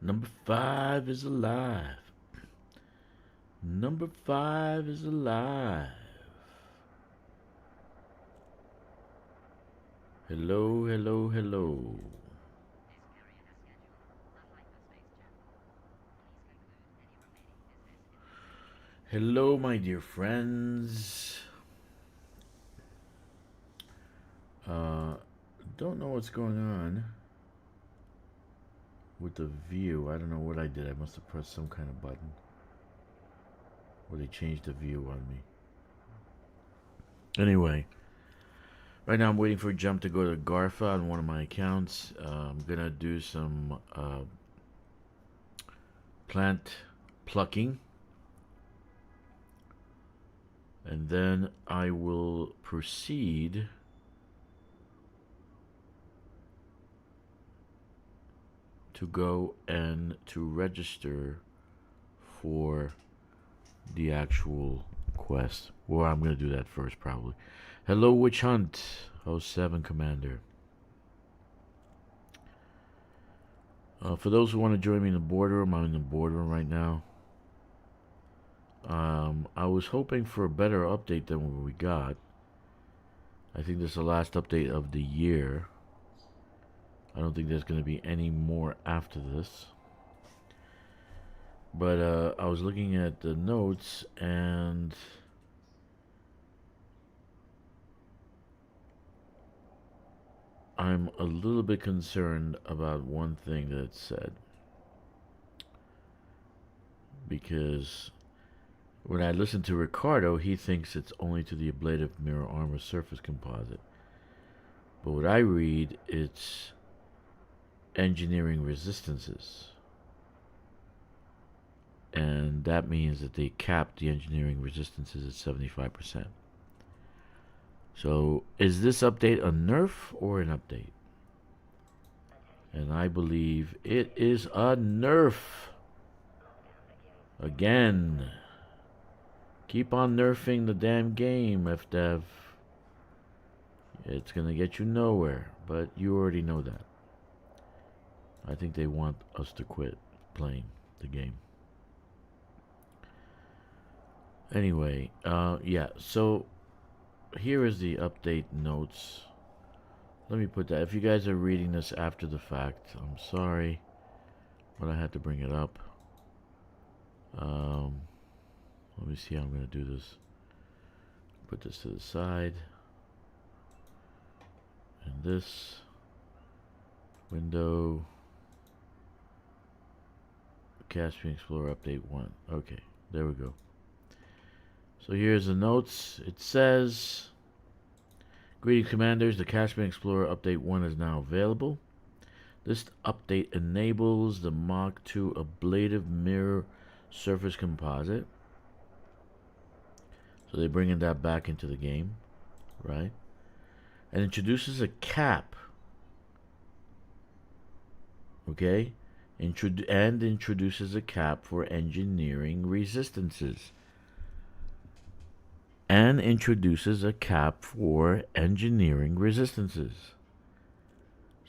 Number 5 is alive. Number 5 is alive. Hello, hello, hello. Hello, my dear friends. Don't know what's going on with the view. I don't know what I did. I must have pressed some kind of button. Or they changed the view on me. Anyway, right now I'm waiting for a jump to go to Garfa on one of my accounts. I'm gonna do some plant plucking. And then I will proceed to go and to register for the actual quest. Well, I'm going to do that first, probably. Hello, Witch Hunt 07 Commander. For those who want to join me in the boardroom, I'm in the boardroom right now. I was hoping for a better update than what we got. I think this is the last update of the year. I don't think there's going to be any more after this. But I was looking at the notes and I'm a little bit concerned about one thing that it said. Because when I listen to Ricardo, he thinks it's only to the ablative mirror armor surface composite. But what I read, it's engineering resistances. And that means that they capped the engineering resistances at 75%. So, is this update a nerf or an update? And I believe it is a nerf. Again. Keep on nerfing the damn game, FDev. It's gonna get you nowhere, but you already know that. I think they want us to quit playing the game. Anyway, yeah, so here is the update notes. Let me put that. If you guys are reading this after the fact, I'm sorry, but I had to bring it up. Let me see how I'm going to do this. Put this to the side. And this window. Caspian Explorer Update 1. Okay, there we go. So here's the notes. It says, greetings commanders, the Caspian Explorer Update 1 is now available. This update enables the Mach 2 ablative mirror surface composite. So they're bringing that back into the game, right? And introduces a cap. Okay? And introduces a cap for engineering resistances. And introduces a cap for engineering resistances.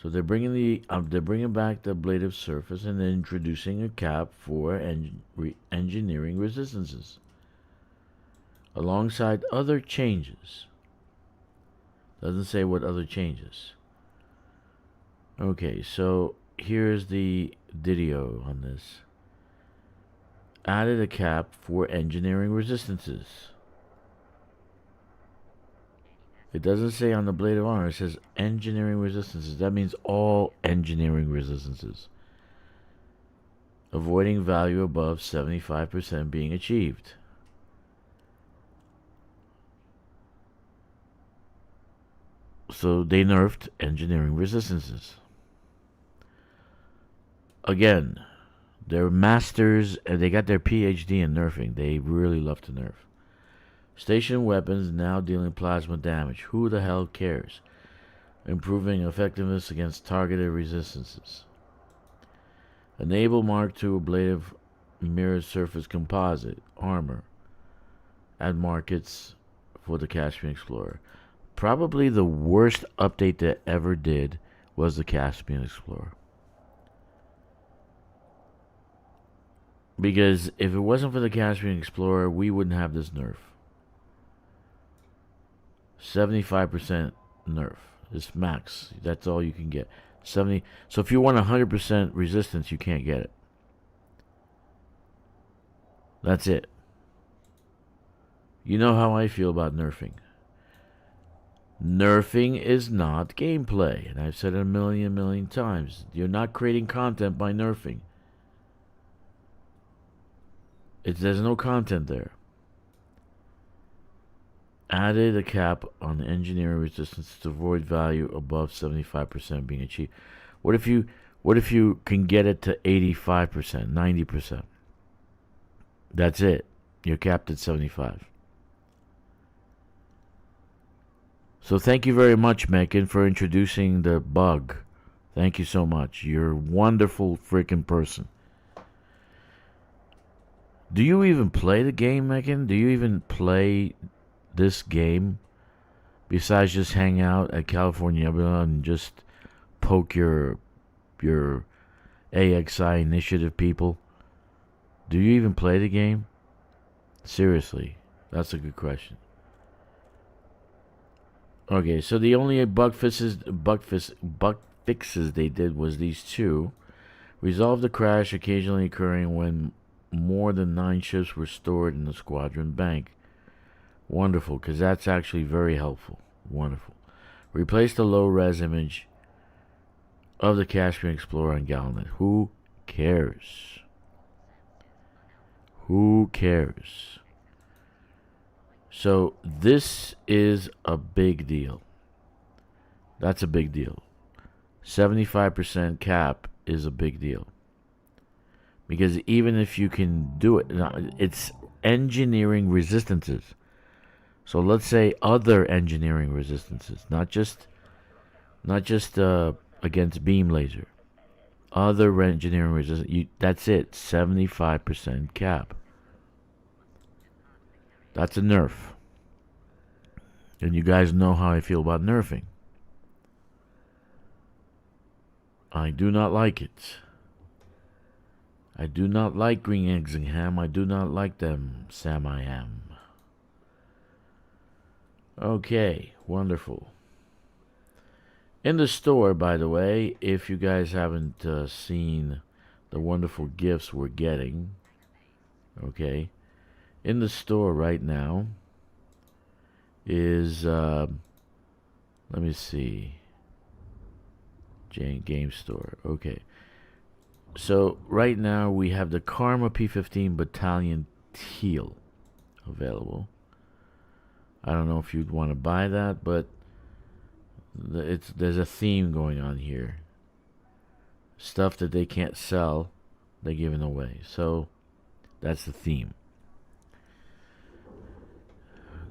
So they're bringing back the ablative surface and then introducing a cap for engineering resistances, alongside other changes. Doesn't say what other changes. Okay, so here's the video on this. Added a cap for engineering resistances. It doesn't say on the blade of honor. It says engineering resistances. That means all engineering resistances. Avoiding value above 75% being achieved. So they nerfed engineering resistances. Again, they're masters and they got their PhD in nerfing. They really love to nerf. Station weapons now dealing plasma damage. Who the hell cares? Improving effectiveness against targeted resistances. Enable Mark II ablative mirror surface composite armor at markets for the Caspian Explorer. Probably the worst update that ever did was the Caspian Explorer. Because if it wasn't for the Caspian Explorer, we wouldn't have this nerf. 75% nerf is max. That's all you can get. 70. So if you want 100% resistance, you can't get it. That's it. You know how I feel about nerfing. Nerfing is not gameplay, and I've said it a million times. You're not creating content by nerfing. There's no content there. Added a cap on engineering resistance to avoid value above 75% being achieved. What if you can get it to 85%, 90%? That's it. You're capped at 75. So thank you very much, Mechan, for introducing the bug. Thank you so much. You're a wonderful freaking person. Do you even play the game, Mechan? Do you even play this game besides just hang out at California and just poke your AXI initiative people? Do you even play the game? Seriously, that's a good question. Okay, so the only bug fixes they did was these two. Resolve the crash occasionally occurring when more than 9 ships were stored in the squadron bank. Wonderful, because that's actually very helpful. Wonderful. Replace the low-res image of the Caspian Explorer on Galnet. Who cares? Who cares? So this is a big deal. That's a big deal. 75% cap is a big deal. Because even if you can do it, it's engineering resistances. So let's say other engineering resistances, not just against beam laser. Other engineering resistance. That's it. 75% cap. That's a nerf. And you guys know how I feel about nerfing. I do not like it. I do not like green eggs and ham. I do not like them, Sam I am. Okay, wonderful. In the store, by the way, if you guys haven't seen the wonderful gifts we're getting, okay, in the store right now is, let me see, Game Store, okay. So right now we have the Karma P-15 Battalion Teal available. I don't know if you'd want to buy that, but there's a theme going on here. Stuff that they can't sell, they're giving away. So that's the theme.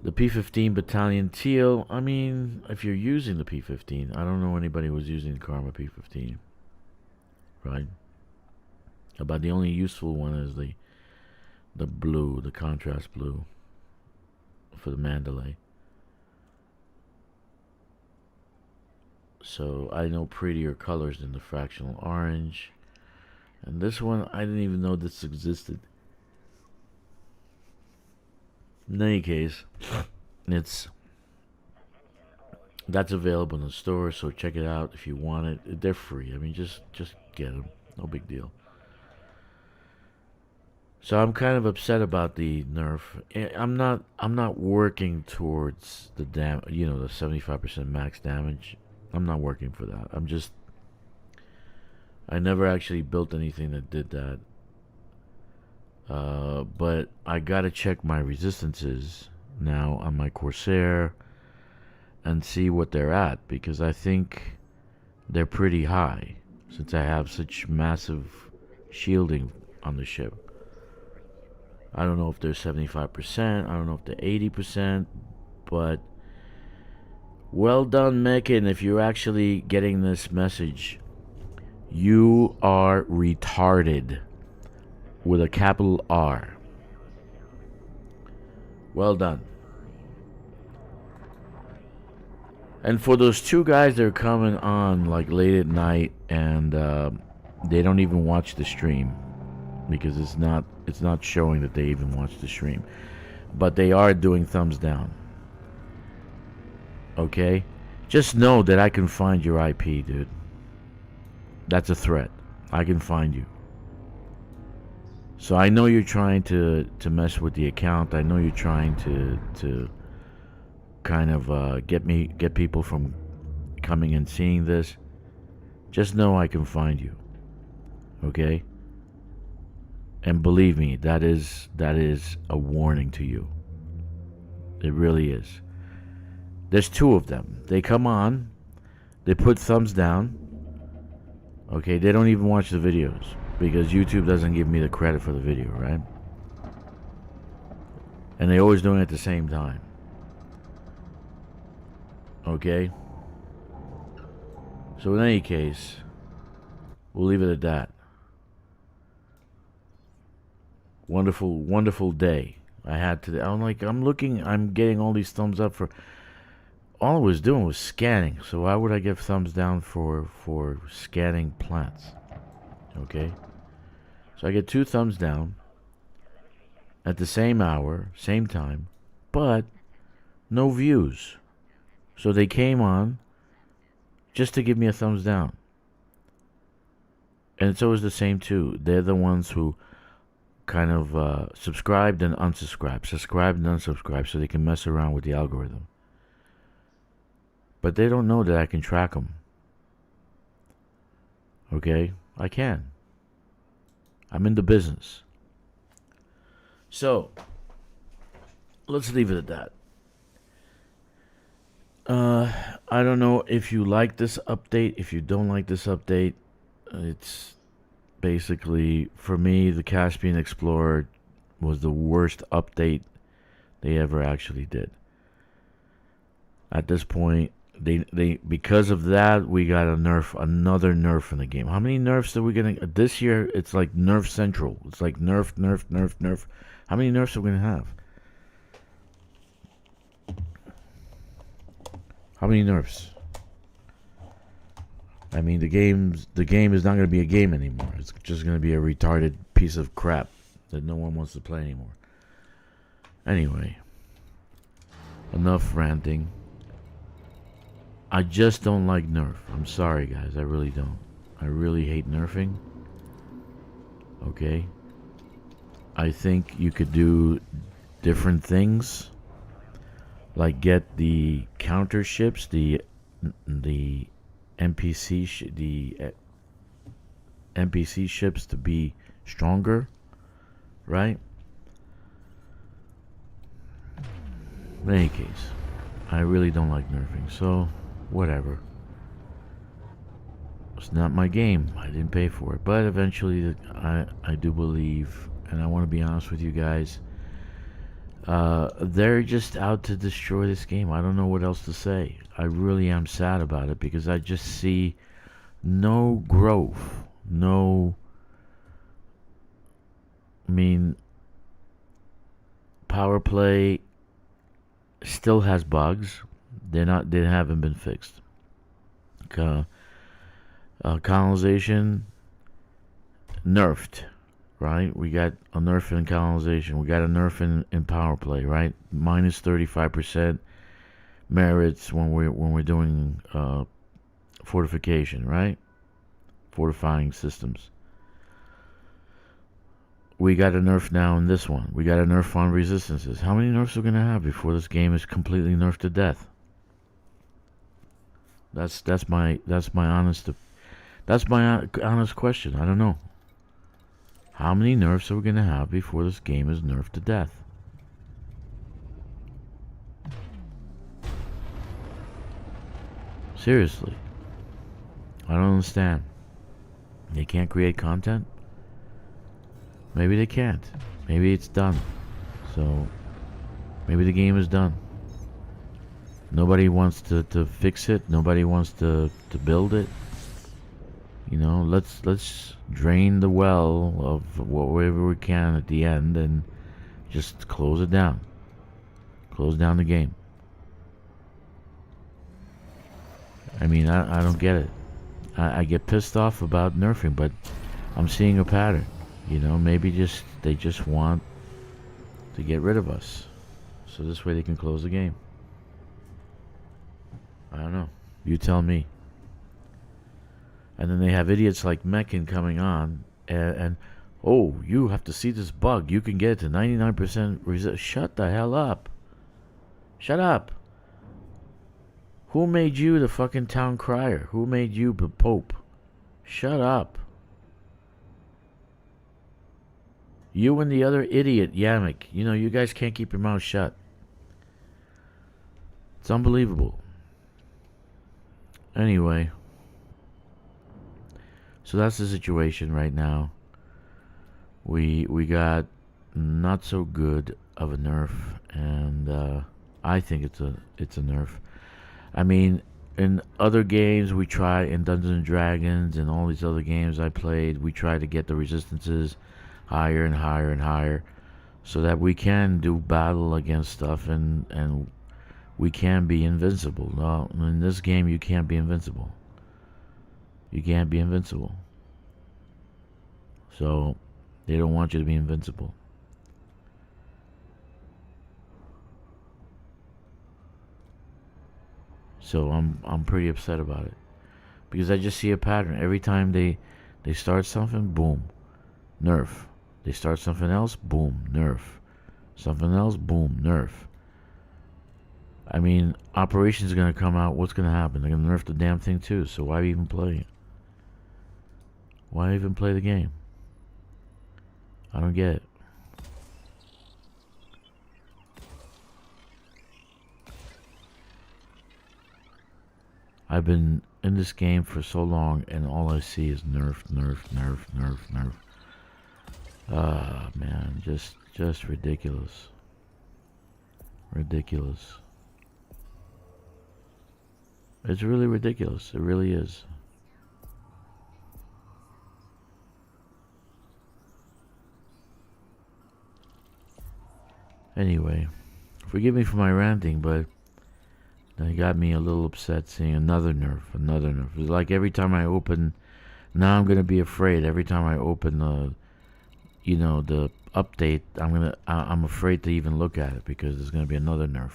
The P-15 Battalion Teal, I mean, if you're using the P-15, I don't know anybody who's using the Karma P-15. Right? About the only useful one is the blue, the contrast blue for the Mandalay. So I know prettier colors than the fractional orange. And this one, I didn't even know this existed. In any case, that's available in the store, so check it out if you want it. They're free. I mean, just get them. No big deal. So I'm kind of upset about the nerf. I'm not working towards the the 75% max damage. I'm not working for that. I never actually built anything that did that. But I gotta check my resistances now on my Corsair and see what they're at, because I think they're pretty high since I have such massive shielding on the ship. I don't know if they're 75%, I don't know if they're 80%, but well done, Mechan. If you're actually getting this message, you are retarded with a capital R. Well done. And for those two guys that are coming on like late at night and they don't even watch the stream, because it's not showing that they even watched the stream. But they are doing thumbs down. Okay? Just know that I can find your IP, dude. That's a threat. I can find you. So I know you're trying to mess with the account. I know you're trying to kind of get people from coming and seeing this. Just know I can find you. Okay? And believe me, that is a warning to you. It really is. There's two of them. They come on, they put thumbs down. Okay, they don't even watch the videos because YouTube doesn't give me the credit for the video, right? And they always doing it at the same time. Okay? So in any case, we'll leave it at that. Wonderful, wonderful day I had today. I'm getting all these thumbs up for... All I was doing was scanning, so why would I give thumbs down for scanning plants? Okay? So I get 2 thumbs down at the same hour, same time, but no views. So they came on just to give me a thumbs down. And it's always the same too. They're the ones who kind of subscribed and unsubscribed, so they can mess around with the algorithm. But they don't know that I can track them. Okay? I can. I'm in the business. So, let's leave it at that. I don't know if you like this update. If you don't like this update, it's basically, for me, the Caspian Explorer was the worst update they ever actually did. At this point, they because of that, we got another nerf in the game. How many nerfs are we getting this year? It's like Nerf Central. It's like nerf. How many nerfs are we gonna have? How many nerfs? I mean, the game is not going to be a game anymore. It's just going to be a retarded piece of crap that no one wants to play anymore. Anyway, enough ranting. I just don't like Nerf. I'm sorry, guys. I really don't. I really hate nerfing. Okay? I think you could do different things, like get the counter ships, the NPC ships to be stronger, right? In any case, I really don't like nerfing, so whatever. It's not my game. I didn't pay for it, but eventually I do believe, and I want to be honest with you guys, they're just out to destroy this game. I don't know what else to say. I really am sad about it because I just see no growth. I mean, power play still has bugs. They haven't been fixed. Colonization nerfed. Right, we got a nerf in colonization. We got a nerf in power play. Right, minus 35% merits when we're doing fortification. Right, fortifying systems. We got a nerf now in this one. We got a nerf on resistances. How many nerfs are we gonna have before this game is completely nerfed to death? That's my honest question. I don't know. How many nerfs are we going to have before this game is nerfed to death? Seriously. I don't understand. They can't create content? Maybe they can't. Maybe it's done. So, maybe the game is done. Nobody wants to fix it. Nobody wants to build it. You know, let's drain the well of whatever we can at the end and just close it down. Close down the game. I mean, I don't get it. I get pissed off about nerfing, but I'm seeing a pattern. You know, maybe they just want to get rid of us, so this way they can close the game. I don't know. You tell me. And then they have idiots like Mechan coming on, and oh, you have to see this bug. You can get it to 99% resist. Shut the hell up. Shut up. Who made you the fucking town crier? Who made you the pope? Shut up. You and the other idiot, Yamik. You know, you guys can't keep your mouth shut. It's unbelievable. Anyway. So that's the situation right now. We got not so good of a nerf, and I think it's a nerf. I mean, in other games we try, in Dungeons and Dragons and all these other games I played, we try to get the resistances higher and higher and higher, so that we can do battle against stuff and we can be invincible. No, in this game you can't be invincible. You can't be invincible. So they don't want you to be invincible. So I'm pretty upset about it, because I just see a pattern. Every time they start something, boom, nerf. They start something else, boom, nerf. Something else, boom, nerf. I mean, Operation's gonna come out. What's gonna happen? They're gonna nerf the damn thing too. So why even play it? Why even play the game? I don't get it. I've been in this game for so long, and all I see is nerf, nerf, nerf, nerf, nerf. Ah, man, just ridiculous. Ridiculous. It's really ridiculous. It really is. Anyway, forgive me for my ranting, but it got me a little upset seeing another nerf. It's like every time I open, now I'm gonna be afraid. Every time I open the, you know, the update, I'm afraid to even look at it, because there's gonna be another nerf.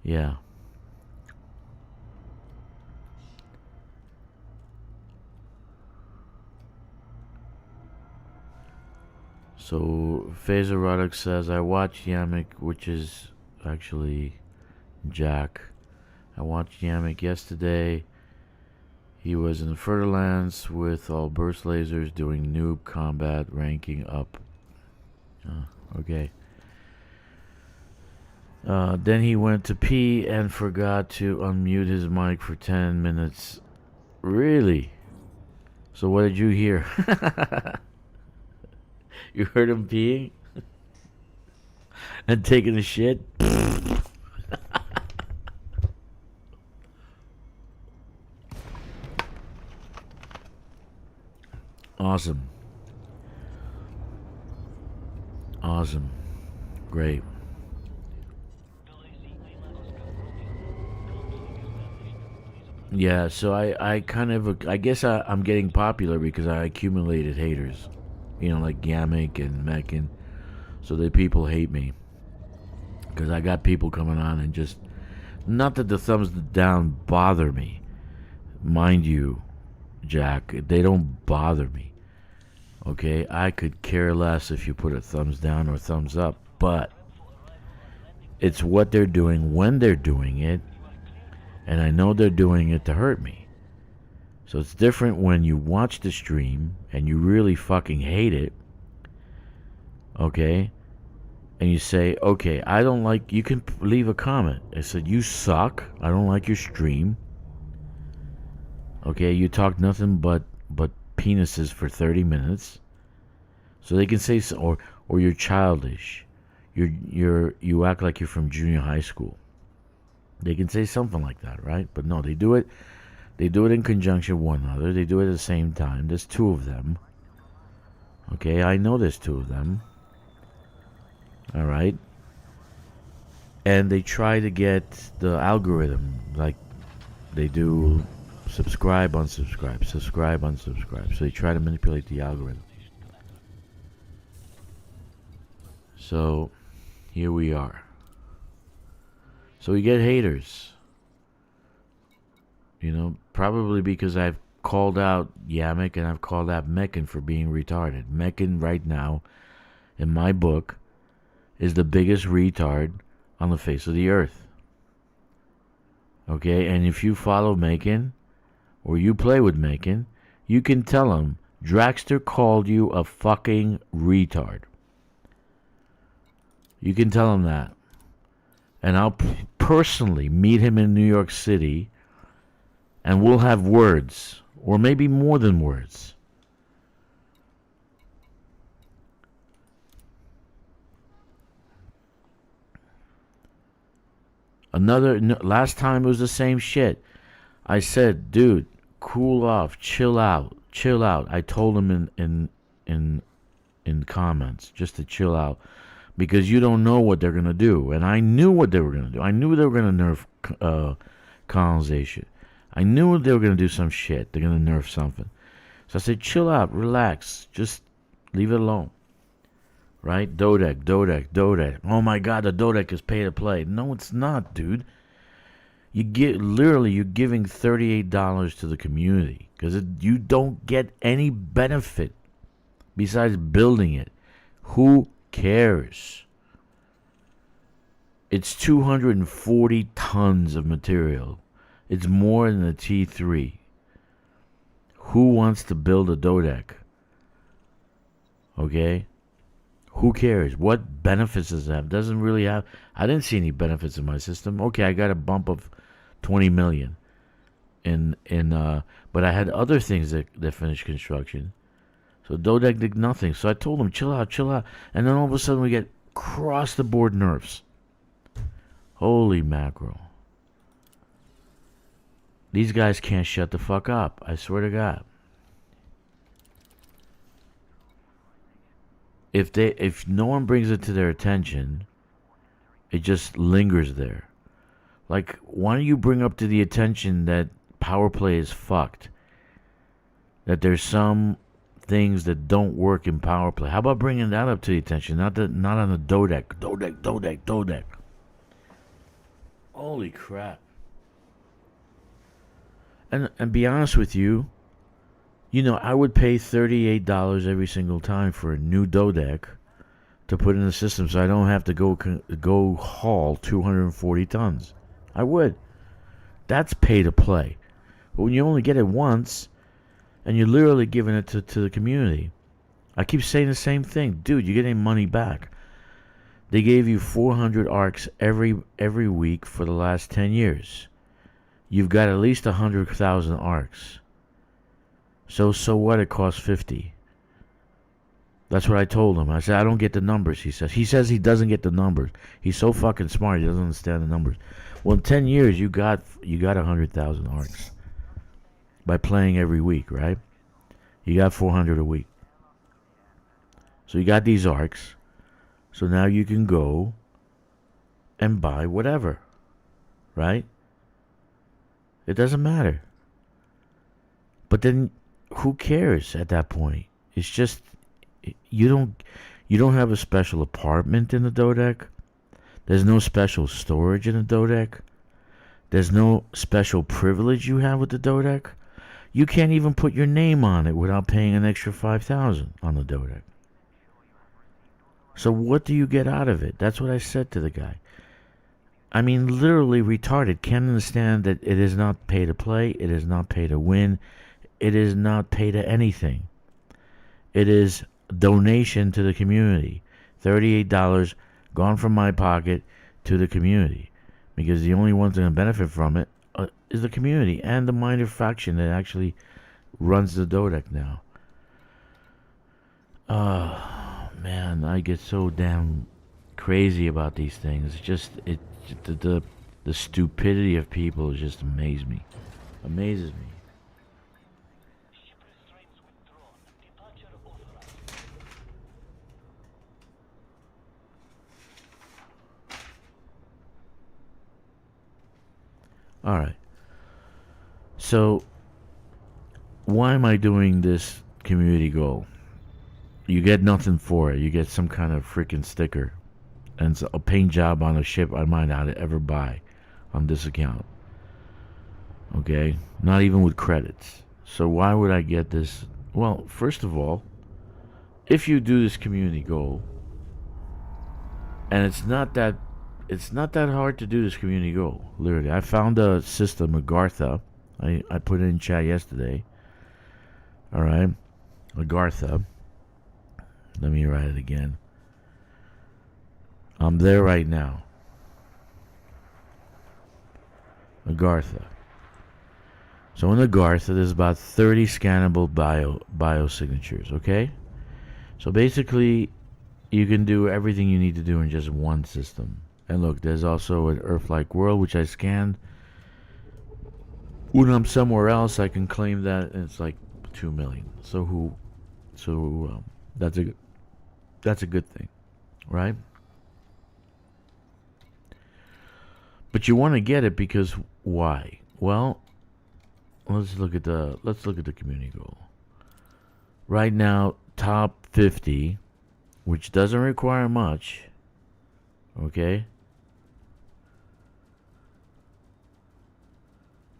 Yeah. So Phaser says, I watched Yamik, which is actually Jack. I watched Yamik yesterday. He was in Fertilands with all burst lasers doing noob combat, ranking up. Okay. Then he went to pee and forgot to unmute his mic for 10 minutes. Really? So what did you hear? You heard him peeing? And taking a shit? Awesome. Awesome. Great. Yeah, so I kind of, I guess I'm getting popular because I accumulated haters. You know, like Yamik and Mechan. So the people hate me. Because I got people coming on and just, not that the thumbs down bother me. Mind you, Jack, they don't bother me. Okay, I could care less if you put a thumbs down or thumbs up. But it's what they're doing when they're doing it. And I know they're doing it to hurt me. So it's different when you watch the stream and you really fucking hate it. Okay? And you say, okay, I don't like, you can leave a comment. I said, you suck. I don't like your stream. Okay, you talk nothing but penises for 30 minutes. So they can say, or you're childish. You act like you're from junior high school. They can say something like that, right? But no, they do it in conjunction with one another. They do it at the same time. There's two of them. Okay, I know there's two of them. All right. and they try to get the algorithm like they do subscribe, unsubscribe, subscribe, unsubscribe. So they try to manipulate the algorithm. So here we are. So we get haters. You know, probably because I've called out Yamik and I've called out Mechan for being retarded. Mechan right now, in my book, is the biggest retard on the face of the earth. Okay, and if you follow Mechan, or you play with Mechan, you can tell him, Drakkster called you a fucking retard. You can tell him that. And I'll personally meet him in New York City, and we'll have words, or maybe more than words. Last time it was the same shit. I said, dude, cool off, chill out. I told him in comments just to chill out, because you don't know what they're gonna do, and I knew what they were gonna do. I knew they were gonna nerf colonization. I knew they were gonna do some shit. They're gonna nerf something. So I said, chill out, relax, just leave it alone. Right? Dodec. Oh my God, the Dodec is pay to play. No, it's not, dude. You're giving $38 to the community because you don't get any benefit besides building it. Who cares? It's 240 tons of material. It's more than a T3. Who wants to build a Dodec? Okay? Who cares? What benefits does it have? Doesn't really have. I didn't see any benefits in my system. Okay, I got a bump of 20 million but I had other things that finished construction. So Dodec did nothing. So I told him, chill out. And then all of a sudden we get across the board nerfs. Holy mackerel. These guys can't shut the fuck up. I swear to God. If no one brings it to their attention, it just lingers there. Like, why don't you bring up to the attention that power play is fucked? That there's some things that don't work in power play. How about bringing that up to the attention? Not on the Dodec. Holy crap. And be honest with you, you know, I would pay $38 every single time for a new Dodec to put in the system so I don't have to go haul 240 tons. I would. That's pay to play. But when you only get it once, and you're literally giving it to the community, I keep saying the same thing. Dude, you're getting money back. They gave you 400 arcs every week for the last 10 years. You've got at least 100,000 arcs. So what? It costs 50. That's what I told him. I said, I don't get the numbers, he says. He says he doesn't get the numbers. He's so fucking smart, he doesn't understand the numbers. Well, in 10 years, you got 100,000 arcs by playing every week, right? You got 400 a week. So you got these arcs. So now you can go and buy whatever, right? It doesn't matter. But then who cares at that point? It's just you don't have a special apartment in the Dodec. There's no special storage in the Dodec. There's no special privilege you have with the Dodec. You can't even put your name on it without paying an extra 5,000 on the Dodec. So what do you get out of it? That's what I said to the guy. I mean, literally retarded. Can't understand that it is not pay to play. It is not pay to win. It is not pay to anything. It is donation to the community. $38 gone from my pocket to the community. Because the only ones that can benefit from it is the community and the minor faction that actually runs the Dodec now. Man, I get so damn crazy about these things. It's just the stupidity of people just amazes me. Alright. So, why am I doing this community goal? You get nothing for it. You get some kind of freaking sticker. And it's a paint job on a ship I might not ever buy on this account. Okay? Not even with credits. So why would I get this? Well, first of all, if you do this community goal, and it's not that hard to do this community goal. Literally, I found a system, Agartha. I put it in chat yesterday. All right, Agartha. Let me write it again. I'm there right now. Agartha. So in Agartha, there's about 30 scannable biosignatures. Okay. So basically, you can do everything you need to do in just one system. And look, there's also an Earth-like world, which I scanned. When I'm somewhere else, I can claim that, and it's like 2 million. So that's a good thing, right? But you want to get it because why? Well, let's look at the community goal. Right now, top 50, which doesn't require much. Okay.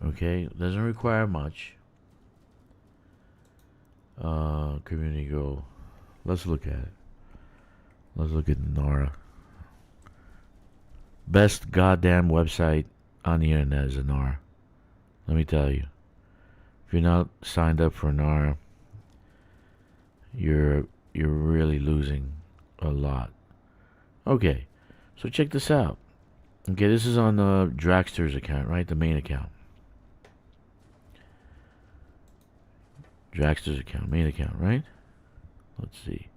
Okay, doesn't require much. Community goal. Let's look at it. Let's look at Inara. Best goddamn website on the internet is Inara. Let me tell you. If you're not signed up for Inara, you're really losing a lot. Okay, so check this out. Okay, this is on the Drakkster's account, right? The main account. Drakkster's account, main account, right? Let's see.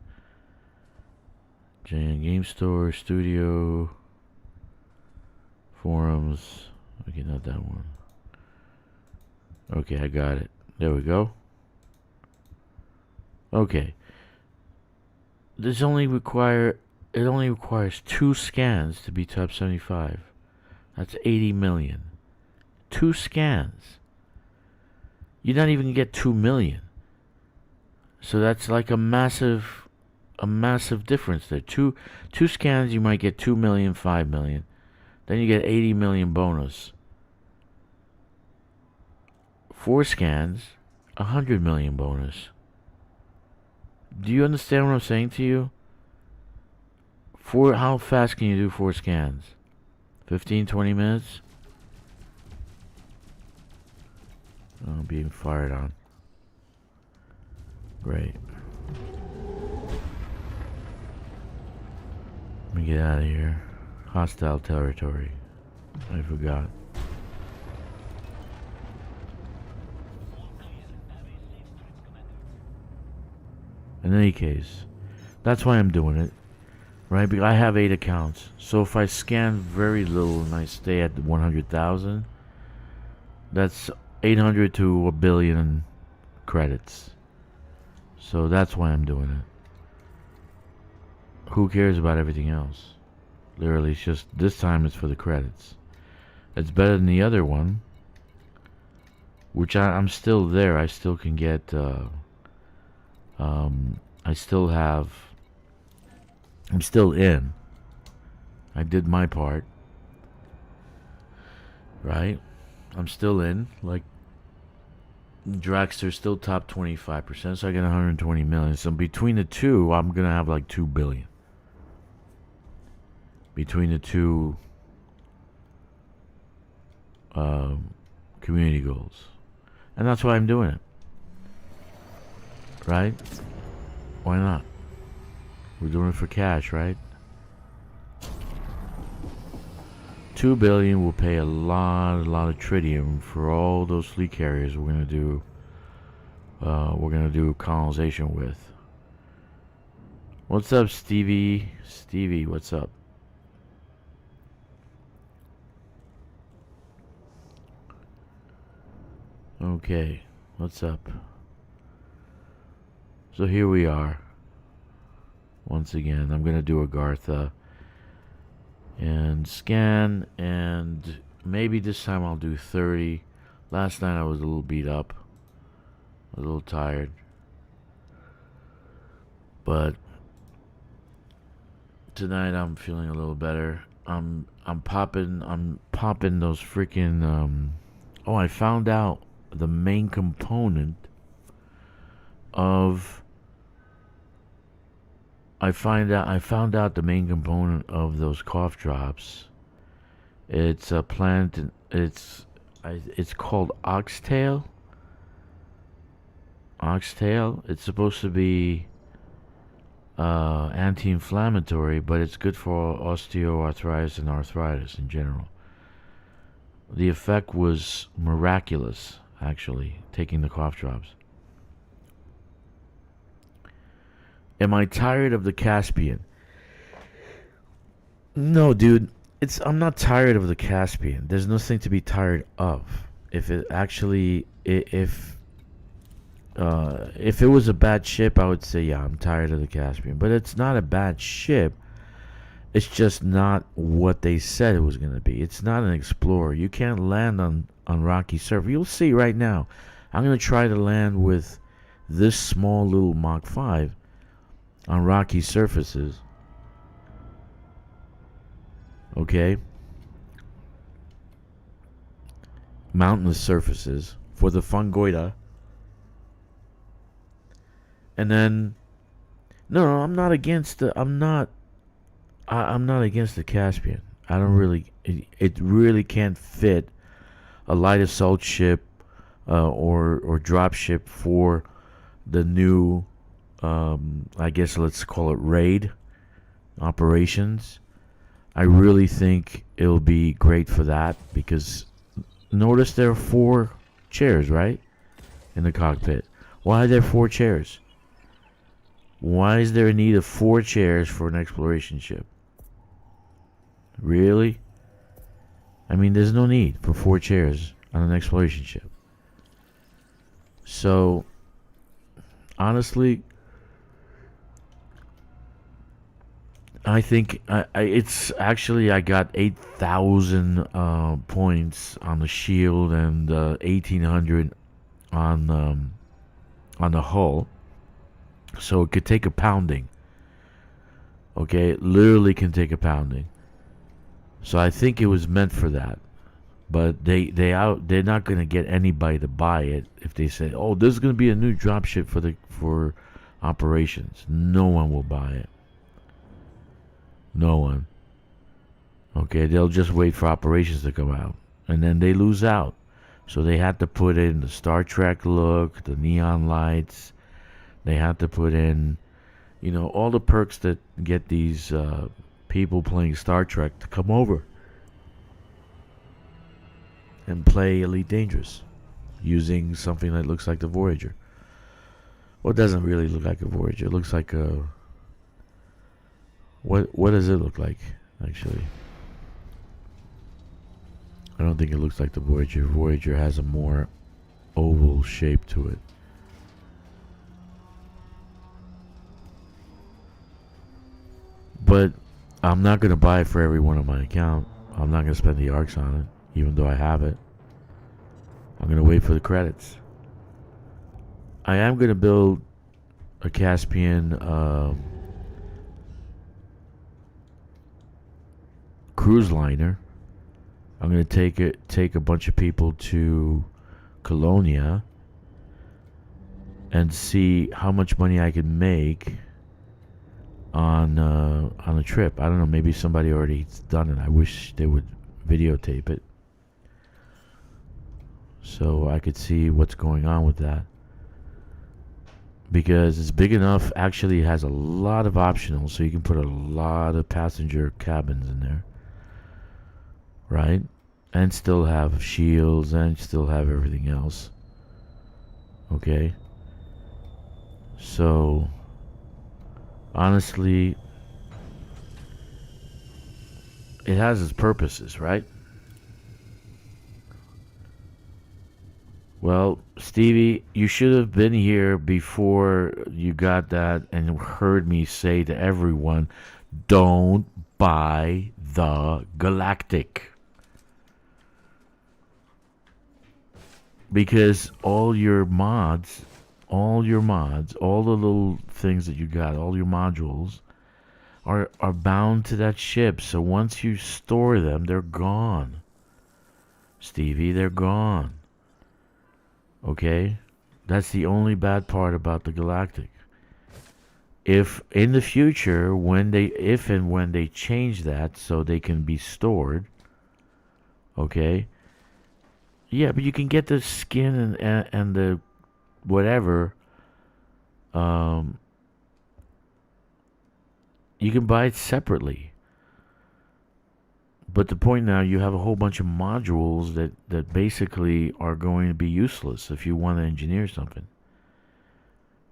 Game Store, Studio, Forums. Okay, not that one. Okay, I got it. There we go. Okay. It only requires 2 scans to be top 75. That's 80 million. 2 scans. You're not even gonna get 2 million. So that's like a massive difference there. Two scans, you might get 2 million, 5 million. Then you get 80 million bonus. 4 scans, 100 million bonus. Do you understand what I'm saying to you? How fast can you do 4 scans? 15, 20 minutes? Oh, being fired on. Great. Let me get out of here. Hostile territory. I forgot. In any case, that's why I'm doing it. Right? Because I have 8 accounts. So if I scan very little and I stay at 100,000, that's 800 to a billion credits. So that's why I'm doing it. Who cares about everything else? Literally, it's just this time it's for the credits. It's better than the other one, which I'm still there. I still can get. I still have. I'm still in. I did my part. Right? I'm still in. Like, Drakkster still top 25%, so I get 120 million. So between the two, I'm gonna have like 2 billion. Between the two community goals. And that's why I'm doing it. Right? Why not? We're doing it for cash, right? 2 billion will pay a lot of tritium for all those fleet carriers we're gonna do colonization with. What's up, Stevie? Stevie, what's up? Okay, what's up? So here we are. Once again, I'm gonna do Agartha. and scan, and maybe this time I'll do 30. Last night I was a little beat up, a little tired, but tonight I'm feeling a little better. I'm popping those freaking oh, I found out the main component of I found out the main component of those cough drops. It's a plant. It's called oxtail. Oxtail. It's supposed to be anti-inflammatory, but it's good for osteoarthritis and arthritis in general. The effect was miraculous, actually, taking the cough drops. Am I tired of the Caspian? No, dude. I'm not tired of the Caspian. There's nothing to be tired of. If it actually if it was a bad ship, I would say yeah, I'm tired of the Caspian. But it's not a bad ship. It's just not what they said it was going to be. It's not an explorer. You can't land on rocky surface. You'll see right now. I'm going to try to land with this small little Mach 5 on rocky surfaces. Okay? Mountainous surfaces for the fungoida. And then no, I'm not against the I'm not against the Caspian. I don't really it really can't fit a light assault ship or drop ship for the new I guess let's call it raid operations. I really think it'll be great for that because notice there are 4 chairs, right? In the cockpit. Why are there 4 chairs? Why is there a need of 4 chairs for an exploration ship? Really? I mean, there's no need for 4 chairs on an exploration ship. So, honestly, I think it's actually I got 8,000 points on the shield and 1,800 on the hull, so it could take a pounding. Okay, it literally can take a pounding. So I think it was meant for that, but they're not gonna get anybody to buy it if they say, oh, this is gonna be a new dropship for operations. No one will buy it. No one. Okay, they'll just wait for operations to come out. And then they lose out. So they had to put in the Star Trek look, the neon lights. They had to put in, all the perks that get these people playing Star Trek to come over and play Elite Dangerous using something that looks like the Voyager. Well, it doesn't really look like a Voyager. It looks like a... What does it look like, actually? I don't think it looks like the Voyager. Voyager has a more oval shape to it. But I'm not going to buy it for every one on my account. I'm not going to spend the arcs on it, even though I have it. I'm going to wait for the credits. I am going to build a Caspian cruise liner. I'm going to take a bunch of people to Colonia and see how much money I can make on a trip. I don't know, maybe somebody already done it. I wish they would videotape it so I could see what's going on with that, because it's big enough. Actually, it has a lot of optionals, so you can put a lot of passenger cabins in there, right? And still have shields and still have everything else. Okay, so honestly, it has its purposes, right? Well, Stevie, you should have been here before you got that and heard me say to everyone, don't buy the Galactic. Because all your mods, all the little things that you got, all your modules, are bound to that ship. So once you store them, they're gone. Stevie, they're gone. Okay? That's the only bad part about the Galactic. If in the future, if and when they change that so they can be stored, okay? Yeah, but you can get the skin and the whatever. You can buy it separately. But the point now, you have a whole bunch of modules that basically are going to be useless if you want to engineer something.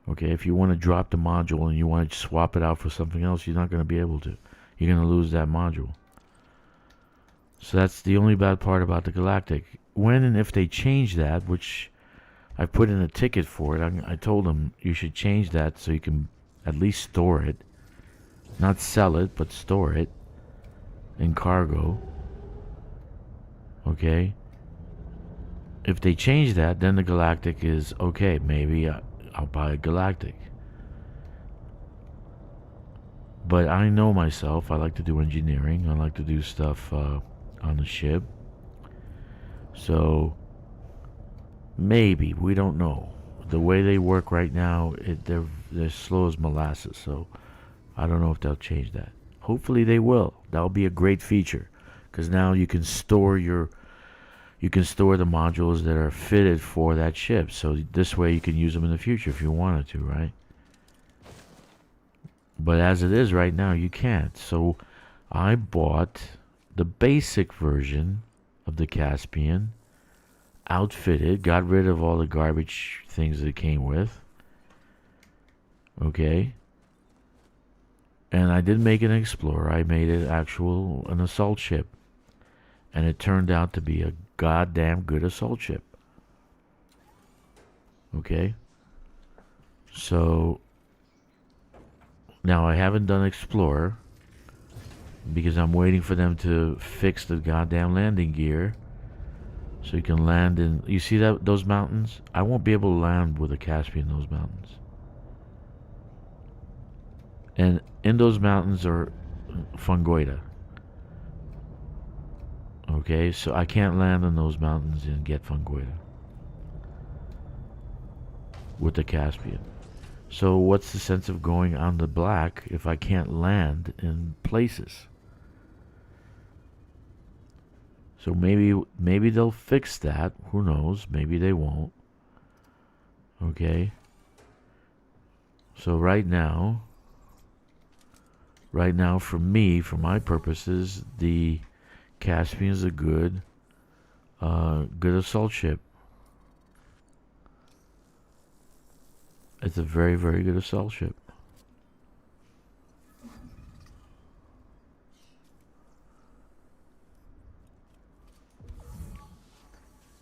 Okay, if you want to drop the module and you want to swap it out for something else, you're not going to be able to. You're going to lose that module. So that's the only bad part about the Galactic. When and if they change that, which I put in a ticket for it, I told them you should change that so you can at least store it. Not sell it, but store it in cargo. Okay? If they change that, then the Galactic is okay. Maybe I'll buy a Galactic. But I know myself. I like to do engineering. I like to do stuff on the ship. So maybe, we don't know. The way they work right now, they're slow as molasses. So I don't know if they'll change that. Hopefully they will. That'll be a great feature, because now you can store the modules that are fitted for that ship. So this way you can use them in the future if you wanted to, right? But as it is right now, you can't. So I bought the basic version of the Caspian, outfitted, got rid of all the garbage things that it came with. Okay. And I didn't make an explorer. I made it an assault ship. And it turned out to be a goddamn good assault ship. Okay. So now I haven't done explorer because I'm waiting for them to fix the goddamn landing gear so you can land in. You see those mountains? I won't be able to land with a Caspian in those mountains. And in those mountains are fungoida. Okay, so I can't land in those mountains and get fungoida with the Caspian. So what's the sense of going on the black if I can't land in places? So maybe they'll fix that. Who knows? Maybe they won't. Okay. So right now for me, for my purposes, the Caspian is a good assault ship. It's a very, very good assault ship.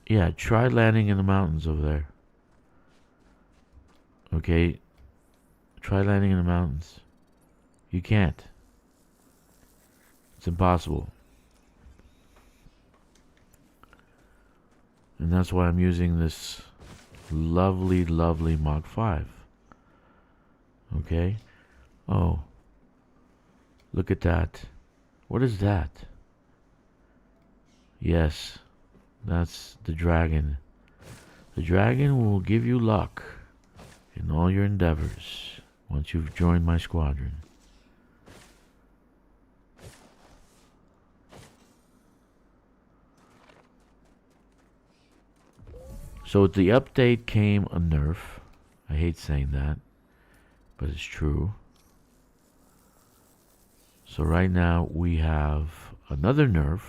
Yeah, try landing in the mountains over there. Okay? Try landing in the mountains. You can't. It's impossible. And that's why I'm using this lovely, lovely Mach 5. Okay? Oh. Look at that. What is that? Yes. That's the dragon. The dragon will give you luck in all your endeavors once you've joined my squadron. So with the update came a nerf. I hate saying that, but it's true. So right now we have another nerf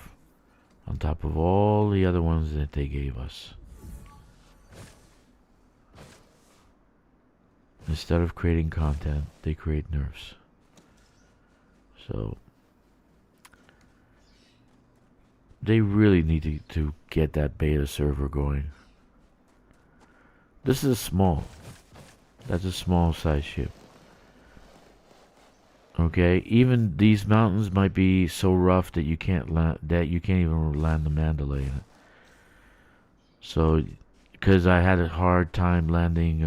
on top of all the other ones that they gave us. Instead of creating content, they create nerfs. So they really need to get that beta server going. This is small. That's a small size ship. Okay, even these mountains might be so rough that you can't land, that you can't even land the Mandalay in it. So, because I had a hard time landing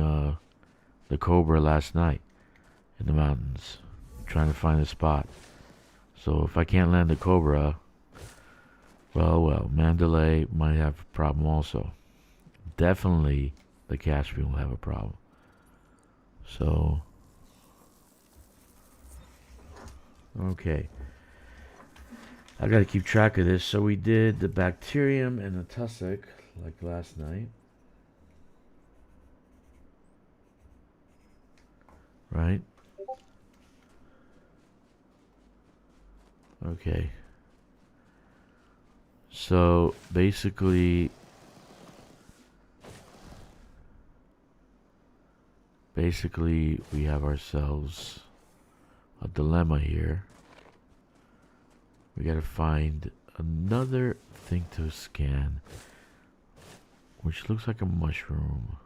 the Cobra last night in the mountains, trying to find a spot. So if I can't land the Cobra, well, Mandalay might have a problem also. Definitely the Caspian will have a problem. So, okay. I gotta keep track of this. So we did the bacterium and the tussock like last night. Right? Okay. So basically we have ourselves a dilemma here. We gotta find another thing to scan, which looks like a mushroom.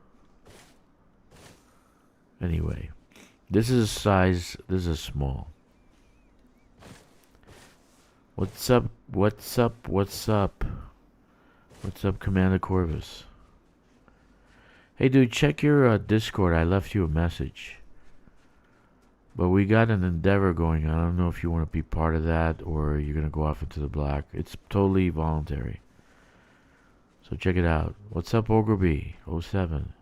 Anyway, this is a size, this is a small. What's up, what's up, what's up? What's up, Commander Corvus? Hey dude, check your Discord, I left you a message. But we got an endeavor going on. I don't know if you want to be part of that or you're going to go off into the black. It's totally voluntary. So check it out. What's up, Ogre B? 07.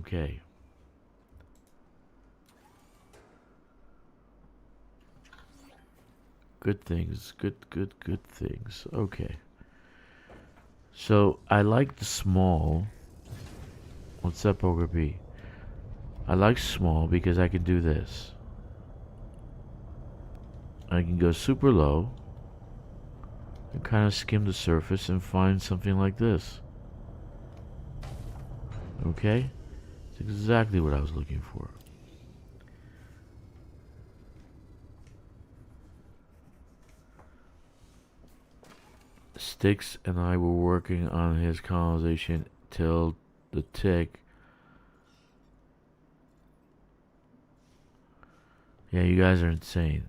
Okay. Good things. Good things. Okay. So I like the small. What's up, Ogre B? I like small because I can do this. I can go super low and kind of skim the surface and find something like this. Okay? It's exactly what I was looking for. Stixx and I were working on his colonization till the tick. Yeah, you guys are insane.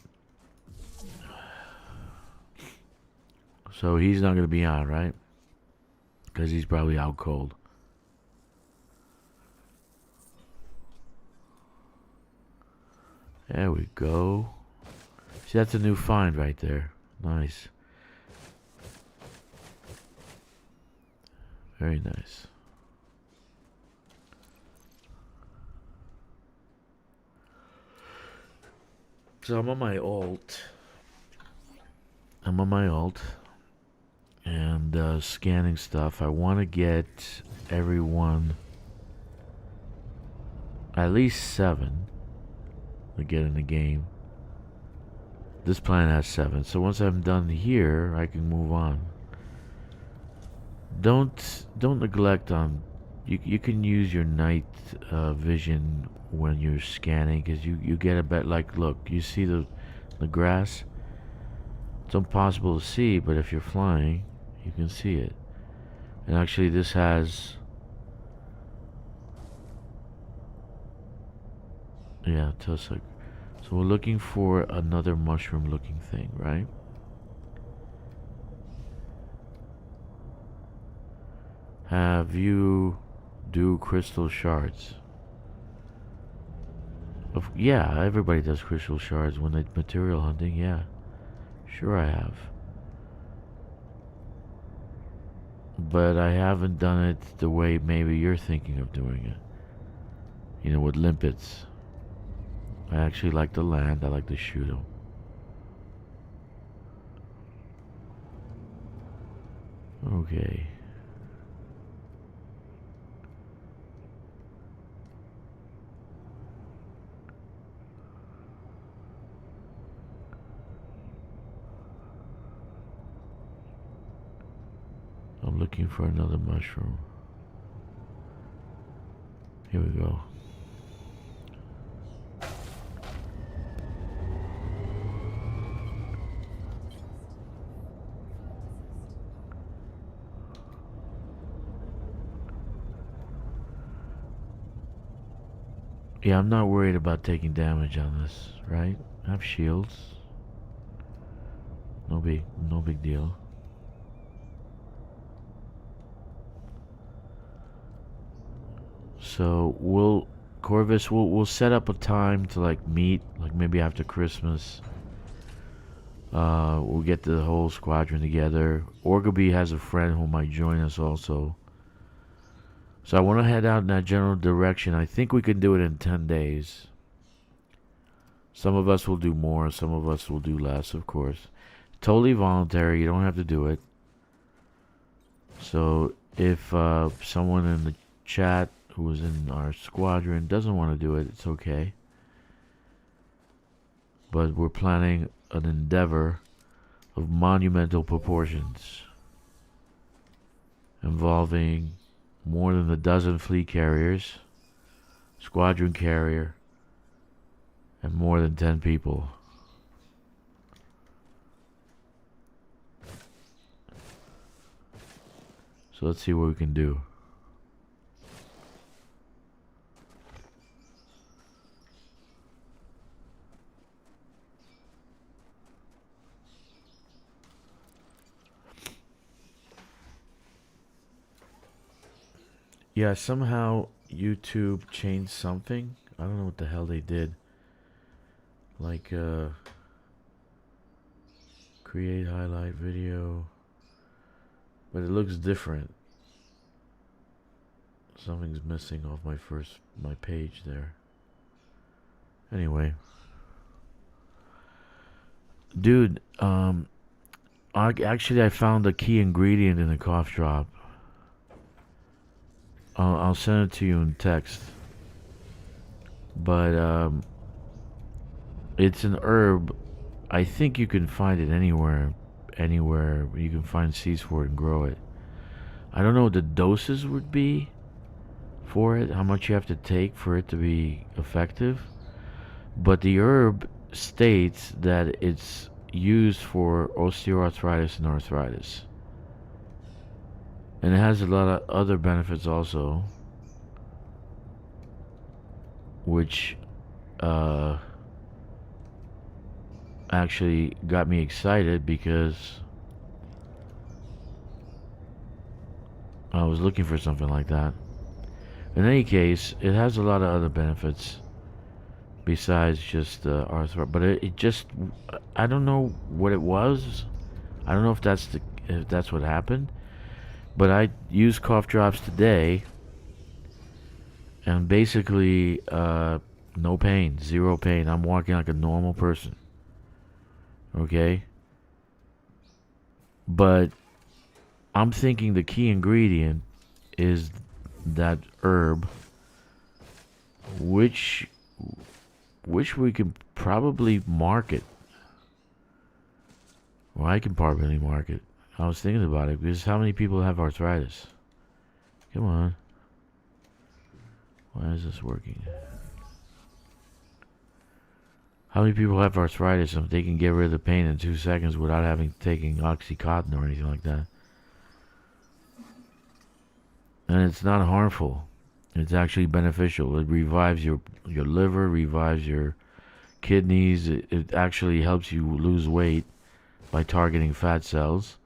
So he's not going to be on, right? Because he's probably out cold. There we go. See, that's a new find right there. Nice. Very nice. So I'm on my alt. And scanning stuff. I want to get everyone at least 7 to get in the game. This planet has 7. So once I'm done here, I can move on. Don't neglect on. You can use your night vision when you're scanning, because you get a bit like, look, you see the grass. It's impossible to see, but if you're flying, you can see it. And actually, this has, yeah, tussock. So we're looking for another mushroom-looking thing, right? Have you do crystal shards? Yeah, everybody does crystal shards when they're material hunting, yeah. Sure I have. But I haven't done it the way maybe you're thinking of doing it. You know, with limpets. I actually like to land, I like to shoot them. Okay. I'm looking for another mushroom. Here we go. Yeah, I'm not worried about taking damage on this, right? I have shields. No big deal. So we'll set up a time to like meet, like maybe after Christmas. We'll get the whole squadron together. Orgaby has a friend who might join us also. So I want to head out in that general direction. I think we can do it in 10 days. Some of us will do more, some of us will do less, of course. Totally voluntary, you don't have to do it. So if someone in the chat who was in our squadron doesn't want to do it, it's okay. But we're planning an endeavor of monumental proportions involving more than a dozen fleet carriers, squadron carrier, and more than 10 people. So let's see what we can do. Yeah, somehow YouTube changed something. I don't know what the hell they did. Like, create highlight video. But it looks different. Something's missing off my page there. Anyway. Dude, actually I found a key ingredient in the cough drop. I'll send it to you in text. But it's an herb. I think you can find it anywhere you can find seeds for it and grow it. I don't know what the doses would be for it, how much you have to take for it to be effective. But the herb states that it's used for osteoarthritis and arthritis. And it has a lot of other benefits also, which actually got me excited because I was looking for something like that. In any case, it has a lot of other benefits besides just arthritis. But it just, I don't know what it was. I don't know if that's what happened. But I used cough drops today, and basically no pain, zero pain. I'm walking like a normal person. Okay? But I'm thinking the key ingredient is that herb, which we could probably market. Well, I can probably market. I was thinking about it because how many people have arthritis? Come on. Why is this working? How many people have arthritis if they can get rid of the pain in 2 seconds without having taking Oxycontin or anything like that? And it's not harmful. It's actually beneficial. It revives your liver, revives your kidneys. It actually helps you lose weight by targeting fat cells.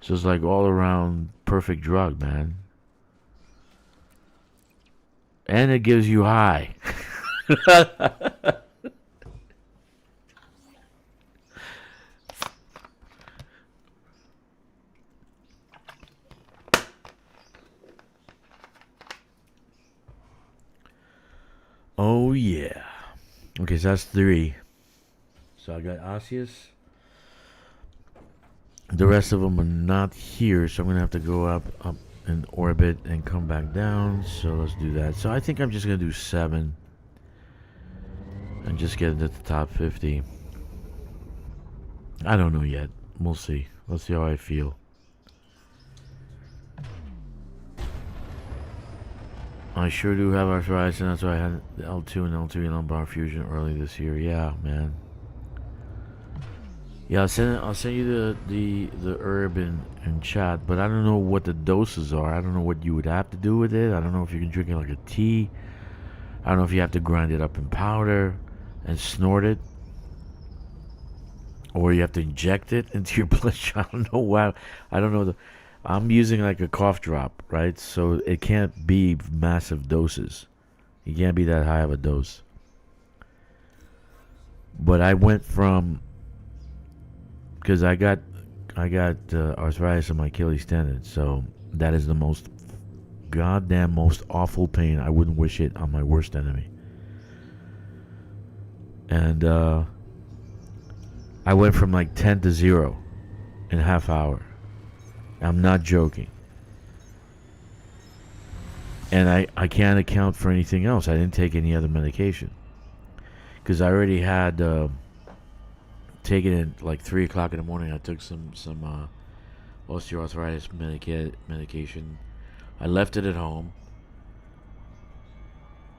So it's like all around perfect drug, man. And it gives you high. Oh yeah. Okay, so that's 3. So I got osseous. The rest of them are not here, so I'm gonna have to go up in orbit and come back down. So let's do that. So I think I'm just gonna do 7 and just get into the top 50. I don't know yet. We'll see. Let's see how I feel. I sure do have arthritis, and that's why I had L2 and L3 lumbar fusion early this year. Yeah, man. Yeah, I'll send you the herb in chat, but I don't know what the doses are. I don't know what you would have to do with it. I don't know if you can drink it like a tea. I don't know if you have to grind it up in powder and snort it, or you have to inject it into your blood. I don't know why. I don't know. I'm using like a cough drop, right? So it can't be massive doses. It can't be that high of a dose. But I went from, because I got arthritis in my Achilles tendon, so that is the most goddamn most awful pain. I wouldn't wish it on my worst enemy. And I went from like 10 to 0 in a half hour. I'm not joking. And I can't account for anything else. I didn't take any other medication, because I already had taken it like 3 o'clock in the morning. I took some osteoarthritis medication. I left it at home,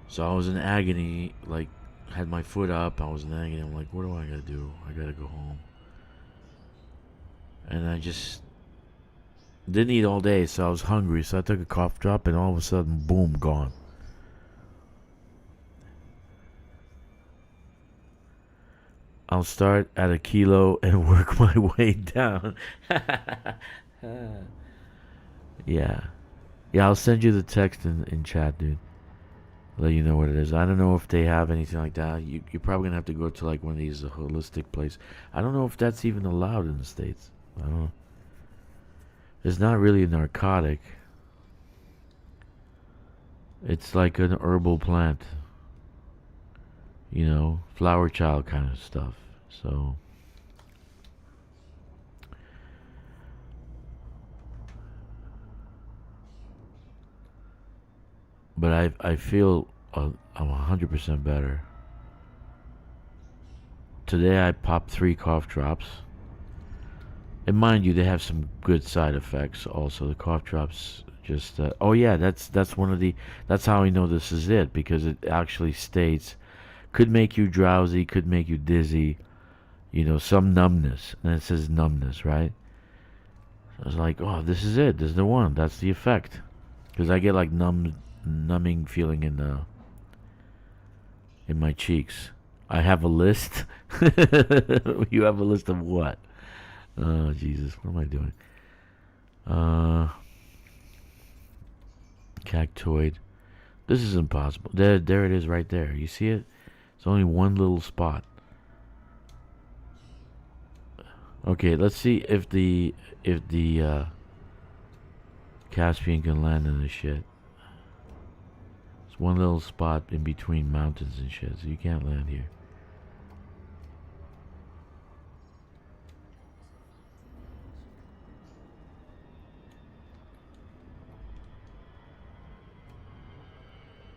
so I was in agony. Like, had my foot up. I was in agony. I'm like, what do I gotta do? I gotta go home. And I just didn't eat all day, so I was hungry. So I took a cough drop, and all of a sudden, boom, gone. I'll start at a kilo and work my way down. Yeah. Yeah, I'll send you the text in chat, dude. Let you know what it is. I don't know if they have anything like that. You're probably going to have to go to like one of these holistic places. I don't know if that's even allowed in the States. I don't know. It's not really a narcotic. It's like an herbal plant. You know, flower child kind of stuff. So, but I feel I'm 100% better. Today I popped 3 cough drops. And mind you, they have some good side effects also. The cough drops just oh yeah, that's one of the, that's how I know this is it, because it actually states could make you drowsy, could make you dizzy, you know, some numbness. And it says numbness, right? I was like, oh, this is it. This is the one. That's the effect. Because I get like numbing feeling in my cheeks. I have a list. You have a list of what? Oh, Jesus. What am I doing? Cactoid. This is impossible. There it is right there. You see it? It's only one little spot. Okay, let's see if the Caspian can land in this shit. It's one little spot in between mountains and shit, so you can't land here.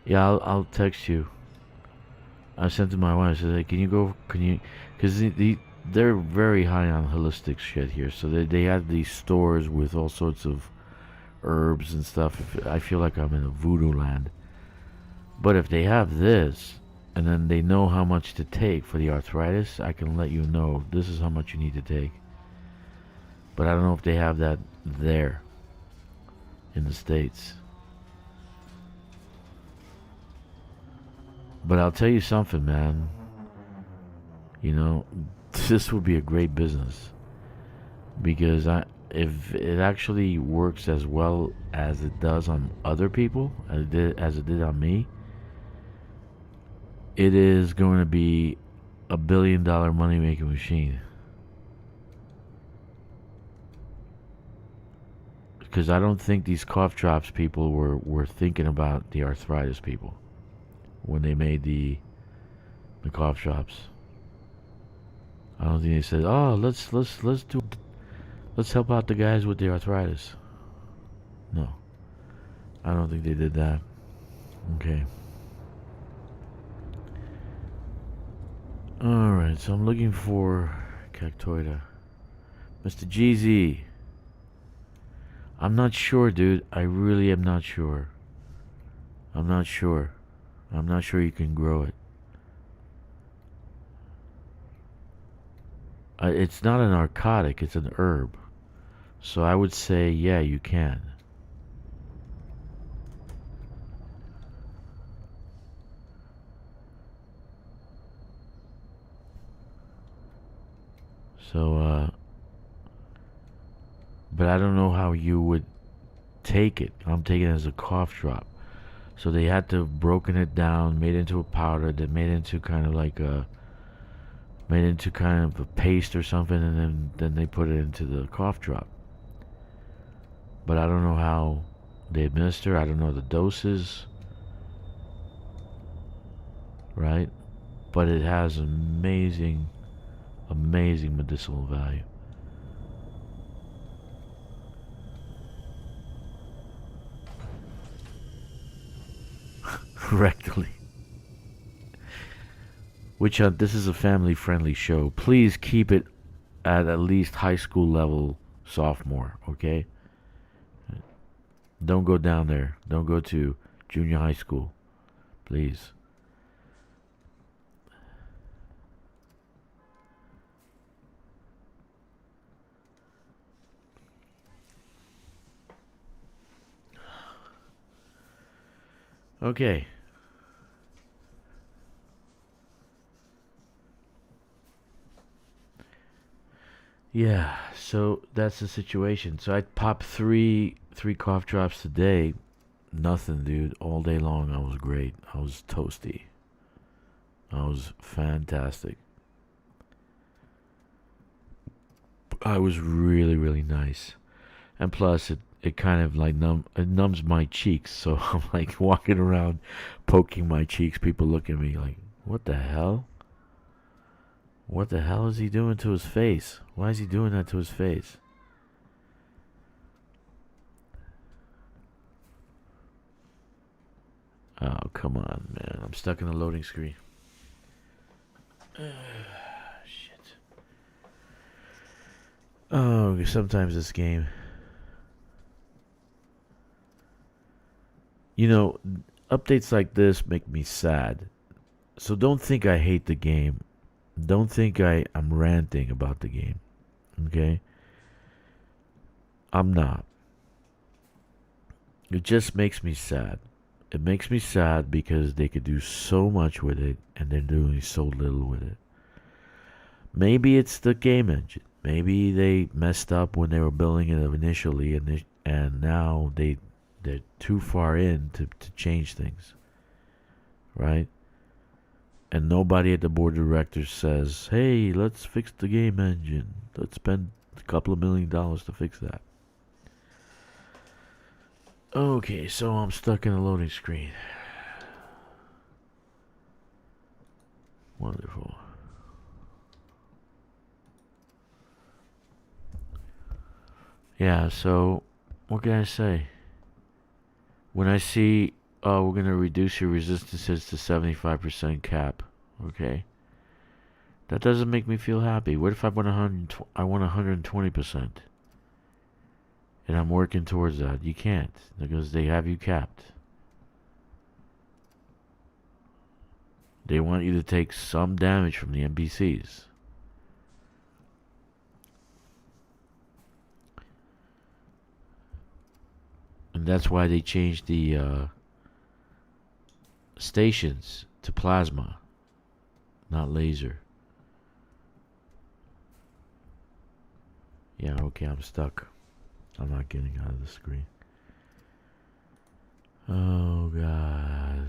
Yeah, I'll text you. I sent to my wife. I said, hey, can you, because they're very high on holistic shit here. So they have these stores with all sorts of herbs and stuff. I feel like I'm in a voodoo land. But if they have this, and then they know how much to take for the arthritis, I can let you know this is how much you need to take. But I don't know if they have that there in the States. But I'll tell you something, man. You know, this would be a great business, because if it actually works as well as it does on other people, as it did on me, it is going to be a $1 billion money-making machine. Because I don't think these cough drops people were thinking about the arthritis people when they made the cough drops. I don't think they said, "Oh, let's help out the guys with the arthritis." No, I don't think they did that. Okay. All right, so I'm looking for Cactoida, Mr. GZ. I'm not sure, dude. I really am not sure. I'm not sure you can grow it. It's not a narcotic, it's an herb. So I would say, yeah, you can. So, but I don't know how you would take it. I'm taking it as a cough drop. So they had to have broken it down, made it into a powder, then made it into kind of like a paste or something, and then they put it into the cough drop. But I don't know how they administer. I don't know the doses, right? But it has amazing medicinal value. Rectally. Which this is a family-friendly show. Please keep it at least high school level sophomore, okay? Don't go down there. Don't go to junior high school, please. Okay. Yeah, so that's the situation. So I popped three cough drops today. Nothing, dude. All day long, I was great. I was toasty. I was fantastic. I was really, really nice. And plus, it kind of like numbs my cheeks. So I'm like walking around, poking my cheeks. People look at me like, what the hell? What the hell is he doing to his face? Why is he doing that to his face? Oh, come on, man. I'm stuck in the loading screen. Shit. Oh, sometimes this game. You know, updates like this make me sad. So don't think I hate the game. Don't think I'm ranting about the game. Okay? I'm not. It just makes me sad. It makes me sad because they could do so much with it and they're doing so little with it. Maybe it's the game engine. Maybe they messed up when they were building it initially and now they're too far in to change things. Right? And nobody at the board of directors says, hey, let's fix the game engine. Let's spend a couple of $1 million to fix that. Okay, so I'm stuck in a loading screen. Wonderful. Yeah, so what can I say? When I see, we're going to reduce your resistances to 75% cap, okay? That doesn't make me feel happy. What if I want 120%? And I'm working towards that. You can't, because they have you capped. They want you to take some damage from the NPCs. And that's why they changed the stations to plasma, not laser. Yeah, okay, I'm stuck. I'm not getting out of the screen. Oh, God.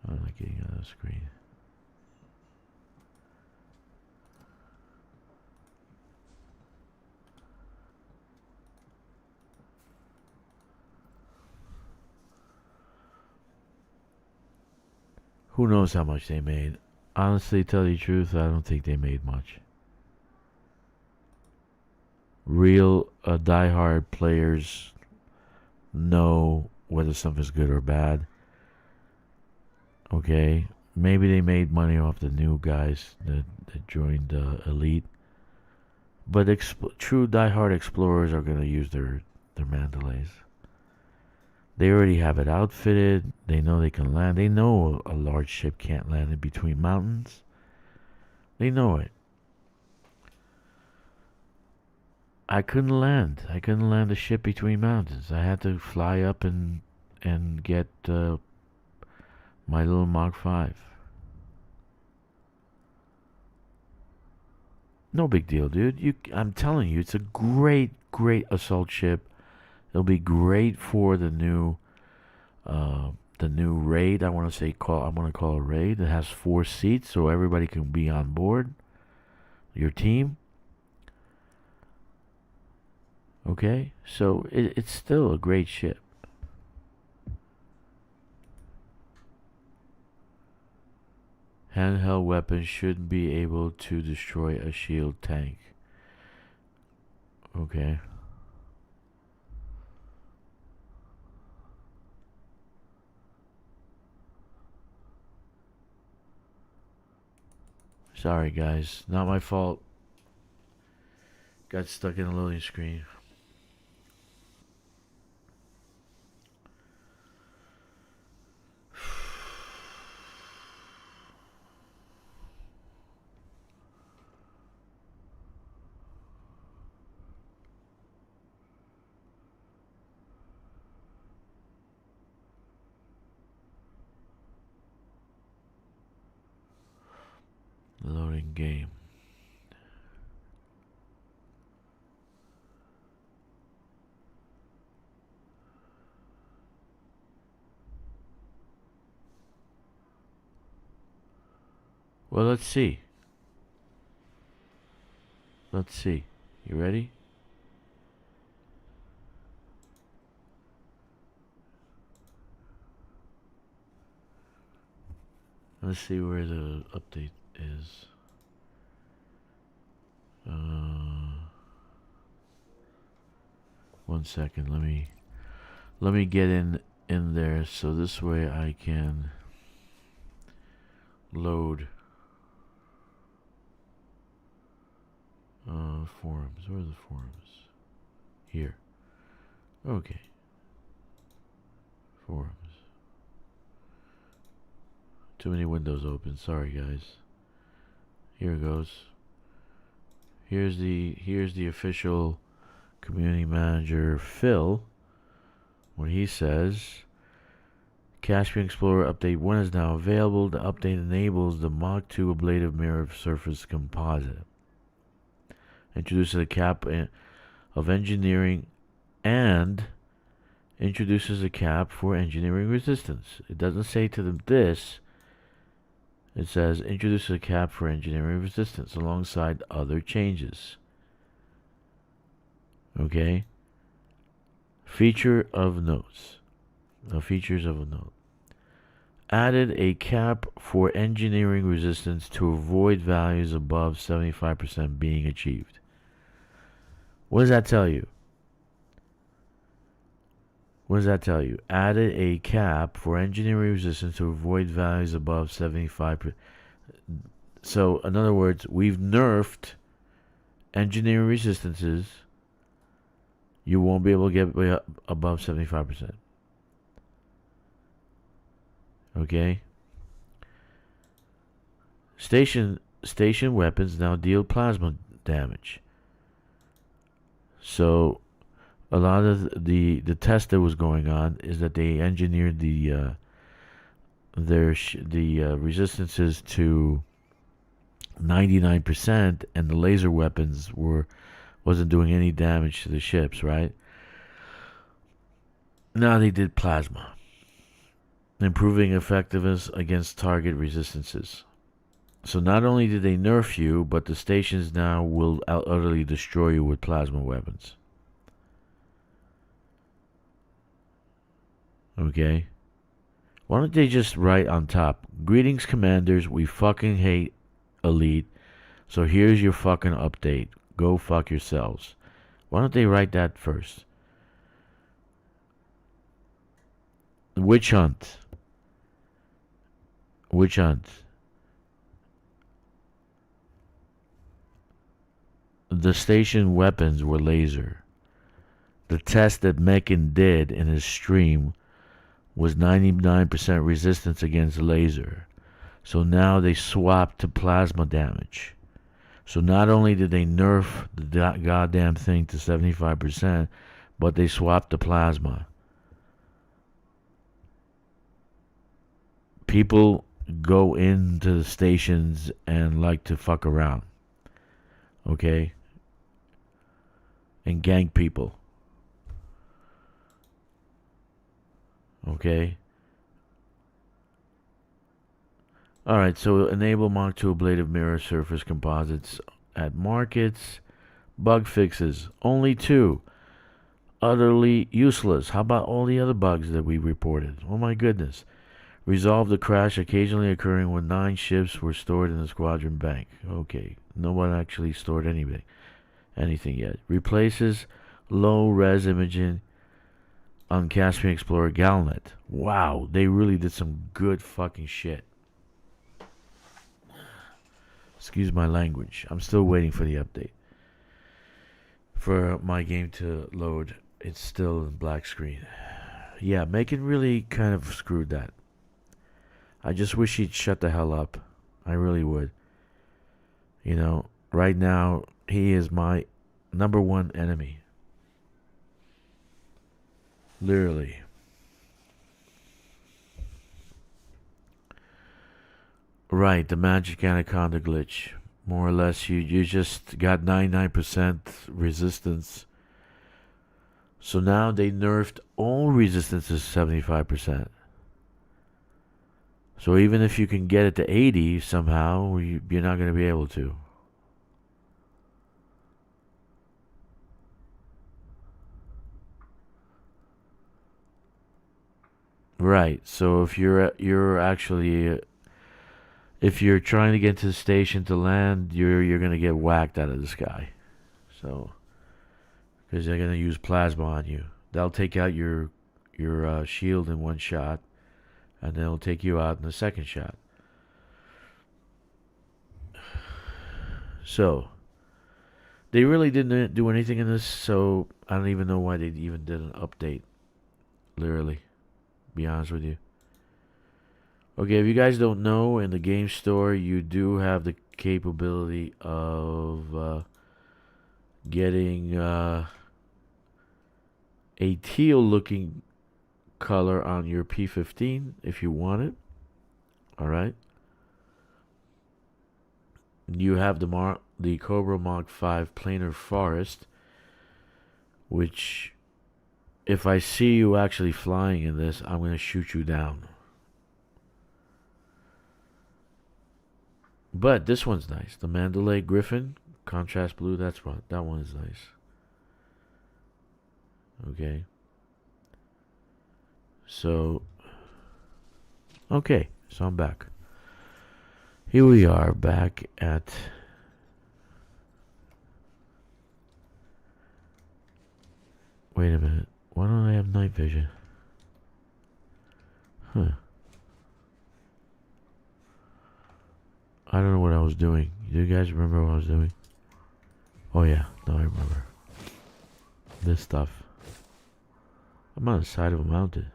I'm not getting out of the screen. Who knows how much they made? Honestly, to tell you the truth, I don't think they made much. Real diehard players know whether something's good or bad. Okay, maybe they made money off the new guys that joined Elite. But true diehard explorers are going to use their Mandalays. They already have it outfitted. They know they can land. They know a large ship can't land in between mountains. They know it. I couldn't land. I couldn't land a ship between mountains. I had to fly up and get my little Mach 5. No big deal, dude. I'm telling you, it's a great, great assault ship. It'll be great for the new raid. I want to call a raid that has 4 seats, so everybody can be on board. Your team. Okay, so it's still a great ship. Handheld weapons should be able to destroy a shield tank. Okay. Sorry, guys. Not my fault. Got stuck in a loading screen. Loading game. Well, let's see. Let's see. You ready? Let's see where the update is. 1 second. Let me get in there so this way I can load forums. Where are the forums? Here. Okay. Forums. Too many windows open. Sorry, guys. Here it goes. Here's the official community manager, Phil. What he says: Caspian Explorer Update 1 is now available. The update enables the Mach 2 ablative mirror surface composite. Introduces a cap of engineering and introduces a cap for engineering resistance. It doesn't say to them this. It says introduces a cap for engineering resistance alongside other changes. Okay. Feature of notes. Features of a note. Added a cap for engineering resistance to avoid values above 75% being achieved. What does that tell you? What does that tell you? Added a cap for engineering resistance to avoid values above 75%. So, in other words, we've nerfed engineering resistances. You won't be able to get above 75%. Okay? Station weapons now deal plasma damage. So, a lot of the test that was going on is that they engineered the resistances to 99%, and the laser weapons wasn't doing any damage to the ships, right? Now they did plasma, improving effectiveness against target resistances. So not only did they nerf you, but the stations now will utterly destroy you with plasma weapons. Okay? Why don't they just write on top, greetings commanders, we fucking hate Elite, so here's your fucking update. Go fuck yourselves. Why don't they write that first? Witch hunt. Witch hunt. The station weapons were laser. The test that Mechan did in his stream was 99% resistance against laser. So now they swapped to plasma damage. So not only did they nerf the goddamn thing to 75%, but they swapped to plasma. People go into the stations and like to fuck around. Okay? And gang people. Okay? Alright, so enable Mach 2 ablative mirror surface composites at markets. Bug fixes. Only 2. Utterly useless. How about all the other bugs that we reported? Oh my goodness. Resolve the crash occasionally occurring when 9 ships were stored in the squadron bank. Okay, no one actually stored anything yet. Replaces low-res imaging on Caspian Explorer Galnet. Wow, they really did some good fucking shit. Excuse my language. I'm still waiting for the update. For my game to load, it's still in black screen. Yeah, Mechan really kind of screwed that. I just wish he'd shut the hell up. I really would. You know, right now, he is my #1 enemy. Literally. Right, the magic anaconda glitch. More or less, you just got 99% resistance. So now they nerfed all resistance to 75%. So even if you can get it to 80 somehow, you're not going to be able to. Right. So if you're actually if you're trying to get to the station to land, you're going to get whacked out of the sky. So because they're going to use plasma on you. They'll take out your shield in one shot, and they'll take you out in the second shot. So they really didn't do anything in this, so I don't even know why they even did an update. Literally, be honest with you. Okay, if you guys don't know, in the game store you do have the capability of getting a teal-looking color on your P15 if you want it. All right. You have the Cobra Mark 5 planar forest, which, if I see you actually flying in this, I'm going to shoot you down. But this one's nice. The Mandalay Griffin, contrast blue, that one is nice. Okay. So, okay, so I'm back. Here we are back at wait a minute. Why don't I have night vision? Huh. I don't know what I was doing. Do you guys remember what I was doing? Oh yeah, no, I remember. This stuff. I'm on the side of a mountain.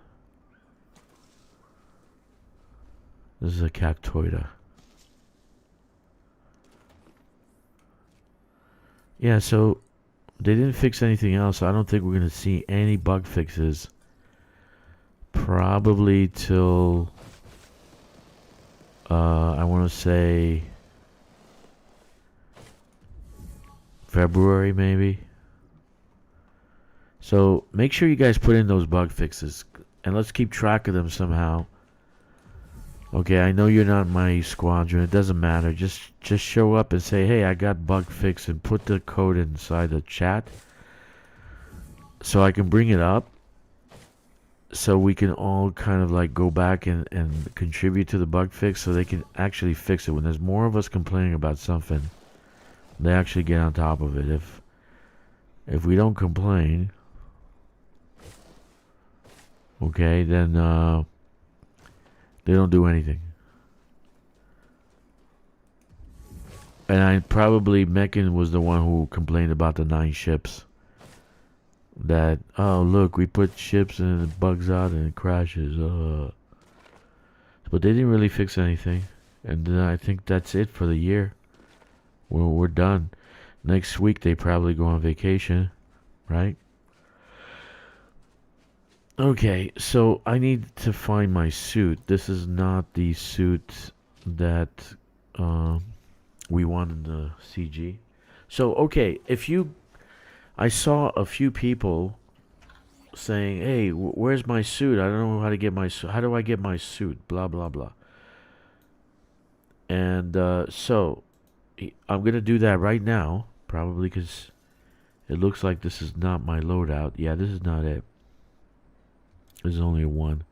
This is a cactoida. Yeah, so they didn't fix anything else. So I don't think we're going to see any bug fixes. Probably till I want to say February maybe. So make sure you guys put in those bug fixes and let's keep track of them somehow. Okay, I know you're not my squadron. It doesn't matter. Just show up and say, hey, I got bug fix, and put the code inside the chat so I can bring it up so we can all kind of like go back and contribute to the bug fix so they can actually fix it. When there's more of us complaining about something, they actually get on top of it. If we don't complain, okay, then they don't do anything. And Mechan was the one who complained about the 9 ships. That, oh look, we put ships and it bugs out and it crashes. But they didn't really fix anything. And then I think that's it for the year. We're done. Next week they probably go on vacation, right? Okay, so I need to find my suit. This is not the suit that we want in the CG. So okay, I saw a few people saying, "Hey, where's my suit? I don't know how to get my suit. How do I get my suit?" Blah blah blah. And so I'm gonna do that right now, probably because it looks like this is not my loadout. Yeah, this is not it. There's only one.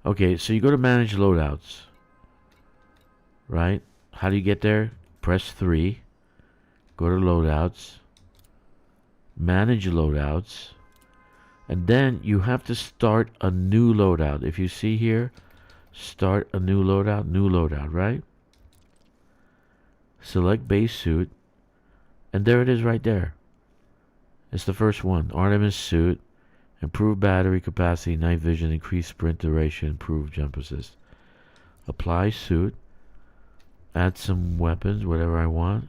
Okay, so you go to manage loadouts, right? How do you get there? Press 3. Go to loadouts. Manage loadouts. And then you have to start a new loadout. If you see here, start a new loadout, right? Select base suit. And there it is right there. It's the first one. Artemis suit. Improved battery capacity, night vision, increased sprint duration, improved jump assist. Apply suit. Add some weapons, whatever I want.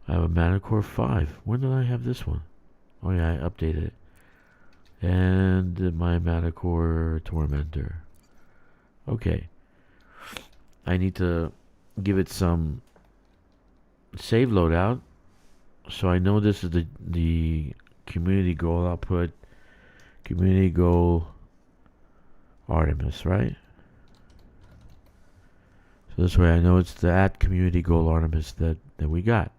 I have a Manticore 5. When did I have this one? Oh yeah, I updated it. And my Manticore Tormentor. Okay. I need to give it some save loadout. So I know this is the community goal output. Community goal Artemis, right? So this way I know it's that community goal Artemis that we got.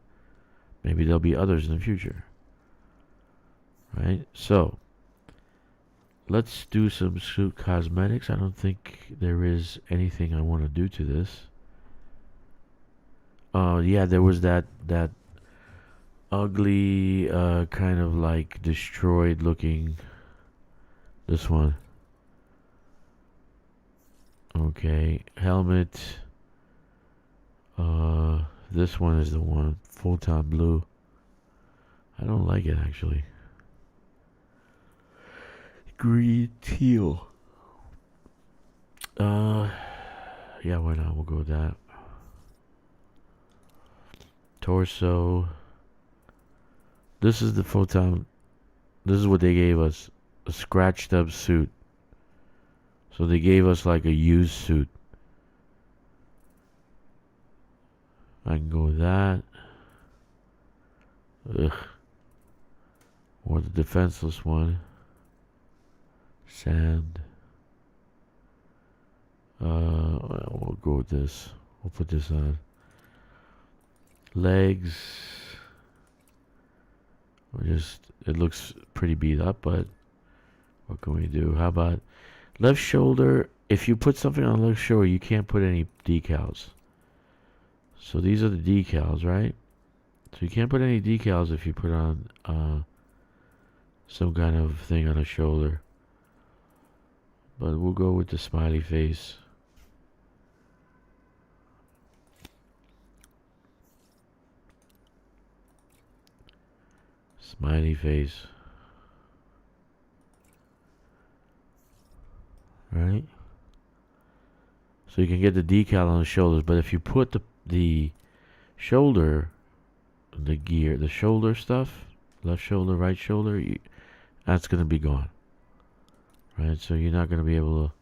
Maybe there'll be others in the future. Right? So let's do some suit cosmetics. I don't think there is anything I want to do to this. Yeah, there was that ugly kind of like destroyed looking. This one. Okay, helmet. This one is the one. Full-time blue. I don't like it actually. Green teal. Yeah, why not? We'll go with that. Torso. This is the full-time. This is what they gave us. A scratched up suit. So they gave us like a used suit. I can go with that. Ugh. Or the defenseless one. Sand. We'll go with this. We'll put this on. Legs. It looks pretty beat up, but what can we do? How about left shoulder? If you put something on left shoulder, you can't put any decals. So these are the decals, right? So you can't put any decals if you put on some kind of thing on a shoulder. But we'll go with the smiley face. Smiley face. Right? So you can get the decal on the shoulders, but if you put the shoulder, the gear, the shoulder stuff, left shoulder, right shoulder, that's going to be gone. Right? So you're not going to be able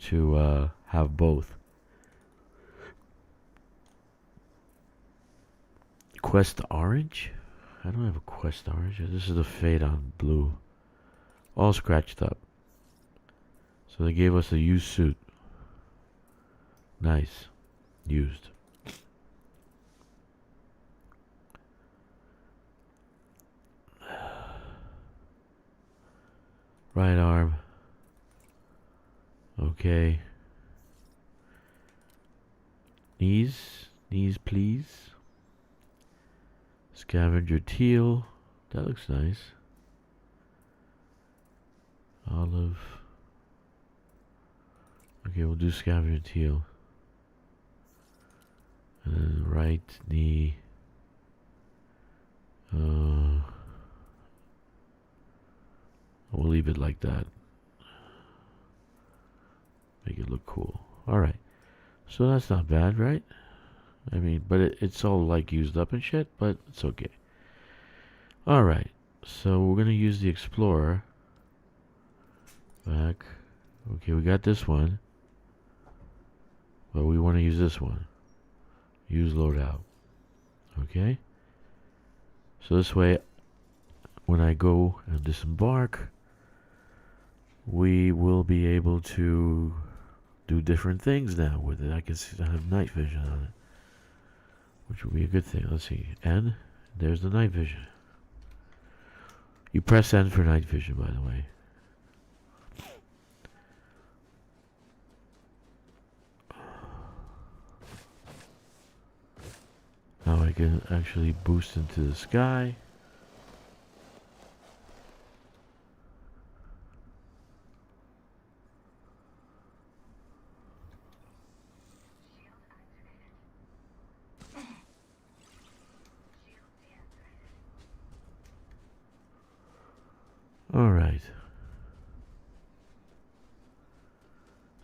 to have both. Quest orange? I don't have a quest orange. This is the fade on blue. All scratched up. So they gave us a used suit. Nice. Used. Right arm. Okay. Knees. Knees, please. Scavenger teal. That looks nice. Olive. Okay, we'll do scavenger teal. And then right knee. We'll leave it like that. Make it look cool. Alright. So that's not bad, right? I mean, but it's all like used up and shit, but it's okay. Alright. So we're going to use the Explorer. Back. Okay, we got this one. But we want to use this one. Use loadout. Okay? So this way, when I go and disembark, we will be able to do different things now with it. I can see I have night vision on it, which will be a good thing. Let's see. N. There's the night vision. You press N for night vision, by the way. Now I can actually boost into the sky. Alright.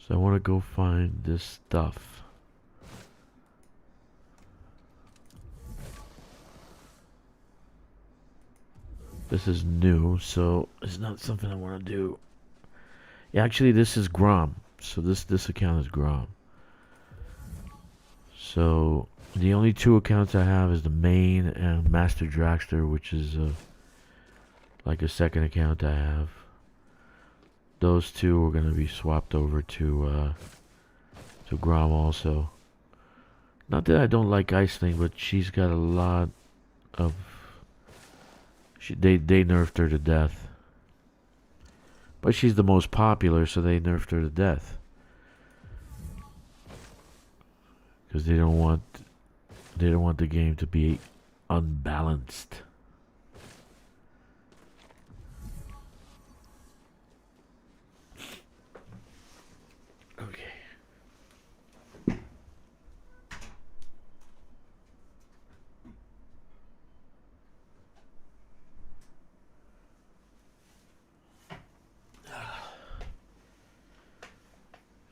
So I want to go find this stuff. This is new, so it's not something I want to do. Yeah, actually, this is Grom. So this account is Grom. So the only two accounts I have is the main and Master Drakkster, which is like a second account I have. Those two are gonna be swapped over to Grom also. Not that I don't like Iceling, but she's got a lot of. They nerfed her to death. But she's the most popular, so they nerfed her to death. Because they don't want the game to be unbalanced. Okay.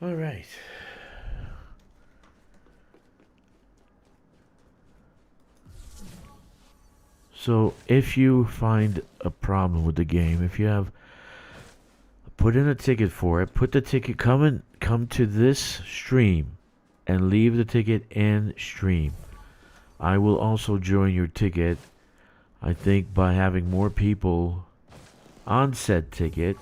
All right. So if you find a problem with the game, if you have put in a ticket for it, put the ticket come to this stream and leave the ticket in stream. I will also join your ticket. I think by having more people on said ticket,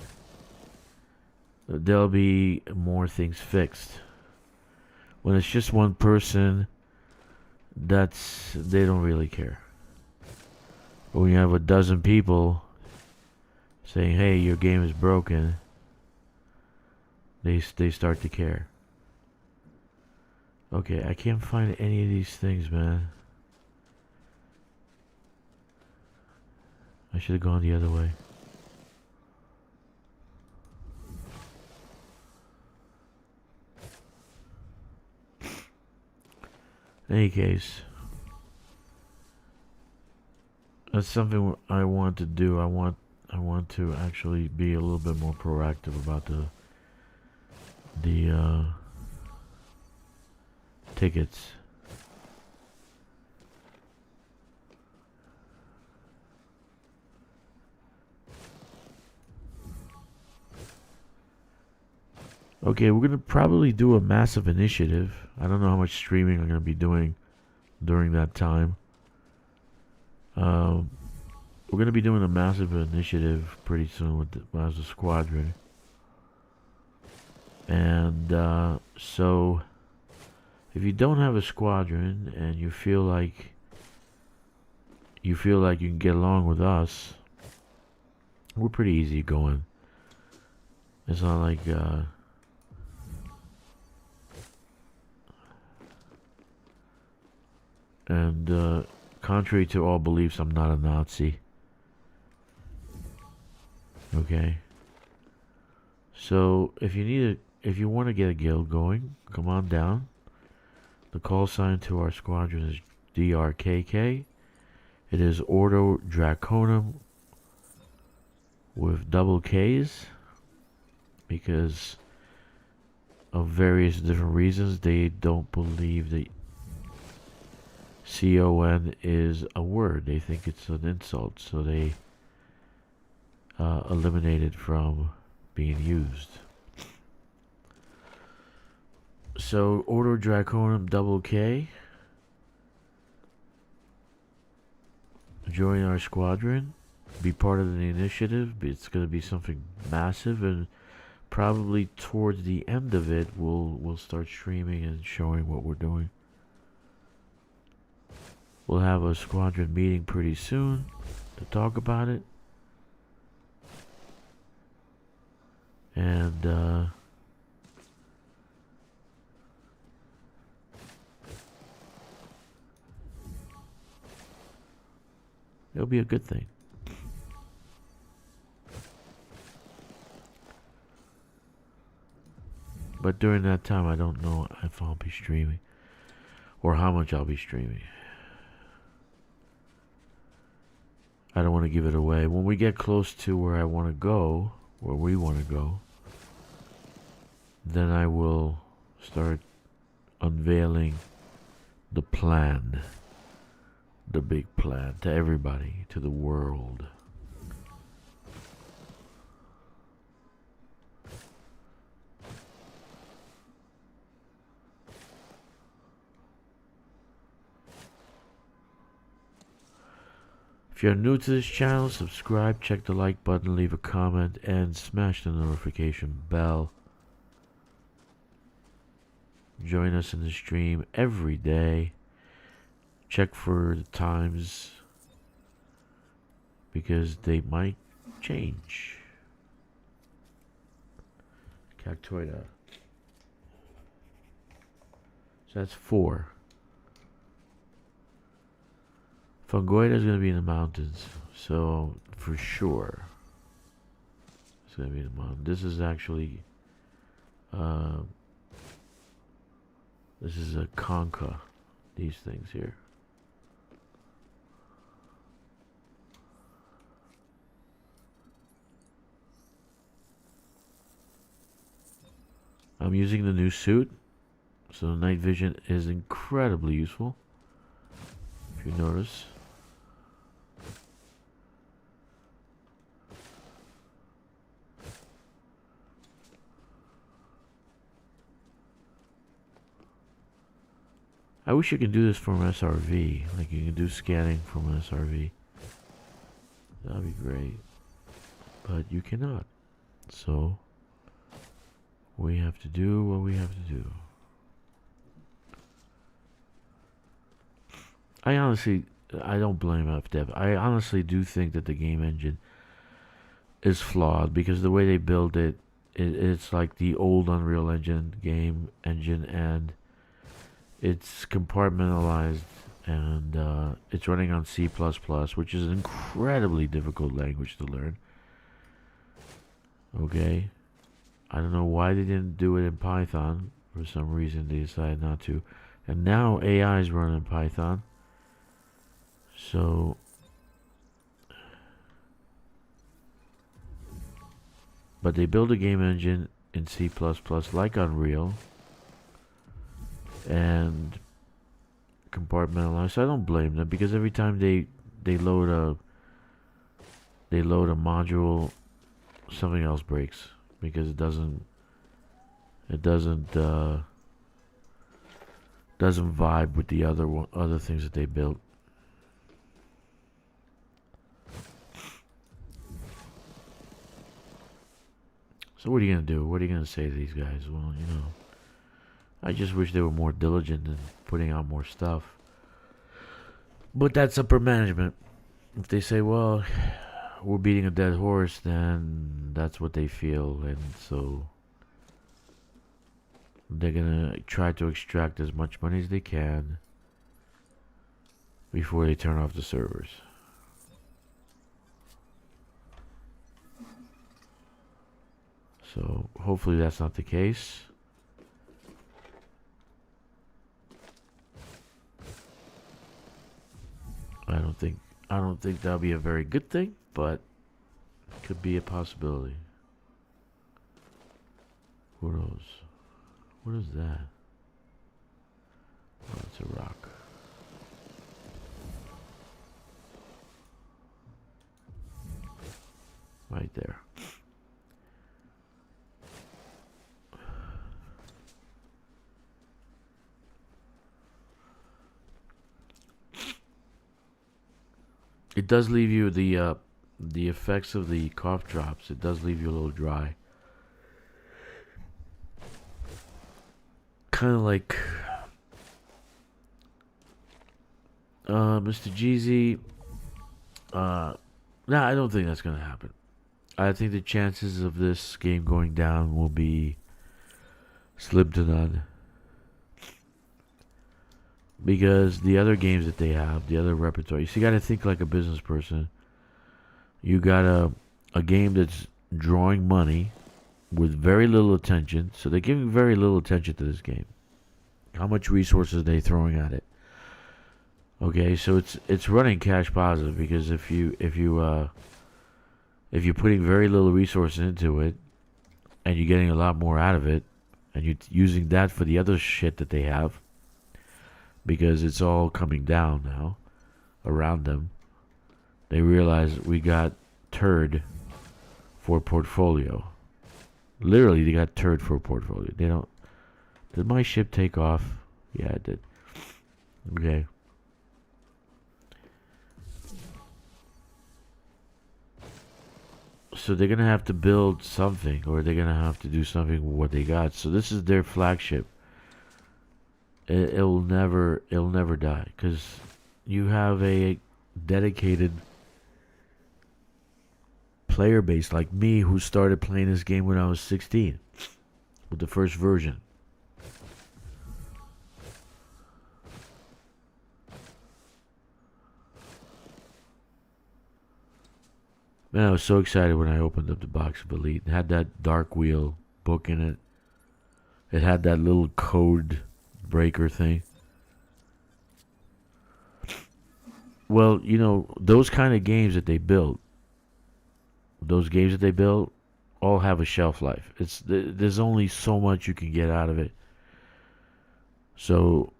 there'll be more things fixed. When it's just one person, they don't really care. But when you have a dozen people saying, "Hey, your game is broken," they start to care. Okay, I can't find any of these things, man. I should have gone the other way. In any case, that's something I want to do. I want to actually be a little bit more proactive about the tickets. Okay, we're gonna probably do a massive initiative. I don't know how much streaming I'm gonna be doing during that time. We're gonna be doing a massive initiative pretty soon with as a squadron, and so if you don't have a squadron and you feel like you can get along with us, we're pretty easy going. It's not like and contrary to all beliefs, I'm not a Nazi. Okay. So if you want to get a guild going, come on down. The call sign to our squadron is DRKK. It is Ordo Draconum with double K's because of various different reasons. They don't believe that CON is a word. They think it's an insult, so they eliminate it from being used. So Ordo Draconum double K. join our squadron, be part of the initiative. It's going to be something massive, and probably towards the end of it, we'll start streaming and showing what we're doing. We'll have a squadron meeting pretty soon to talk about it. And it'll be a good thing. But during that time, I don't know if I'll be streaming or how much I'll be streaming. I don't want to give it away. When we get close to where I want to go, where we want to go, then I will start unveiling the plan, the big plan, to everybody, to the world. If you're new to this channel, subscribe, check the like button, leave a comment, and smash the notification bell. Join us in the stream every day. Check for the times, because they might change. Cactoida. So that's 4. Fungoida is going to be in the mountains, so for sure it's going to be in the mountains. This is actually this is a conca, these things here. I'm using the new suit, so the night vision is incredibly useful, if you notice. I wish you could do this from SRV, like you can do scanning from SRV. That'd be great. But you cannot. So we have to do what we have to do. I don't blame FDev. I honestly do think that the game engine is flawed, because the way they build it, it's like the old Unreal Engine game engine, and it's compartmentalized, and it's running on C++, which is an incredibly difficult language to learn. Okay? I don't know why they didn't do it in Python. For some reason they decided not to. And now AI is running Python. So, but they build a game engine in C++ like Unreal, and compartmentalized. So I don't blame them, because every time they load a module, something else breaks, because it doesn't vibe with the other things that they built. So what are you gonna do? What are you gonna say to these guys? Well, you know, I just wish they were more diligent in putting out more stuff. But that's upper management. If they say, well, we're beating a dead horse, then that's what they feel, and so they're gonna try to extract as much money as they can before they turn off the servers. So hopefully that's not the case. I don't think that'll be a very good thing, but it could be a possibility. Who knows? What is that? Oh, it's a rock. Right there. It does leave you the effects of the cough drops. It does leave you a little dry. Kind of like Mr. Jeezy. Nah, I don't think that's gonna happen. I think the chances of this game going down will be slim to none. Because the other games that they have, the other repertoire, you got to think like a business person. You got a game that's drawing money with very little attention. So they're giving very little attention to this game. How much resources are they throwing at it? Okay, so it's running cash positive because if you're putting very little resources into it and you're getting a lot more out of it and you're using that for the other shit that they have, because it's all coming down now around them, they realize we got turd for portfolio. Literally, they got turd for portfolio. They don't. Did my ship take off? Yeah, it did. Okay. So they're gonna have to build something, or they're gonna have to do something with what they got. So this is their flagship. It'll never die because you have a dedicated player base like me who started playing this game when I was 16 with the first version. Man, I was so excited when I opened up the box of Elite. It had that Dark Wheel book in it. It had that little code breaker thing. Well, you know, those kind of games that they built, all have a shelf life. There's only so much you can get out of it. So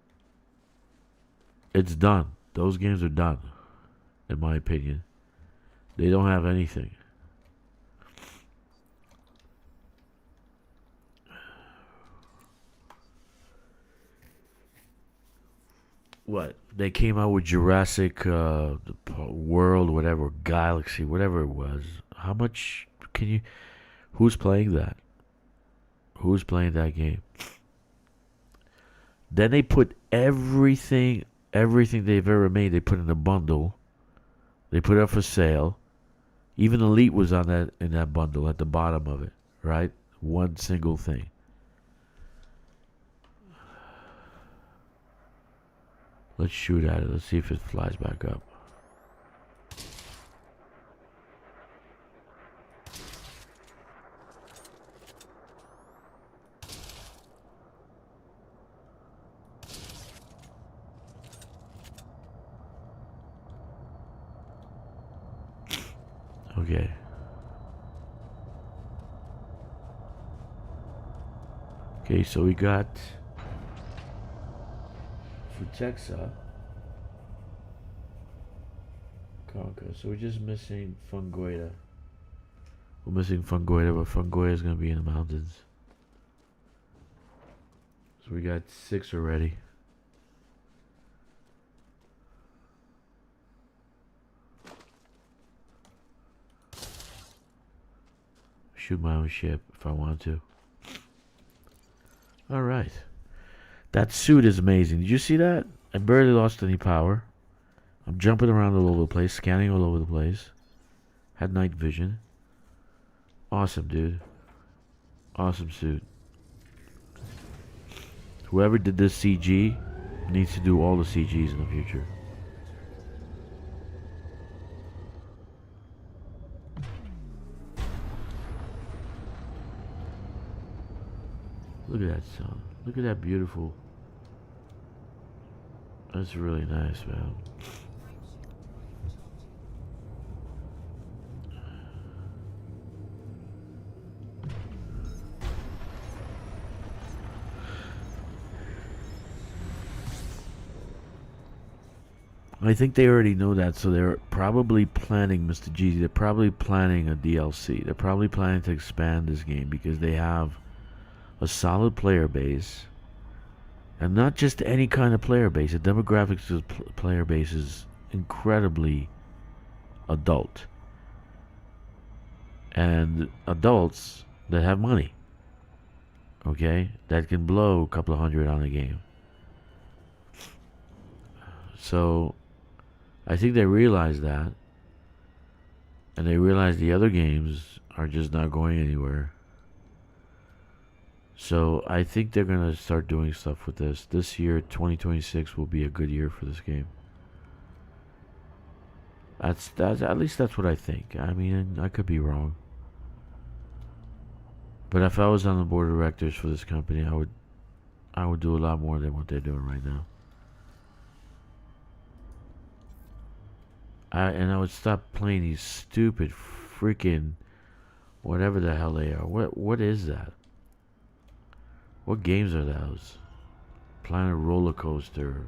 it's done. Those games are done, in my opinion. They don't have anything. What? They came out with Jurassic World, whatever, Galaxy, whatever it was. How much can you... Who's playing that? Who's playing that game? Then they put everything they've ever made, they put in a bundle. They put it up for sale. Even Elite was on that in that bundle at the bottom of it, right? One single thing. Let's shoot at it. Let's see if it flies back up. Okay. Okay, so we got Vortex Conquer. So we're just missing Fungoida. We're missing Fungoida, but Fungoida is going to be in the mountains. So we got 6 already. Shoot my own ship if I want to. Alright. That suit is amazing. Did you see that? I barely lost any power. I'm jumping around all over the place, scanning all over the place. Had night vision. Awesome, dude. Awesome suit. Whoever did this CG needs to do all the CGs in the future. Look at that sun. Look at that beautiful. That's really nice, man. I think they already know that, so they're probably planning, Mr. G. They're probably planning a DLC. They're probably planning to expand this game because they have a solid player base, and not just any kind of player base. The demographics of the player base is incredibly adult. And adults that have money, okay, that can blow a couple of hundred on a game. So I think they realize that, and they realize the other games are just not going anywhere. So I think they're gonna start doing stuff with this. This year, 2026, will be a good year for this game. That's at least that's what I think. I mean, I could be wrong, but if I was on the board of directors for this company, I would do a lot more than what they're doing right now. I would stop playing these stupid freaking whatever the hell they are. What is that? What games are those? Planet Roller Coaster.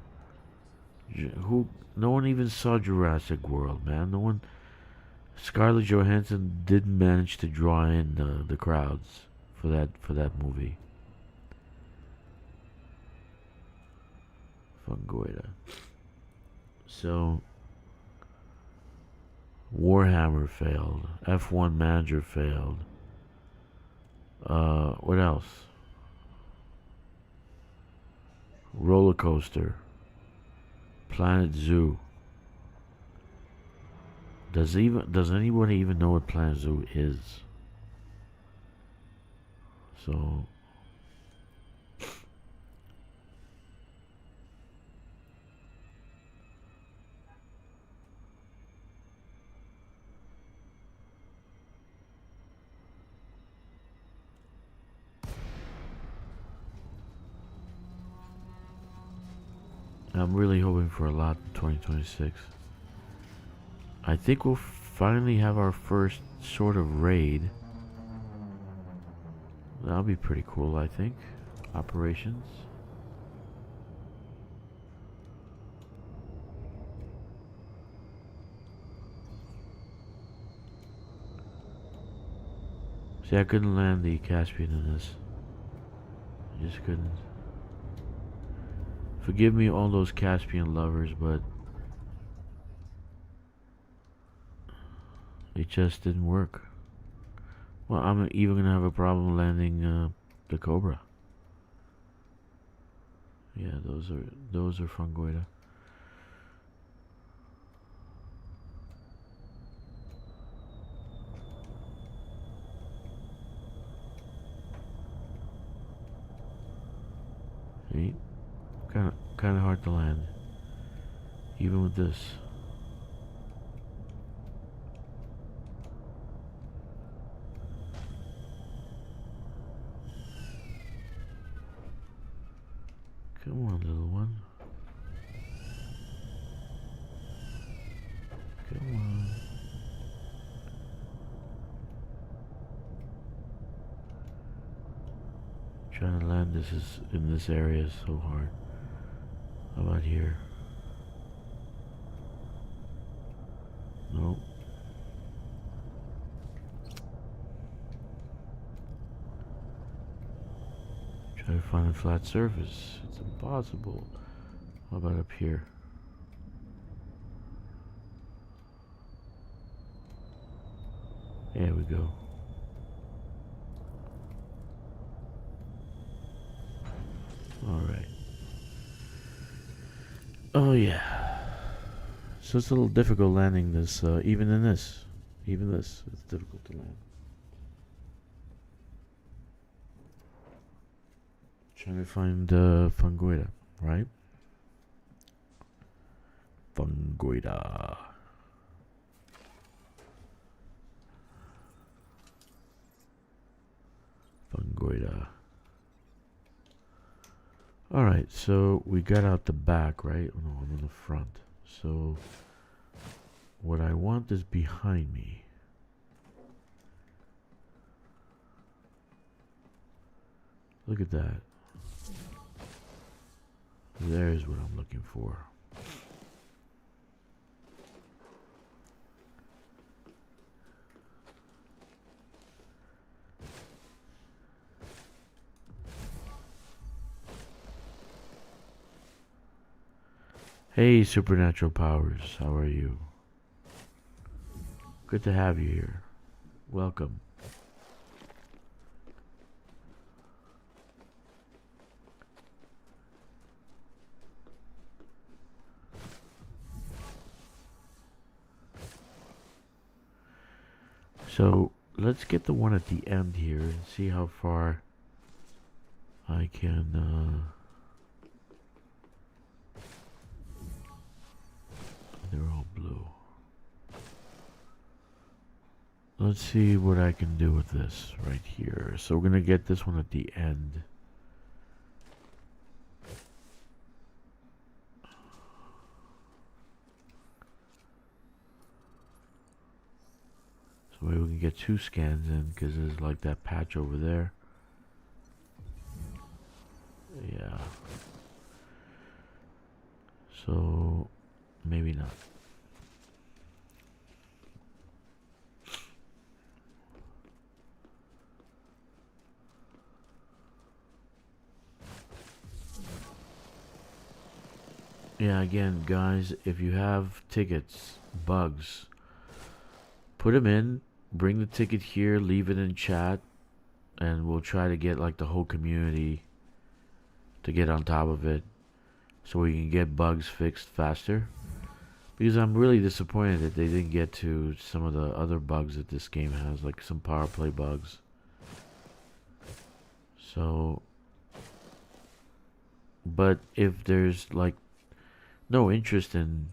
Who? No one even saw Jurassic World, man. No one. Scarlett Johansson didn't manage to draw in the crowds for that movie. Fungoida. So Warhammer failed. F1 Manager failed. What else? Roller Coaster. Planet Zoo. Does anybody even know what Planet Zoo is? So I'm really hoping for a lot in 2026. I think we'll finally have our first sort of raid. That'll be pretty cool, I think. Operations. See, I couldn't land the Caspian in this. I just couldn't. Forgive me, all those Caspian lovers, but it just didn't work. Well, I'm even gonna have a problem landing the Cobra. Yeah, those are Fungoida. See? Kind of hard to land, even with this. Come on, little one. Come on. Trying to land this in this area is so hard. How about here? Nope. Try to find a flat surface. It's impossible. How about up here? There we go. Alright. Oh yeah. So it's a little difficult landing this, even this, it's difficult to land. Trying to find Fungoida, right? Fungoida. Fungoida. Alright, so we got out the back, right? Oh, no, I'm in the front. So what I want is behind me. Look at that. There's what I'm looking for. Hey, supernatural powers, how are you? Good to have you here. Welcome. So let's get the one at the end here and see how far I can. They're all blue. Let's see what I can do with this right here. So we're gonna get this one at the end. So maybe we can get 2 scans in because there's like that patch over there. Yeah. So maybe not. Yeah, again, guys, if you have tickets, bugs, put them in, bring the ticket here, leave it in chat, and we'll try to get like the whole community to get on top of it so we can get bugs fixed faster. Because I'm really disappointed that they didn't get to some of the other bugs that this game has, like some power play bugs. So, but if there's like no interest in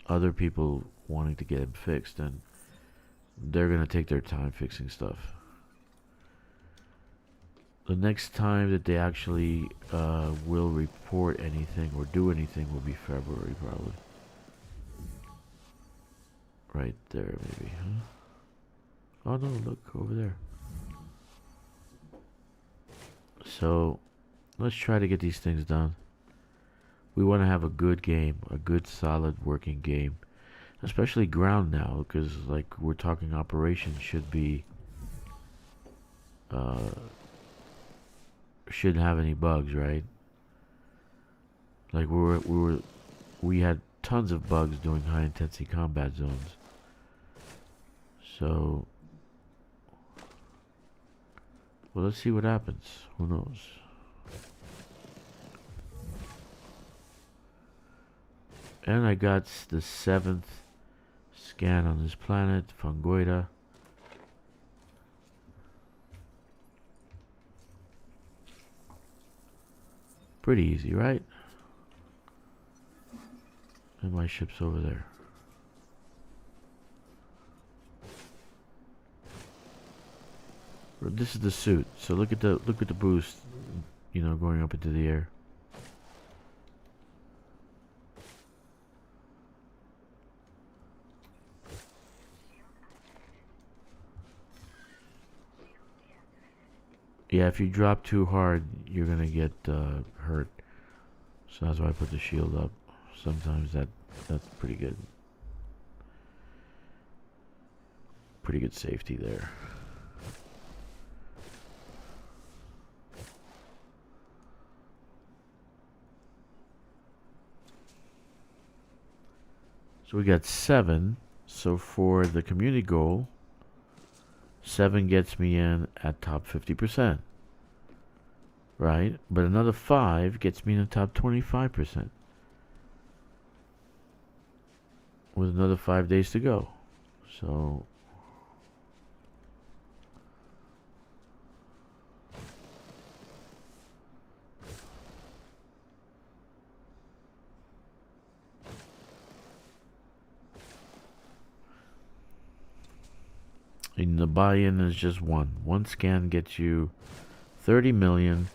other people wanting to get them fixed, then they're gonna take their time fixing stuff. The next time that they actually will report anything or do anything will be February, probably. Right there, maybe, huh? Oh no, look over there. So let's try to get these things done. We want to have a good game, a good solid working game, especially ground now, because like we're talking operations should be shouldn't have any bugs, right? Like we had tons of bugs doing high intensity combat zones. So well, let's see what happens. Who knows? And I got the 7th scan on this planet, Fungoida. Pretty easy, right? And my ship's over there. This is the suit. So look at the boost, you know, going up into the air. Yeah, if you drop too hard, you're gonna get hurt. So that's why I put the shield up. Sometimes that's pretty good. Pretty good safety there. So we got 7. So for the community goal, 7 gets me in at top 50%. Right? But another 5 gets me in the top 25%. With another 5 days to go. So and the buy-in is just 1. 1 scan gets you 30 million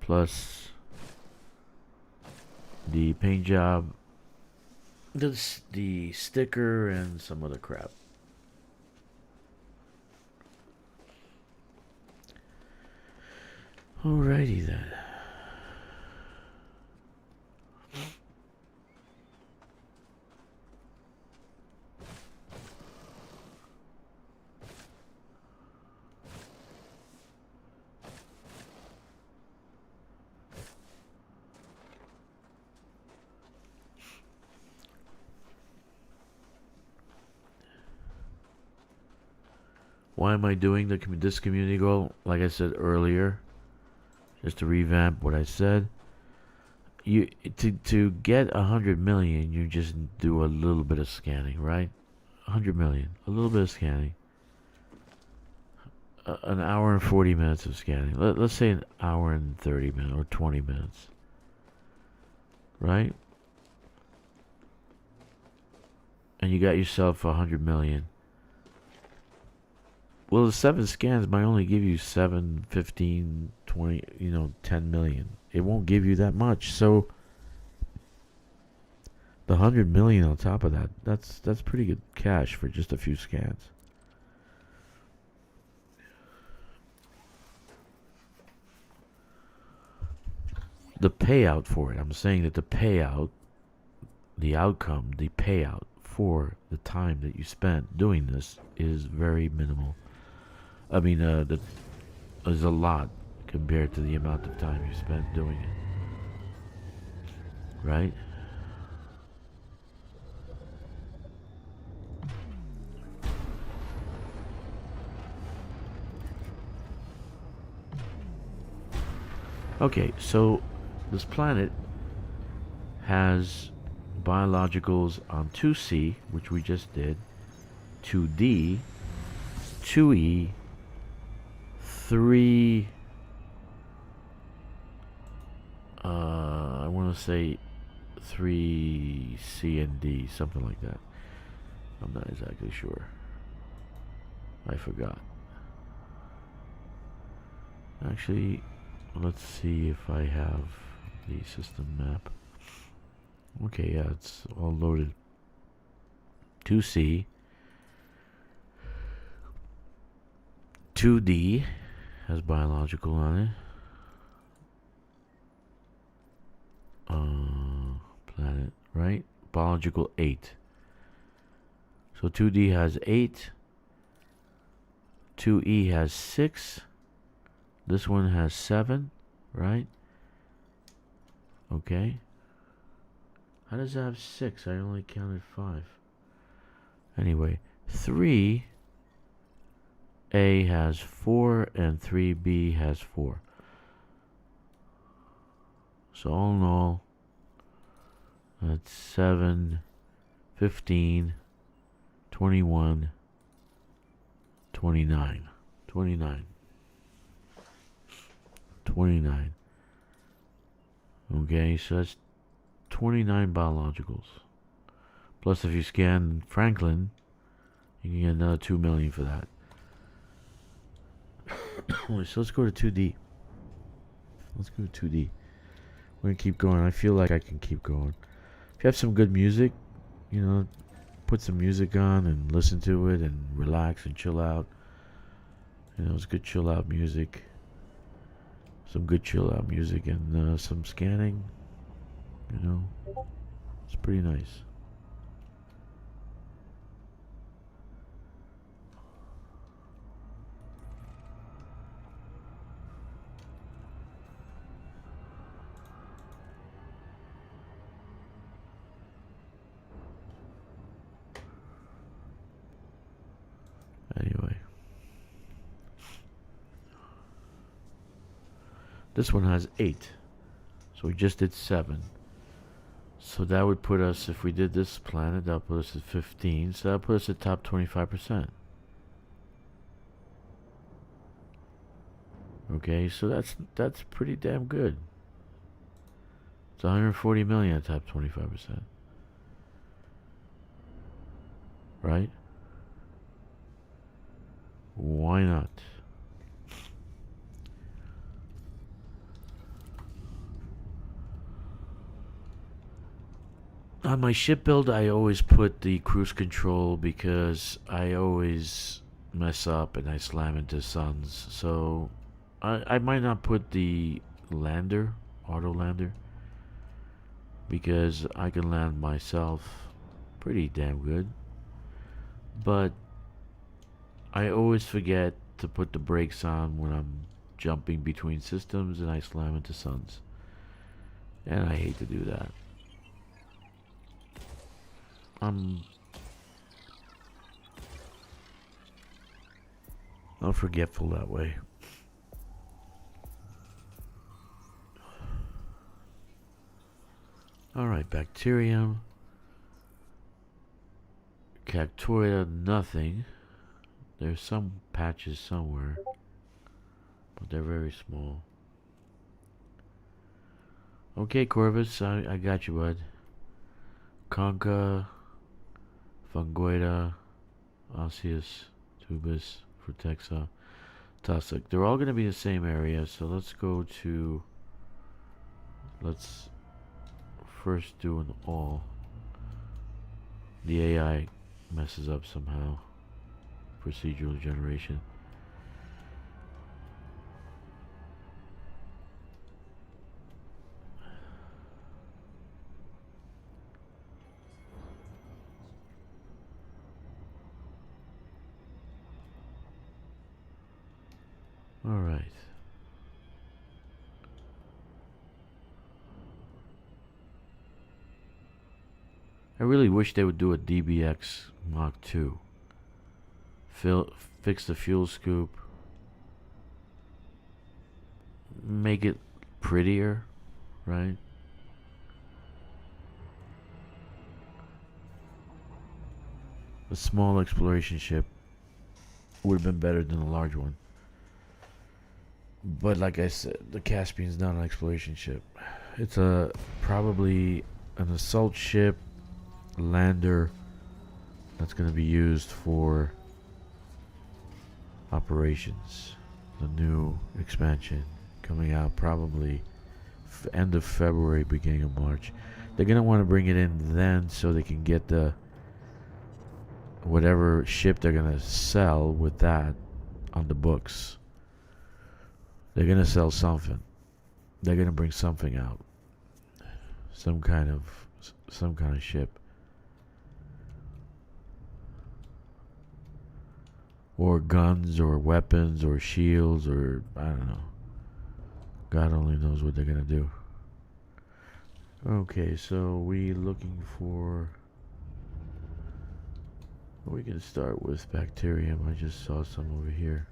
plus the paint job, the sticker, and some other crap. Alrighty then. Why am I doing this community goal? Like I said earlier, just to revamp what I said, you to get 100 million, you just do a little bit of scanning, right? 100 million, a little bit of scanning, an hour and 40 minutes of scanning. Let's say an hour and 30 minutes or 20 minutes, right? And you got yourself 100 million. Well, the 7 scans might only give you 7, 15, 20, 10 million. It won't give you that much. So the 100 million on top of that, that's pretty good cash for just a few scans. The payout for it, I'm saying that the payout, the outcome, the payout for the time that you spent doing this is very minimal. I mean, there's a lot compared to the amount of time you spent doing it. Right? Okay, so this planet has biologicals on 2C, which we just did, 2D, 2E, 3, I want to say 3C and D, something like that. I'm not exactly sure. I forgot. Actually, let's see if I have the system map. Okay, yeah, it's all loaded. 2C, 2D has biological on it. Planet, right? Biological 8. So 2D has 8. 2E has 6. This one has 7, right? Okay. How does that have 6? I only counted 5. Anyway, 3A has 4 and 3B has 4. So all in all, that's 7, 15, 21, 29. 29. 29. Okay, so that's 29 biologicals. Plus, if you scan Franklin, you can get another 2 million for that. So let's go to 2D. Let's go to 2D. We're gonna keep going. I feel like I can keep going. If you have some good music, put some music on and listen to it and relax and chill out. It's good chill out music. Some good chill out music and some scanning. It's pretty nice. Anyway, this one has 8, so we just did 7. So that would put us, if we did this planet, that would put us at 15. So that would put us at top 25%. Okay, so that's pretty damn good. It's 140 million at top 25%. Right? Why not? On my ship build, I always put the cruise control because I always mess up and I slam into suns. So I might not put the lander, auto lander, because I can land myself pretty damn good. But I always forget to put the brakes on when I'm jumping between systems and I slam into suns. And I hate to do that. I'm forgetful that way. Alright, bacterium. Cactoida, nothing. There's some patches somewhere, but they're very small. Okay, Corvus, I got you, bud. Conca, Fungoida, Osseous, Tubus, Vortexa, Tussock. They're all going to be the same area, so let's go to... Let's first do an all. The AI messes up somehow. Procedural generation. All right. I really wish they would do a DBX Mach 2. Fix the fuel scoop. Make it prettier, right? A small exploration ship would have been better than a large one. But like I said, the Caspian's not an exploration ship. It's probably an assault ship, lander, that's going to be used for operations. The new expansion coming out probably end of February, beginning of March. They're going to want to bring it in then so they can get the whatever ship they're going to sell with that on the books. They're going to sell something. They're going to bring something out. Some kind of ship. Or guns, or weapons, or shields, or I don't know. God only knows what they're gonna do. Okay, so we looking for... We can start with bacterium. I just saw some over here.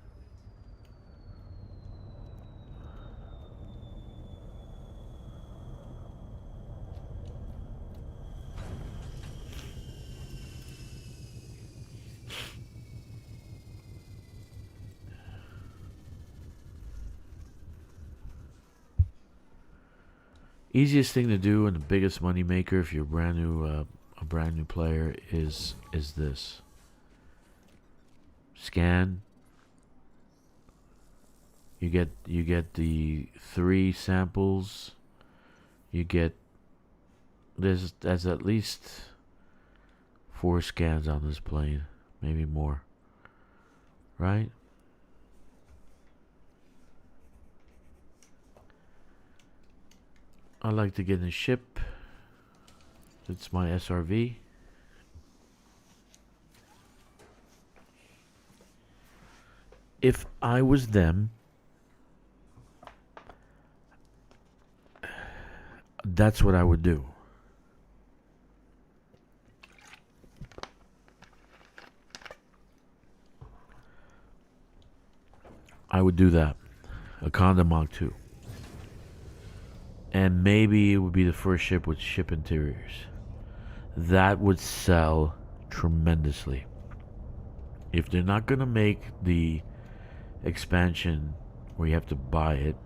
Easiest thing to do and the biggest money maker if you're a brand new player is this. Scan. You get the 3 samples. You get there's at least 4 scans on this plane, maybe more. Right? I like to get in a ship. It's my SRV. If I was them, that's what I would do. I would do that. A Conda Mach 2. And maybe it would be the first ship with ship interiors. That would sell tremendously. If they're not going to make the expansion where you have to buy it,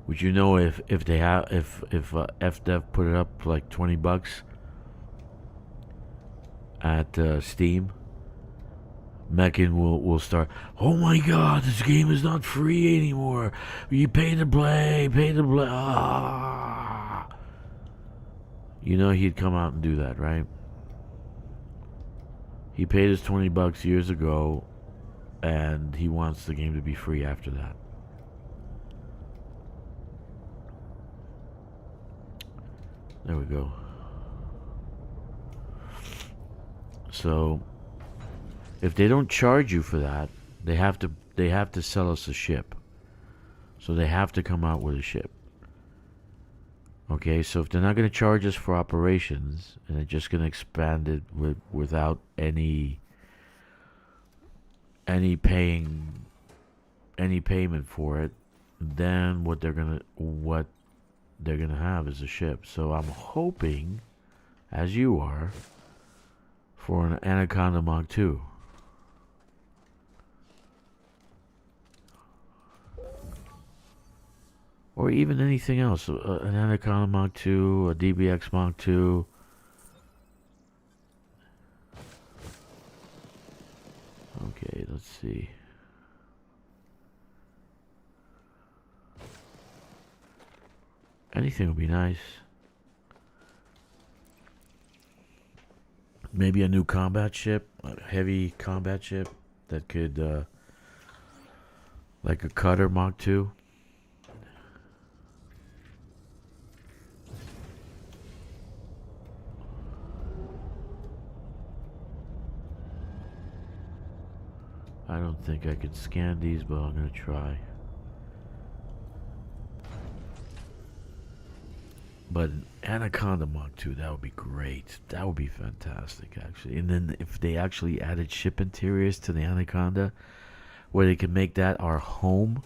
which you know if they have if FDev put it up for like $20 at Steam, Mechan will start, oh my god, this game is not free anymore. You pay to play. Ah. You know he'd come out and do that, right? He paid his $20 years ago, and he wants the game to be free after that. There we go. So if they don't charge you for that, they have to sell us a ship. So they have to come out with a ship. Okay, so if they're not going to charge us for operations and they're just going to expand it without any any paying any payment for it, then what they're gonna have is a ship. So I'm hoping, as you are, for an Anaconda Mach 2. Or even anything else. An Anaconda Mach 2, a DBX Mach 2. Okay, let's see. Anything would be nice. Maybe a new combat ship, a heavy combat ship that could, like a cutter Mach 2. I don't think I can scan these, but I'm gonna try. But Anaconda Mach 2, that would be great. That would be fantastic, actually. And then if they actually added ship interiors to the Anaconda, where they can make that our home,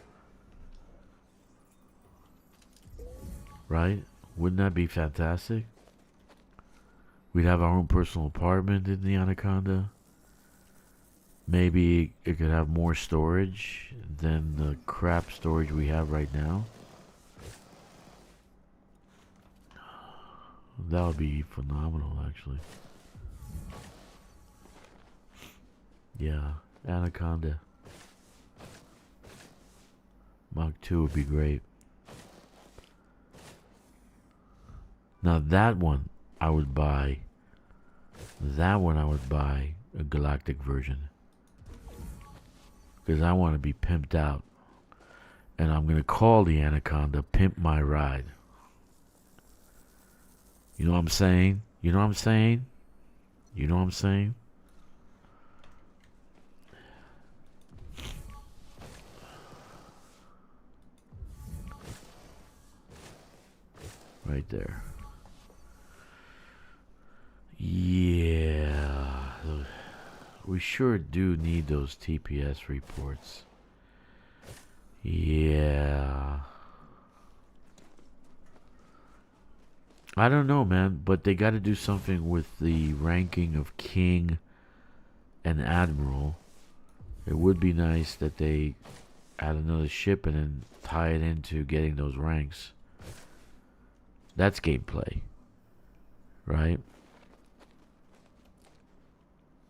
right? Wouldn't that be fantastic? We'd have our own personal apartment in the Anaconda. Maybe it could have more storage than the crap storage we have right now. That would be phenomenal, actually. Yeah, Anaconda Mach 2 would be great. Now that one I would buy. That one I would buy a galactic version. Because I want to be pimped out. And I'm going to call the Anaconda Pimp My Ride. You know what I'm saying? You know what I'm saying? You know what I'm saying? Right there. Yeah. We sure do need those TPS reports. Yeah. I don't know, man, but they got to do something with the ranking of King and Admiral. It would be nice that they add another ship and then tie it into getting those ranks. That's gameplay, right?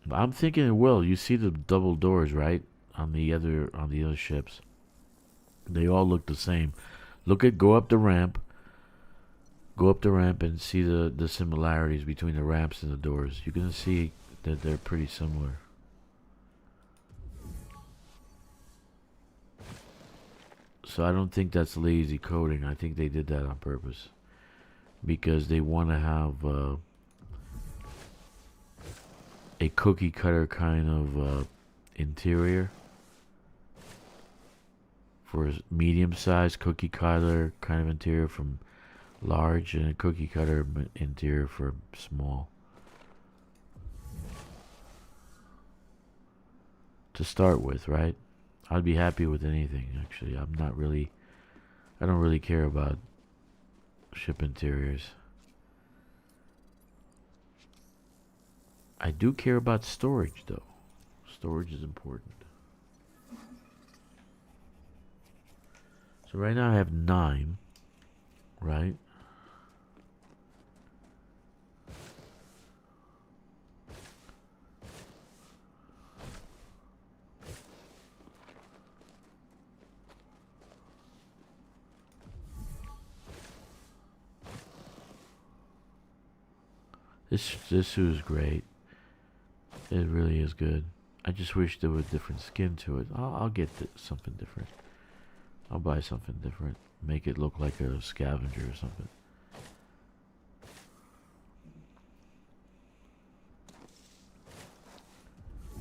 I'm thinking it will. You see the double doors, right? On the other ships. They all look the same. Go up the ramp. Go up the ramp and see the similarities between the ramps and the doors. You can see that they're pretty similar. So I don't think that's lazy coding. I think they did that on purpose. Because they want to have a cookie cutter kind of interior. For a medium-sized cookie cutter kind of interior from large, and a cookie cutter interior for small. To start with, right? I'd be happy with anything, actually. I don't really care about ship interiors. I do care about storage, though. Storage is important. So right now I have 9, right? This suit is great. It really is good. I just wish there was a different skin to it. I'll get something different. I'll buy something different. Make it look like a scavenger or something.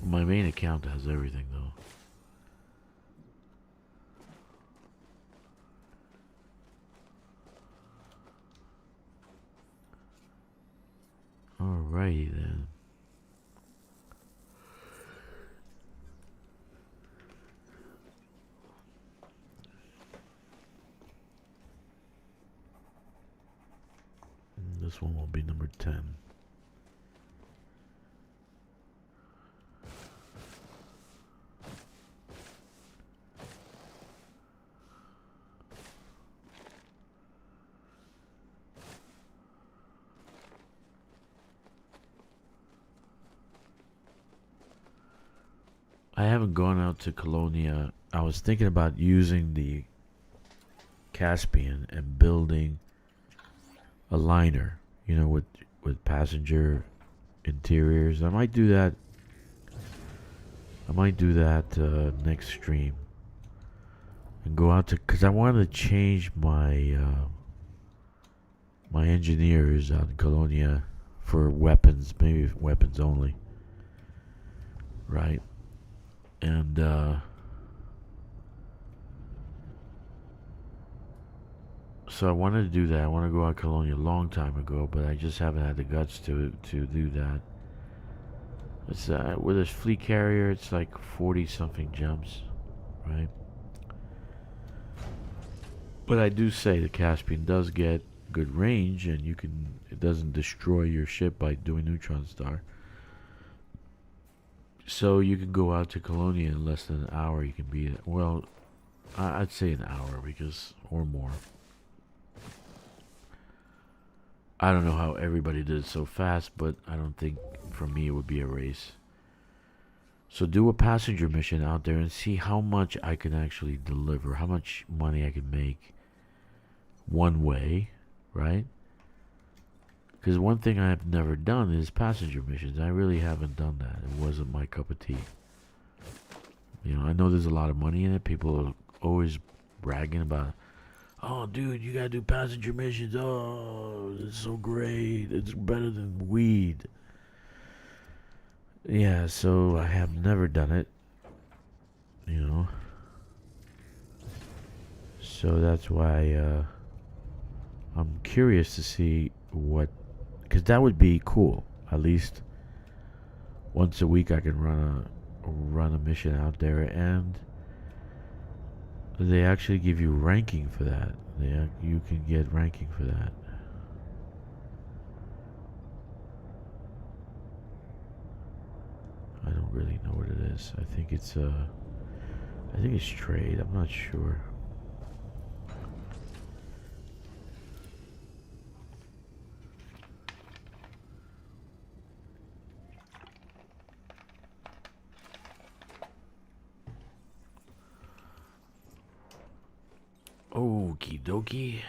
My main account has everything, though. Alrighty then. This one will be number 10. I haven't gone out to Colonia. I was thinking about using the Caspian and building a liner, you know, with passenger interiors. I might do that. Next stream and go out to, because I wanted to change my my engineers on Colonia for weapons, maybe weapons only, right? And so I wanted to do that. I want to go out Colonia a long time ago, but I just haven't had the guts to do that. It's with a fleet carrier, it's like 40 something jumps, right? But I do say the Caspian does get good range, and it doesn't destroy your ship by doing neutron star. So you can go out to Colonia in less than an hour. You can be, well, I'd say an hour or more. I don't know how everybody did it so fast, but I don't think for me it would be a race. So do a passenger mission out there and see how much I can actually deliver, how much money I can make one way, right? Because one thing I have never done is passenger missions. I really haven't done that. It wasn't my cup of tea. You know, I know there's a lot of money in it. People are always bragging about, oh, dude, you gotta do passenger missions. Oh, it's so great. It's better than weed. Yeah, so I have never done it. You know. So that's why I'm curious to see what, because that would be cool. At least once a week I can run a mission out there, and they actually give you ranking for that. You can get ranking for that. I don't really know what it is. I think it's trade. I'm not sure. Okie dokie.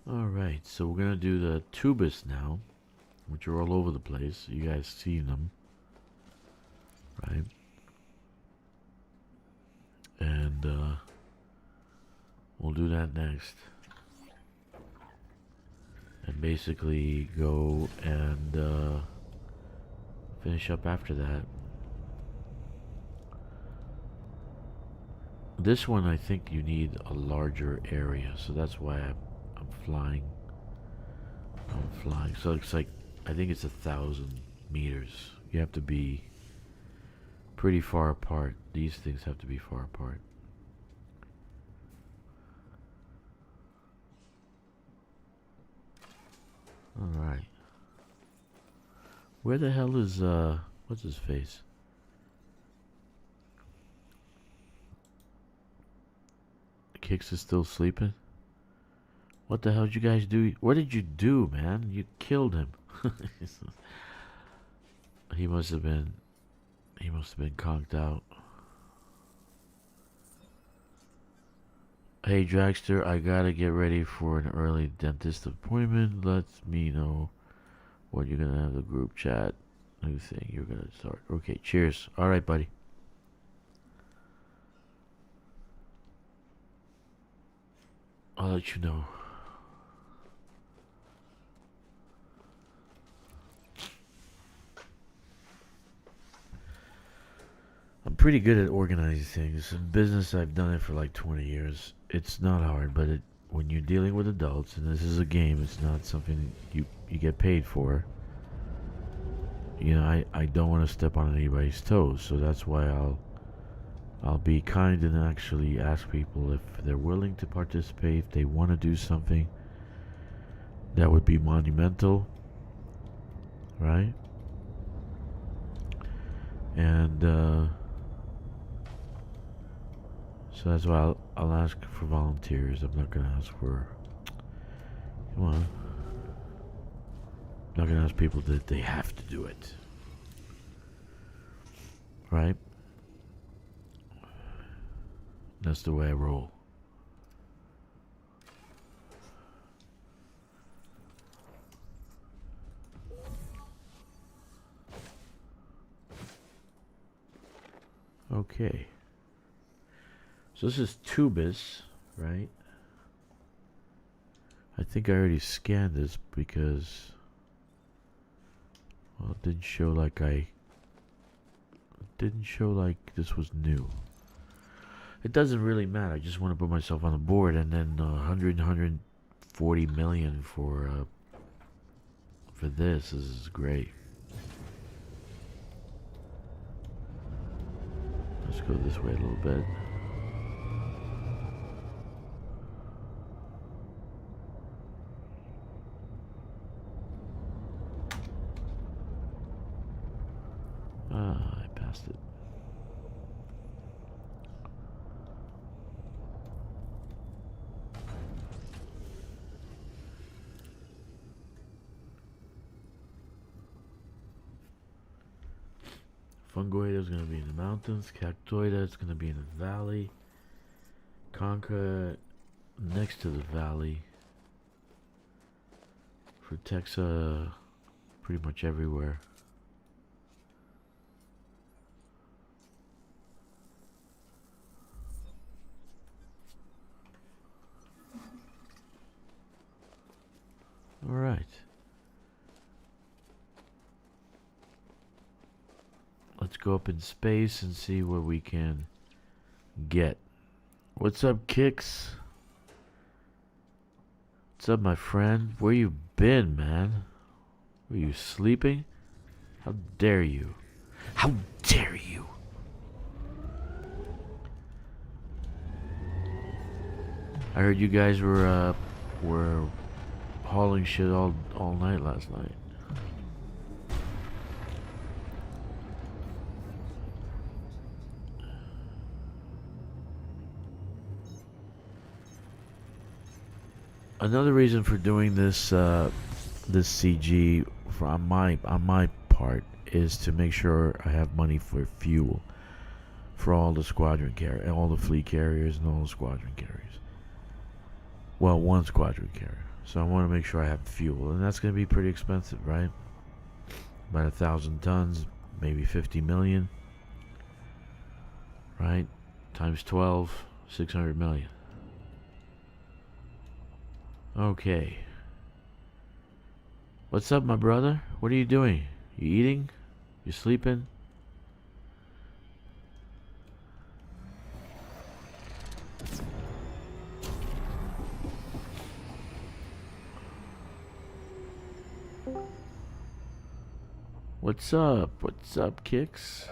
Alright, so we're gonna do the tubus now, which are all over the place. You guys see them, right? And we'll do that next. And basically go and finish up after that. This one, I think you need a larger area, so that's why I'm flying. So it's like, I think it's 1,000 meters. You have to be pretty far apart. These things have to be far apart. Alright. Where the hell is, what's his face? Kkixx is still sleeping? What the hell did you guys do? What did you do, man? You killed him. He must have been conked out. Hey Drakkster, I gotta get ready for an early dentist appointment. Let me know when you're gonna have the group chat. New thing you're gonna start. Okay, cheers. Alright, buddy. I'll let you know. I'm pretty good at organizing things. In business, I've done it for like 20 years. It's not hard, but when you're dealing with adults, and this is a game, it's not something you get paid for. You know, I don't want to step on anybody's toes, so that's why I'll be kind and actually ask people if they're willing to participate, if they want to do something that would be monumental, right? And so that's why I'll ask for volunteers. I'm not gonna ask for, come on, I'm not gonna ask people that they have to do it, right? That's the way I roll. Okay. So this is Tubis, right? I think I already scanned this because, well, it didn't show like this was new. It doesn't really matter. I just want to put myself on the board, and then 140 million for this. This is great. Let's go this way a little bit. I passed it. Fungoida is going to be in the mountains. Cactoida is going to be in the valley. Conca next to the valley. Vortex pretty much everywhere. All right. Let's go up in space and see what we can get. What's up, Kkixx? What's up, my friend? Where you been, man? Were you sleeping? How dare you? How dare you? I heard you guys were hauling shit all night last night. Another reason for doing this this CG on my part is to make sure I have money for fuel for all the squadron carriers, all the fleet carriers, and all the squadron carriers. Well, one squadron carrier. So I want to make sure I have fuel, and that's going to be pretty expensive, right? About 1,000 tons, maybe 50 million, right? Times 12, 600 million. Okay. What's up, my brother? What are you doing? You eating? You sleeping? What's up? What's up, Kkixx?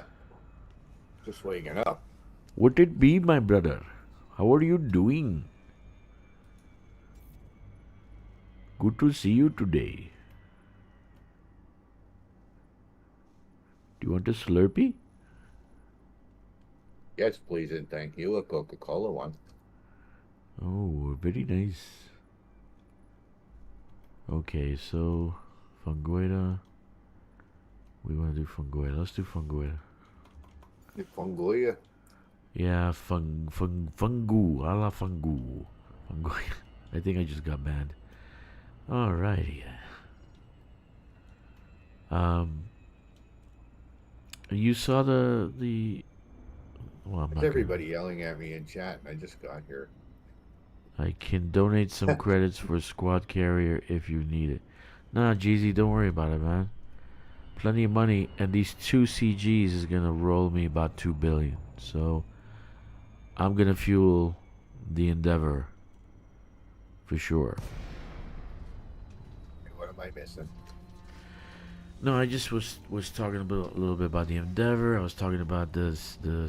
Just waking up. What it be, my brother? How are you doing? Good to see you today. Do you want a Slurpee? Yes, please and thank you. A Coca-Cola one. Oh, very nice. Okay, so Fungoida. We want to do Fungoida. Let's do Fungoida. Fungoida? Yeah, Fungu. A la Fungu. Fungoida. I think I just got banned. Alrighty. You saw the well, It's everybody yelling at me in chat, and I just got here. I can donate some credits for a squad carrier if you need it. Nah, Jeezy, don't worry about it, man. plenty of money, and these 2 CGs is gonna roll me about 2 billion. So I'm gonna fuel the endeavor for sure. What am I missing? No, I just was talking a little bit about the endeavor. I was talking about the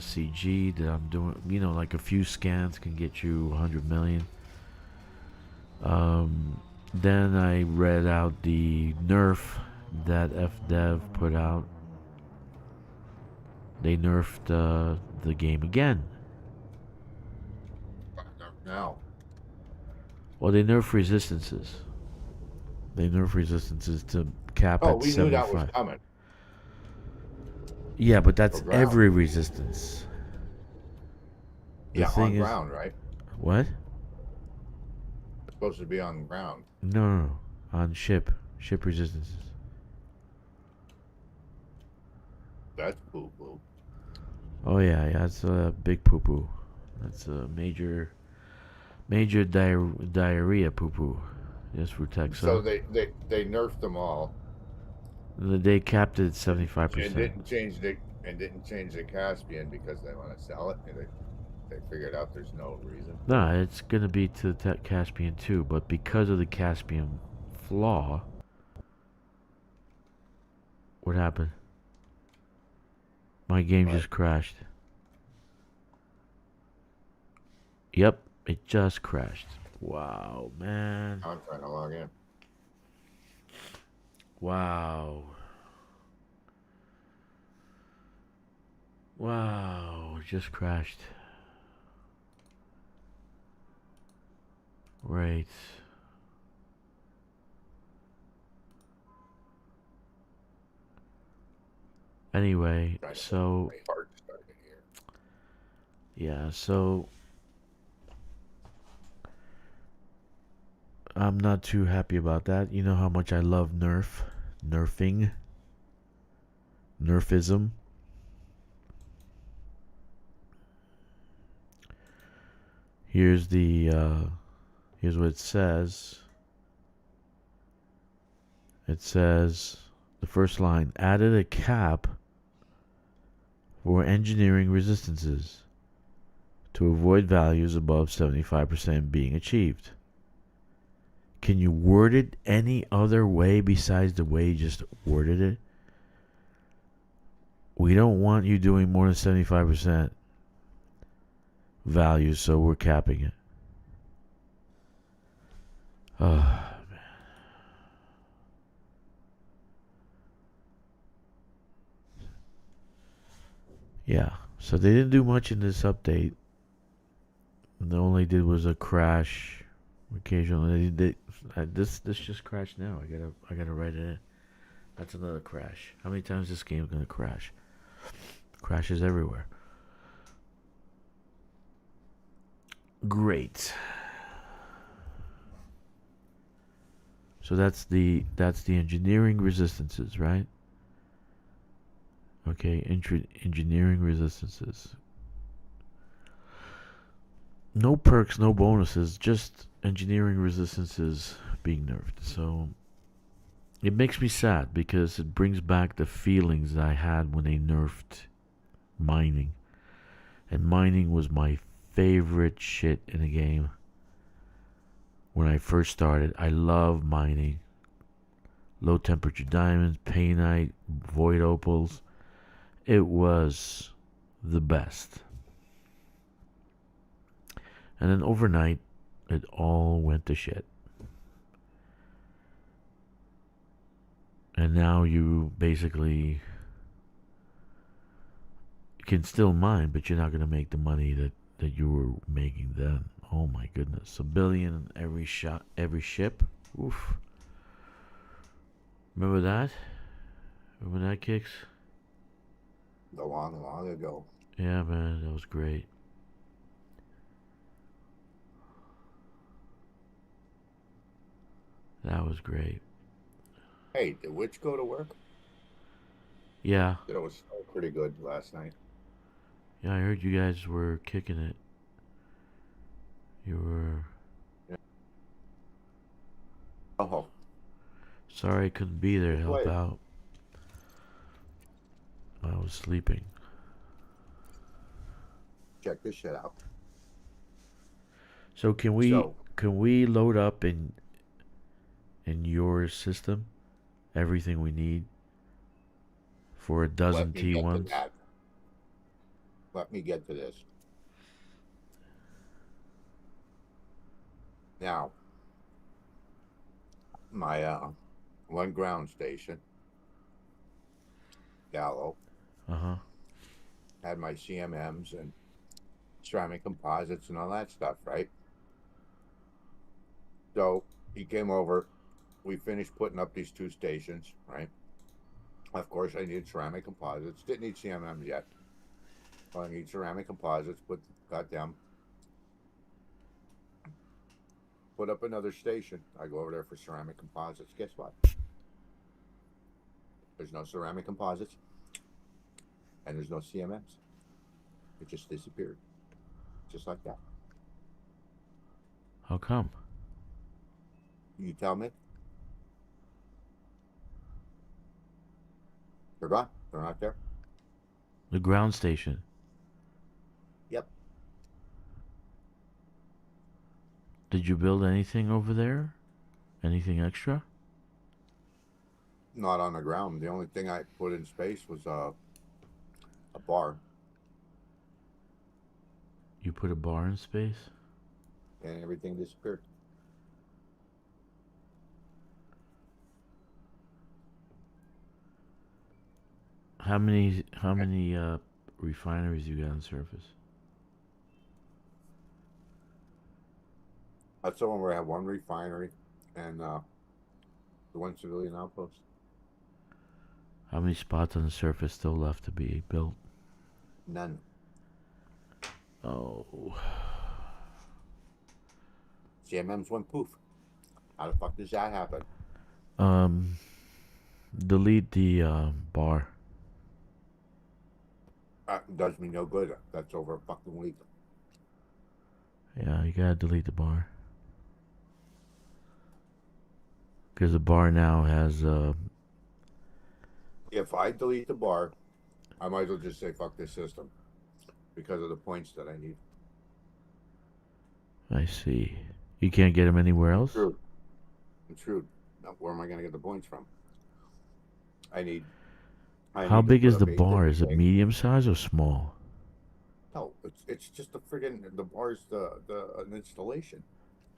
CG that I'm doing. You know, like a few scans can get you 100 million. Then I read out the Nerf that FDev put out. They nerfed the game again. Now. Well, they nerf resistances. They nerf resistances to cap Oh, at we 75. knew that was coming. Yeah, but that's For ground. every resistance. The Yeah, thing on is, ground, right? what? It's supposed to be on ground. No, on ship resistances. That's poo-poo. Oh yeah, that's a big poo poo. That's a major diarrhea poo poo. Yes, Vortex. So they nerfed them all. They capped it at 75%. And didn't change the Caspian because they want to sell it. And they figured out there's no reason. No, it's gonna be to the Caspian too, but because of the Caspian flaw, what happened? My game just crashed. Yep, it just crashed. Wow, man. I'm trying to log in. Wow. Wow, it just crashed. Right. Anyway, so yeah, so I'm not too happy about that. You know how much I love nerfing, nerfism. Here's here's what it says. It says the first line: added a cap for engineering resistances to avoid values above 75% being achieved. Can you word it any other way besides the way you just worded it? We don't want you doing more than 75% values, so we're capping it. Oh, man. Yeah, so they didn't do much in this update. The only did was a crash. Occasionally, this just crashed now. I gotta write it in. That's another crash. How many times is this game gonna crash? Crashes everywhere. Great. So that's the engineering resistances, right? Okay, engineering resistances. No perks, no bonuses, just engineering resistances being nerfed. So it makes me sad because it brings back the feelings that I had when they nerfed mining. And mining was my favorite shit in the game. When I first started, I love mining. Low temperature diamonds, painite, void opals. It was the best. And then overnight, it all went to shit. And now you basically can still mine, but you're not going to make the money that you were making then. Oh my goodness. $1 billion every shot, every ship. Oof. Remember that? Remember that, Kkixx? The long ago. Yeah, man, that was great. That was great. Hey, did Witch go to work? Yeah. It was pretty good last night. Yeah, I heard you guys were kicking it. You were... Yeah. Oh. Sorry I couldn't be there to help out. I was sleeping. Check this shit out. So can we load up in your system everything we need for a dozen T1s? Let me get to this. Now, my one ground station, Gallo, had my CMMs and ceramic composites and all that stuff, right? So he came over, we finished putting up these 2 stations, right? Of course, I needed ceramic composites. Didn't need CMMs yet. Well, I need ceramic composites, got them. Put up another station. I go over there for ceramic composites. Guess what? There's no ceramic composites. And there's no CMMs. It just disappeared. Just like that. How come? You tell me. They're gone. They're not there. The ground station. Yep. Did you build anything over there? Anything extra? Not on the ground. The only thing I put in space was a bar. You put a bar in space? And everything disappeared. How many refineries you got on surface? That's the one where I have 1 refinery and the 1 civilian outpost. How many spots on the surface still left to be built? None. Oh. CMMs went poof. How the fuck does that happen? Delete the bar. Does me no good. That's over a fucking week. Yeah, you gotta delete the bar. Because the bar now has If I delete the bar, I might as well just say fuck this system because of the points that I need. I see. You can't get them anywhere else? True. True. Now, where am I going to get the points from? How big is the bar? Is it medium size or small? No, it's just a friggin' the bar's an installation.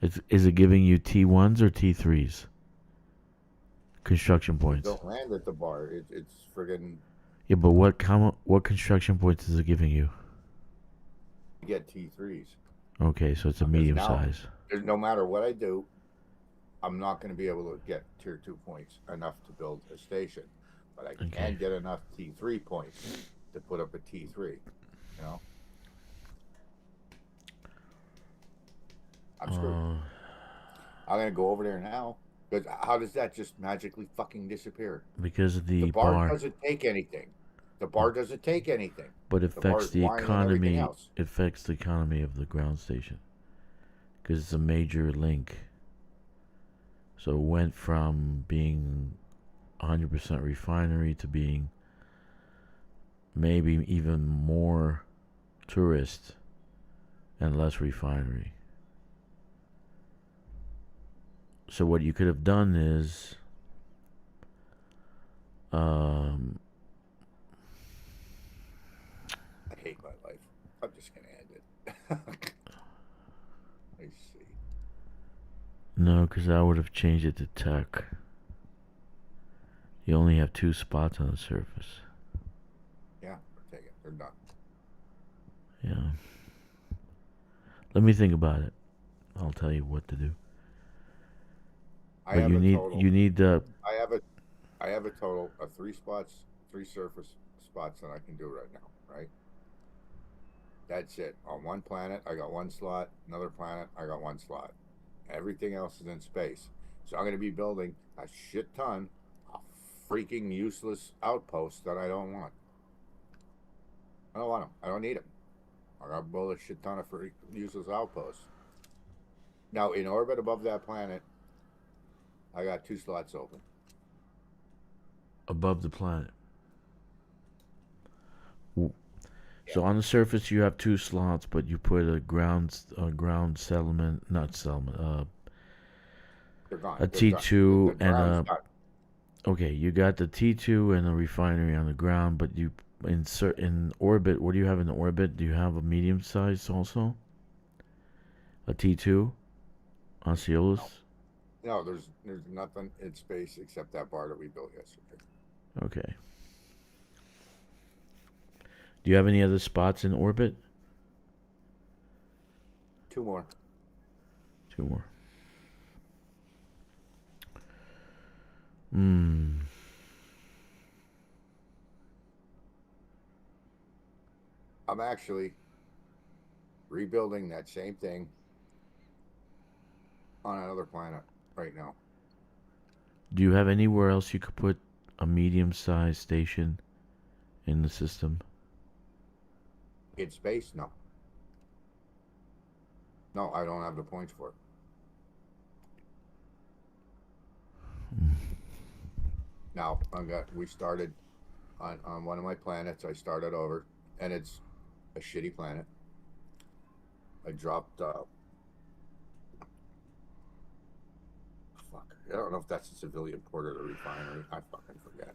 Is it giving you T1s or T3s? Construction points. Don't land at the bar. It's friggin'. Yeah, but what construction points is it giving you? You get T3s. Okay, so it's a medium size. No matter what I do, I'm not going to be able to get tier 2 points enough to build a station, but I can get enough T3 points to put up a T3. You know, I'm screwed. I'm going to go over there now. Because how does that just magically fucking disappear? Because the bar doesn't take anything. The bar doesn't take anything. But it affects the economy. It affects the economy of the ground station. Because it's a major link. So it went from being 100% refinery to being maybe even more tourist and less refinery. So what you could have done is I hate my life. I'm just going to end it. I see. No, because I would have changed it to tech. You only have 2 spots on the surface. Yeah, take it. They're done. Yeah. Let me think about it. I'll tell you what to do. But you need the. I have a total of 3 surface spots that I can do right now, right? That's it. On one planet, I got 1 slot. Another planet, I got 1 slot. Everything else is in space. So I'm going to be building a shit ton of freaking useless outposts that I don't want. I don't want them. I don't need them. I got to build a shit ton of useless outposts. Now, in orbit above that planet, I got 2 slots open. Above the planet? So on the surface you have 2 slots, but you put a ground settlement, not settlement, They're gone. a They're done. The T2 and ground's a. done. Okay, you got the T2 and a refinery on the ground, but you insert in orbit. What do you have in orbit? Do you have a medium size also? A T2 on Ciolus? No, there's nothing in space except that bar that we built yesterday. Okay. Do you have any other spots in orbit? 2 more. 2 more. Hmm. I'm actually rebuilding that same thing on another planet right now. Do you have anywhere else you could put a medium-sized station in the system? In space? No. No, I don't have the points for it. Now, we started on one of my planets. I started over, and it's a shitty planet. I dropped, fuck, I don't know if that's a civilian port or the refinery. I fucking forget.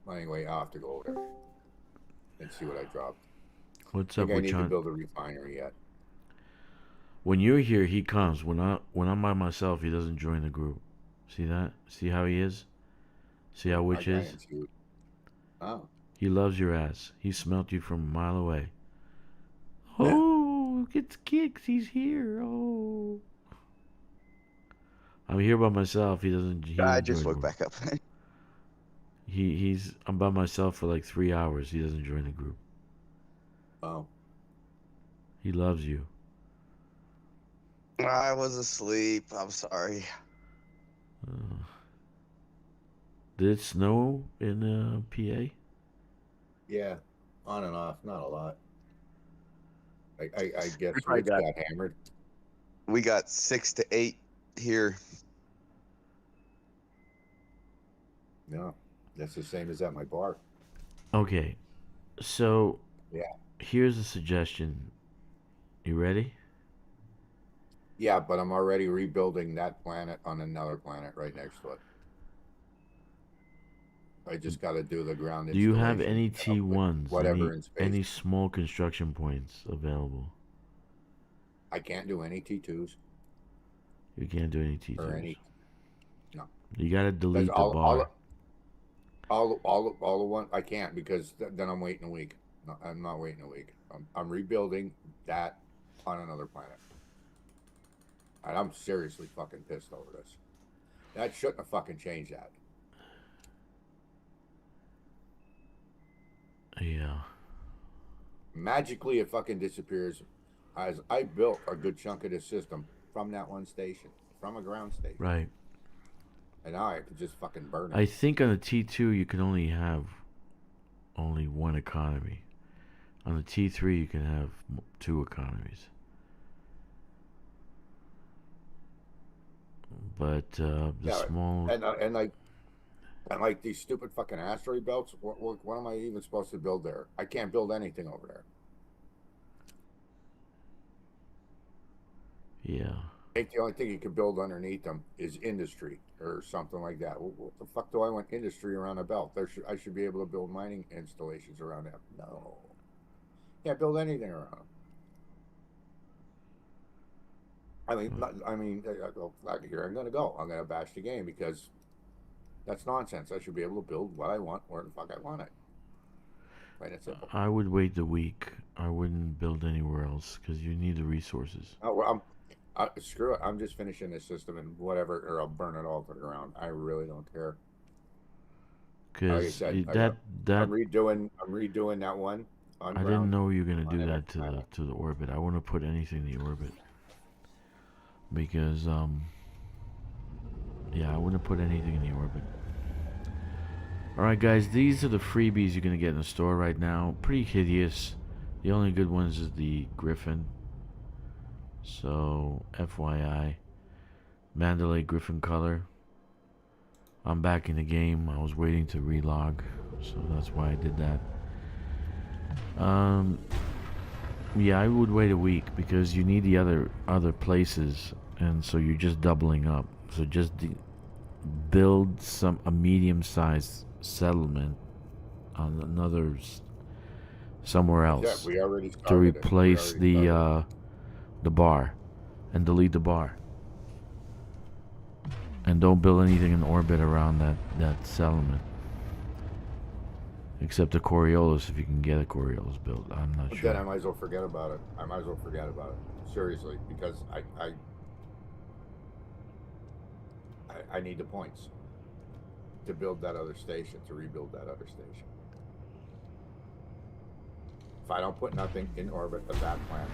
Well, anyway, I'll have to go over there and see what I dropped. What's I up think I with need to John? build a refinery yet. When you're here, he comes. When I'm by myself, he doesn't join the group. See that? See how he is? See how Witch is? Oh. He loves your ass. He smelt you from a mile away. Oh, it's Kkixx. He's here. Oh. I'm here by myself. He doesn't. I just woke back up. I'm by myself for like 3 hours. He doesn't join the group. Oh. He loves you. I was asleep. I'm sorry. Did it snow in PA? Yeah, on and off, not a lot. I guess I Rich got- got hammered. We got 6 to 8 here. No, that's the same as at my bar. Okay, so Yeah. here's a suggestion. You ready? Yeah, but I'm already rebuilding that planet on another planet right next to it. I just got to do the ground. Do you have installation, any you know, T1s? whatever in space. Any small construction points available? I can't do any T2s You can't do any T2s. or any. No. You gotta delete the all, bar. all the one I can't because then I'm waiting a week. No, I'm not waiting a week. I'm rebuilding that on another planet. And I'm seriously fucking pissed over this. That shouldn't have fucking changed that. Yeah. Magically, it fucking disappears. As I built a good chunk of this system from that one station, from a ground station. Right. And now I have to just fucking burn it. I think on the T2 you can only have one economy. On the T3 you can have 2 economies. But small and like these stupid fucking asteroid belts. What am I even supposed to build there? I can't build anything over there. Yeah. I think the only thing you can build underneath them is industry or something like that. What the fuck do I want industry around a belt? I should be able to build mining installations around that. No, can't build anything around them. Here I'm gonna go. I'm gonna bash the game because that's nonsense. I should be able to build what I want where the fuck I want it. Plain and simple. I would wait the week. I wouldn't build anywhere else because you need the resources. Oh, well, screw it. I'm just finishing this system and whatever, or I'll burn it all to the ground. I really don't care. Because I'm redoing that one. I didn't know you were gonna do that to the orbit. I want to put anything in the orbit because yeah, I wouldn't put anything in the orbit. All right, guys, these are the freebies you're gonna get in the store right now. Pretty hideous. The only good ones is the Griffin. So FYI, Mandalay Griffin color. I'm back in the game. I was waiting to relog, so that's why I did that. Yeah, I would wait a week because you need the other places, and so you're just doubling up. So just build a medium-sized settlement on somewhere Yeah, else we already to started it. We replace already started the bar, and delete the bar. And don't build anything in orbit around that settlement. Except the Coriolis, if you can get a Coriolis built. I'm not But sure. then I might as well forget about it. I might as well forget about it. Seriously, because I need the points to build that other station, to rebuild that other station. If I don't put nothing in orbit of that planet,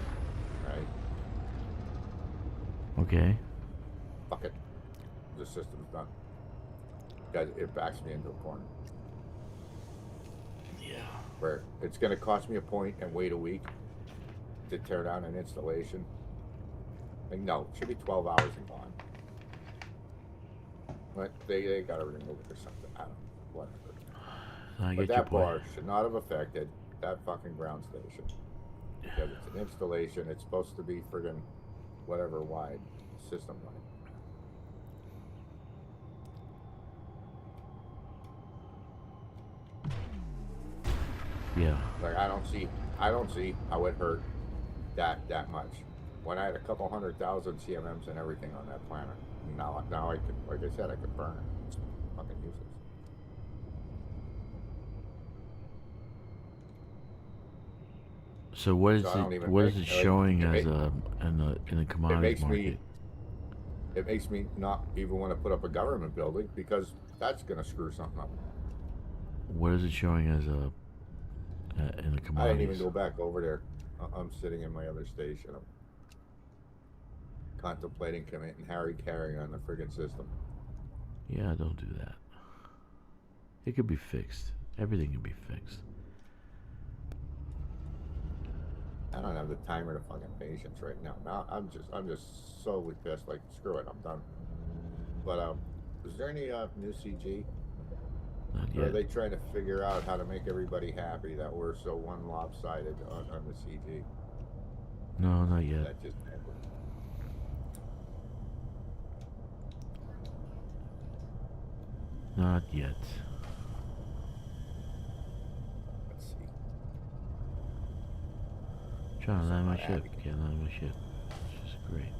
right? Okay. Fuck it. The system's done. Because it backs me into a corner. Yeah. Where it's going to cost me a point and wait a week to tear down an installation. Like, no, it should be 12 hours and gone. But they got to remove it or something. I don't know. Whatever. I But get your that point. bar should not have affected that fucking ground station. Because it's an installation. It's supposed to be friggin' whatever wide, system wide. Yeah. Like I don't see how it hurt that much. When I had a couple 100,000 CMMs and everything on that planet. Now I could, like I said, I could burn it. It's fucking useless. So what is So I don't even what is make- it like, showing it as make- in the commodities market? It makes me not even want to put up a government building because that's gonna screw something up. What is it showing as in the commodities? I didn't even go back over there. I'm sitting in my other station. I'm contemplating committing Harry carry on the friggin' system. Yeah, don't do that. It could be fixed. Everything can be fixed. I don't have the time or the fucking patience right now. Now I'm just so pissed. Like screw it, I'm done. But is there any new CG? Not Or are yet. they trying to figure out how to make everybody happy that we're so one lopsided on the CG? No, not yet. That just happened. Not yet. Let's see. Trying to land my Not ship. happy. Can't land my ship. It's just great.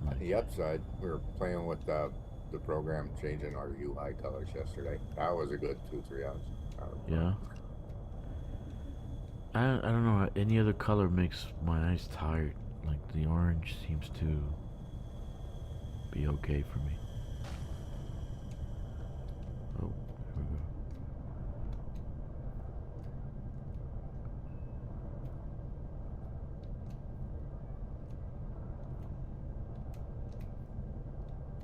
On the upside, we were playing with the program changing our UI colors yesterday. That was a good 2-3 hours. Yeah. I don't know. Any other color makes my eyes tired. Like the orange seems to be okay for me. Oh, here we go.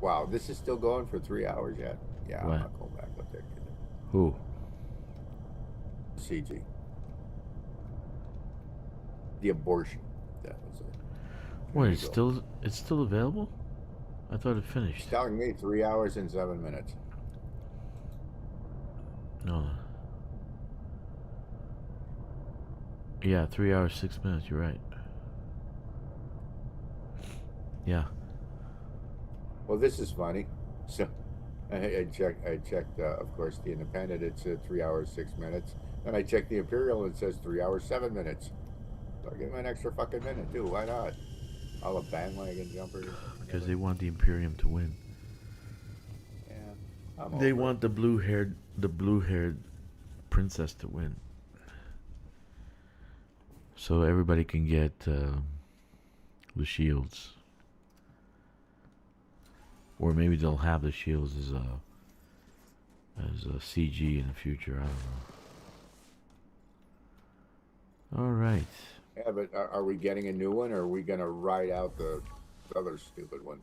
Wow, this is still going for 3 hours yet? Yeah, What? I'm not going back up there. Who? CG. The abortion. That was it. What? There It's you go. still available? I thought it It's finished. telling me 3 hours and 7 minutes. No. Yeah, 3 hours 6 minutes. You're right. Yeah. Well, this is funny. So I checked, of course, the Independent. It said 3 hours 6 minutes. Then I checked the Imperial. And it says 3 hours 7 minutes. So I give them an extra fucking minute too. Why not? All the bandwagon jumpers. Because they want the Imperium to win. Yeah. I'm They over it. want the blue-haired princess to win. So everybody can get the shields. Or maybe they'll have the shields as a CG in the future. I don't know. All right. Yeah, but are we getting a new one, or are we gonna ride out the other stupid one?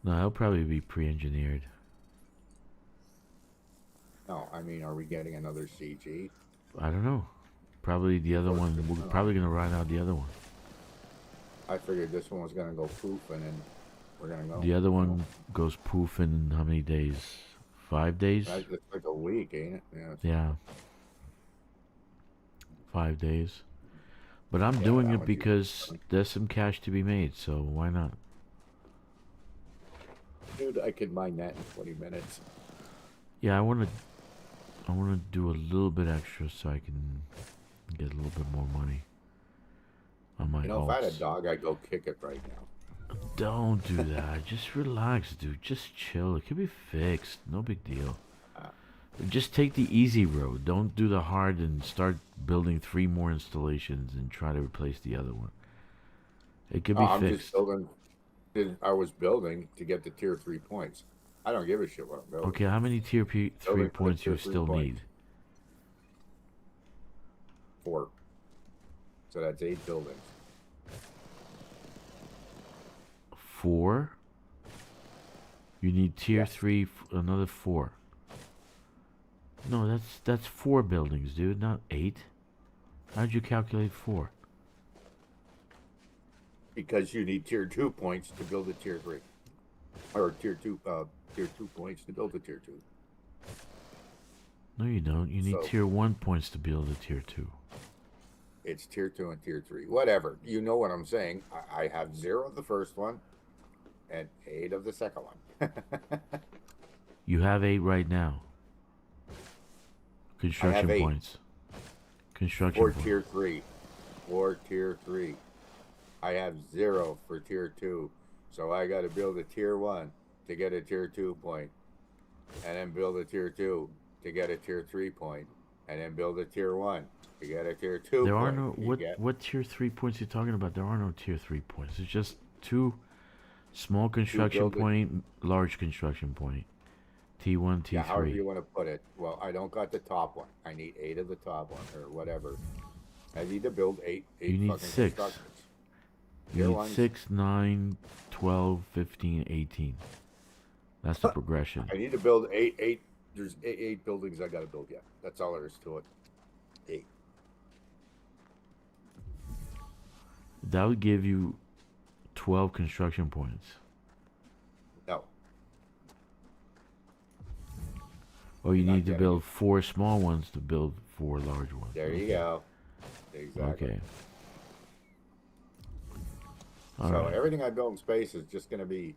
No, it'll probably be pre-engineered. No, I mean, are we getting another CG? I don't know. Probably the other one. We're probably gonna ride out the other one. I figured this one was gonna go poof, and then we're gonna go. The other one goes poof in how many days? 5 days? It's like a week, ain't it? Yeah. Yeah. 5 days. But I'm Yeah, doing that it would be because fun. there's some cash to be made, so why not? Dude, I could mine that in 20 minutes. Yeah, I wanna do a little bit extra so I can get a little bit more money on my You know, if I had a alts. dog, I'd go kick it right now. Don't do that. Just relax, dude. Just chill. It can be fixed. No big deal. Uh, Just take the easy road. Don't do the hard and start building 3 more installations and try to replace the other one. It could oh, be I'm just fixed. building. I was building to get the tier 3 points. I don't give a shit what I'm building. Okay, how many tier 3 Building for the points tier you 3 still points. need? 4. So that's 8 buildings. 4? You need tier Yes. 3, another 4. No, that's 4 buildings, dude, not 8. How'd you calculate 4? Because you need tier 2 points to build a tier 3. Or tier 2 points to build a tier 2. No, you don't. You need So- tier 1 points to build a tier 2. It's tier 2 and tier 3. Whatever. You know what I'm saying. I have 0 of the first one and 8 of the second one. You have 8 right now. Construction 8. points. Construction For points. tier 3. For tier 3. I have 0 for tier 2. So I got to build a tier 1 to get a tier 2 point. And then build a tier 2 to get a tier 3 point. And then build a tier 1 to get a tier 2 There are point. no what tier 3 points you're talking about? There are no tier 3 points. It's just 2 small construction point, large construction point. T1, T3. Yeah, however you want to put it. Well, I don't got the top one. I need 8 of the top one or whatever. I need to build 8 You need fucking 6. constructions. You Tier need ones. 6, 9, 12, 15, 18. That's the progression. I need to build 8. There's 8 buildings I got to build yet. That's all there is to it. 8. That would give you 12 construction points. No. Or you You're not need to getting build 4 small ones to build 4 large ones. There you go. Exactly. Okay. So Alright. everything I build in space is just going to be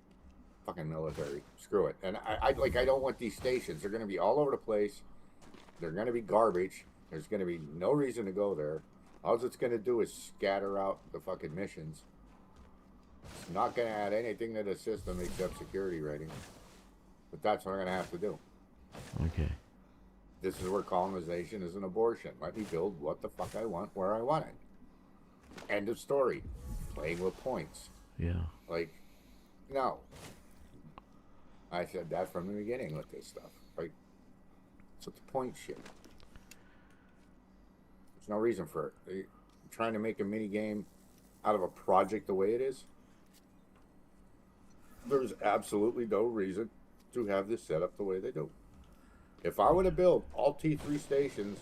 fucking military. Screw it. And I don't want these stations. They're going to be all over the place. They're going to be garbage. There's going to be no reason to go there. All it's going to do is scatter out the fucking missions. It's not going to add anything to the system except security ratings. But that's what I'm going to have to do. Okay. This is where colonization is an abortion. Let me build what the fuck I want where I want it. End of story. Playing with points. Yeah. Like, no. I said that from the beginning with this stuff. Like, it's with the point shit. There's no reason for it. You're trying to make a mini game out of a project the way it is. There's absolutely no reason to have this set up the way they do. If I were to build all T3 stations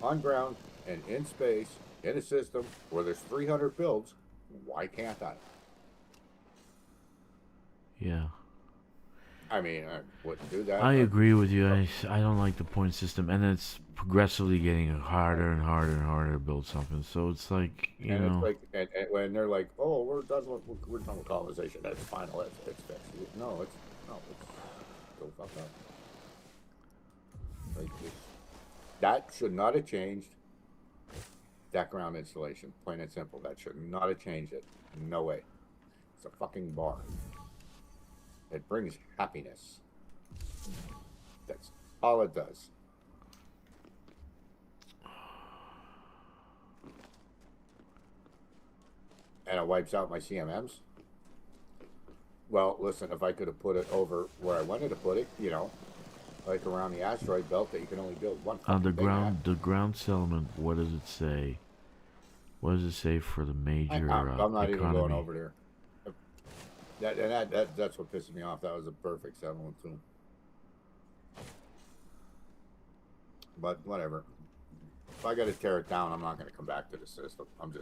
on ground and in space in a system where there's 300 builds, why can't I? Yeah. I mean, I wouldn't do that. I but- agree with you. I don't like the point system, and it's progressively getting harder and harder and harder to build something. So it's like, you and know. it's like, and when they're like, "Oh, we're done with colonization. That's final. It's fixed." No, it's go fuck up. Like that should not have changed. That ground installation, plain and simple. That should not have changed it. No way. It's a fucking bar. It brings happiness. That's all it does. And it wipes out my CMMs. Well, listen, if I could have put it over where I wanted to put it, you know, like around the asteroid belt that you can only build one On the fucking thing ground, the ground settlement. What does it say? What does it say for the major I'm not even economy? going over there. That's what pisses me off. That was a perfect settlement too. But whatever. If I got to tear it down, I'm not going to come back to the system. I'm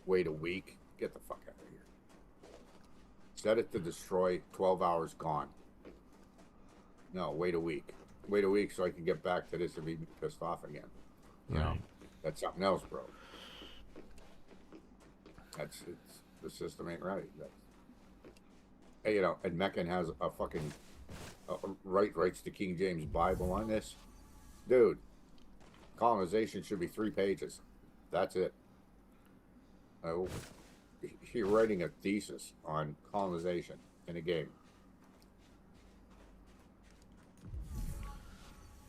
wait a week. Get the fuck out of here. Set it to destroy. 12 hours gone. No, wait a week. Wait a week so I can get back to this and be pissed off again. You know? Right. That something else broke. It's the system ain't right. Hey, you know, and Mechan has a fucking writes the King James Bible on this, dude. Colonization should be 3 pages. That's it. You're writing a thesis on colonization in a game.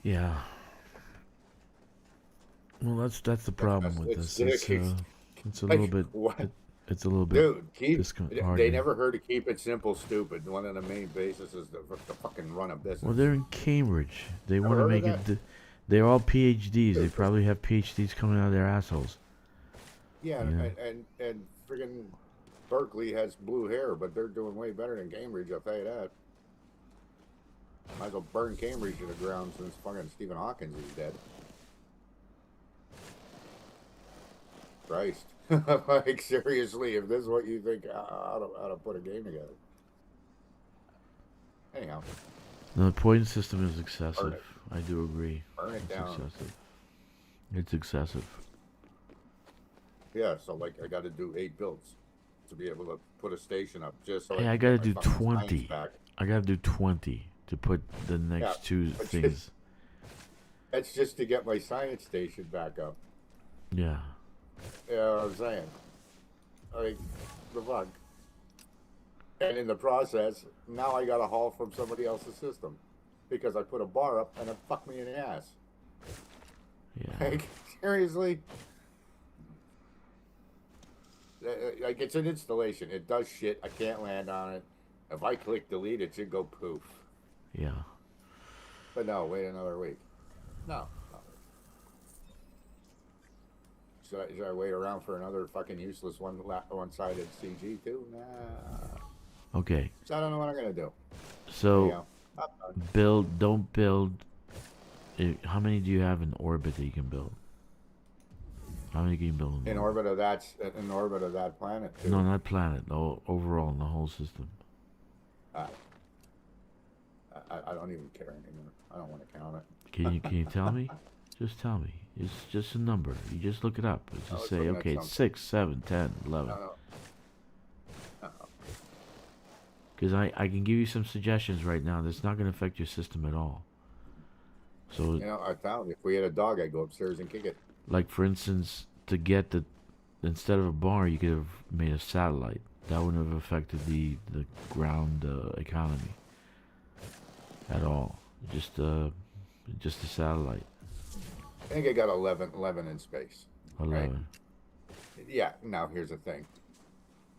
Yeah. Well, that's the problem with this. It's a little bit. It's a little bit. Dude, they never heard of keep it simple, stupid. One of the main bases is the fucking run a business. Well, they're in Cambridge. They want to make it. They're all PhDs. Dude, they probably have PhDs coming out of their assholes. Yeah, and friggin' Berkeley has blue hair, but they're doing way better than Cambridge. I'll tell you that. Might as well burn Cambridge to the ground since fucking Stephen Hawkins is dead. Christ. Like, seriously, if this is what you think, how to put a game together. Anyhow. No, the point system is excessive. I do agree. Burn it down. Excessive. It's excessive. Yeah, so, like, I got to do 8 builds to be able to put a station up. Just so hey, I got to do 20. I got to do 20 to put the next 2 things. That's just to get my science station back up. Yeah. You know what I'm saying? Like, the fuck. And in the process, now I got to haul from somebody else's system. Because I put a bar up and it fucked me in the ass. Yeah. Like, seriously? Like, it's an installation. It does shit. I can't land on it. If I click delete, it should go poof. Yeah. But no, wait another week. No. Should I wait around for another fucking useless one-sided CG too? Nah. Okay. So I don't know what I'm gonna do. So don't build. How many do you have in orbit that you can build? How many can you build in orbit of that planet? Too. No, not planet. Overall in the whole system. I don't even care anymore. I don't want to count it. Can you tell me? Just tell me. It's just a number. You just look it up. Just say, okay, it's 6, 7, 10, 11. Because I can give you some suggestions right now that's not going to affect your system at all. So, you know, I found if we had a dog, I'd go upstairs and kick it. Like, for instance, to get instead of a bar, you could have made a satellite. That wouldn't have affected the ground economy at all. Just a satellite. I think I got 11 in space. 11. Right? Yeah. Now here's the thing.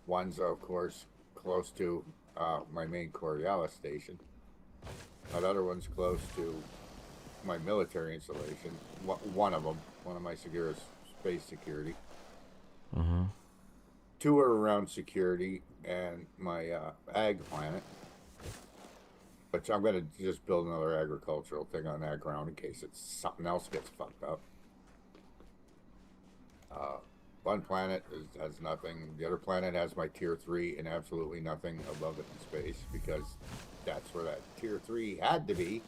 One's of course close to my main Coriolis station. Another one's close to my military installation. One of my Segura's space security. 2 are around security and my ag planet. But I'm going to just build another agricultural thing on that ground in case something else gets fucked up. One planet has nothing. The other planet has my tier 3 and absolutely nothing above it in space because that's where that tier 3 had to be.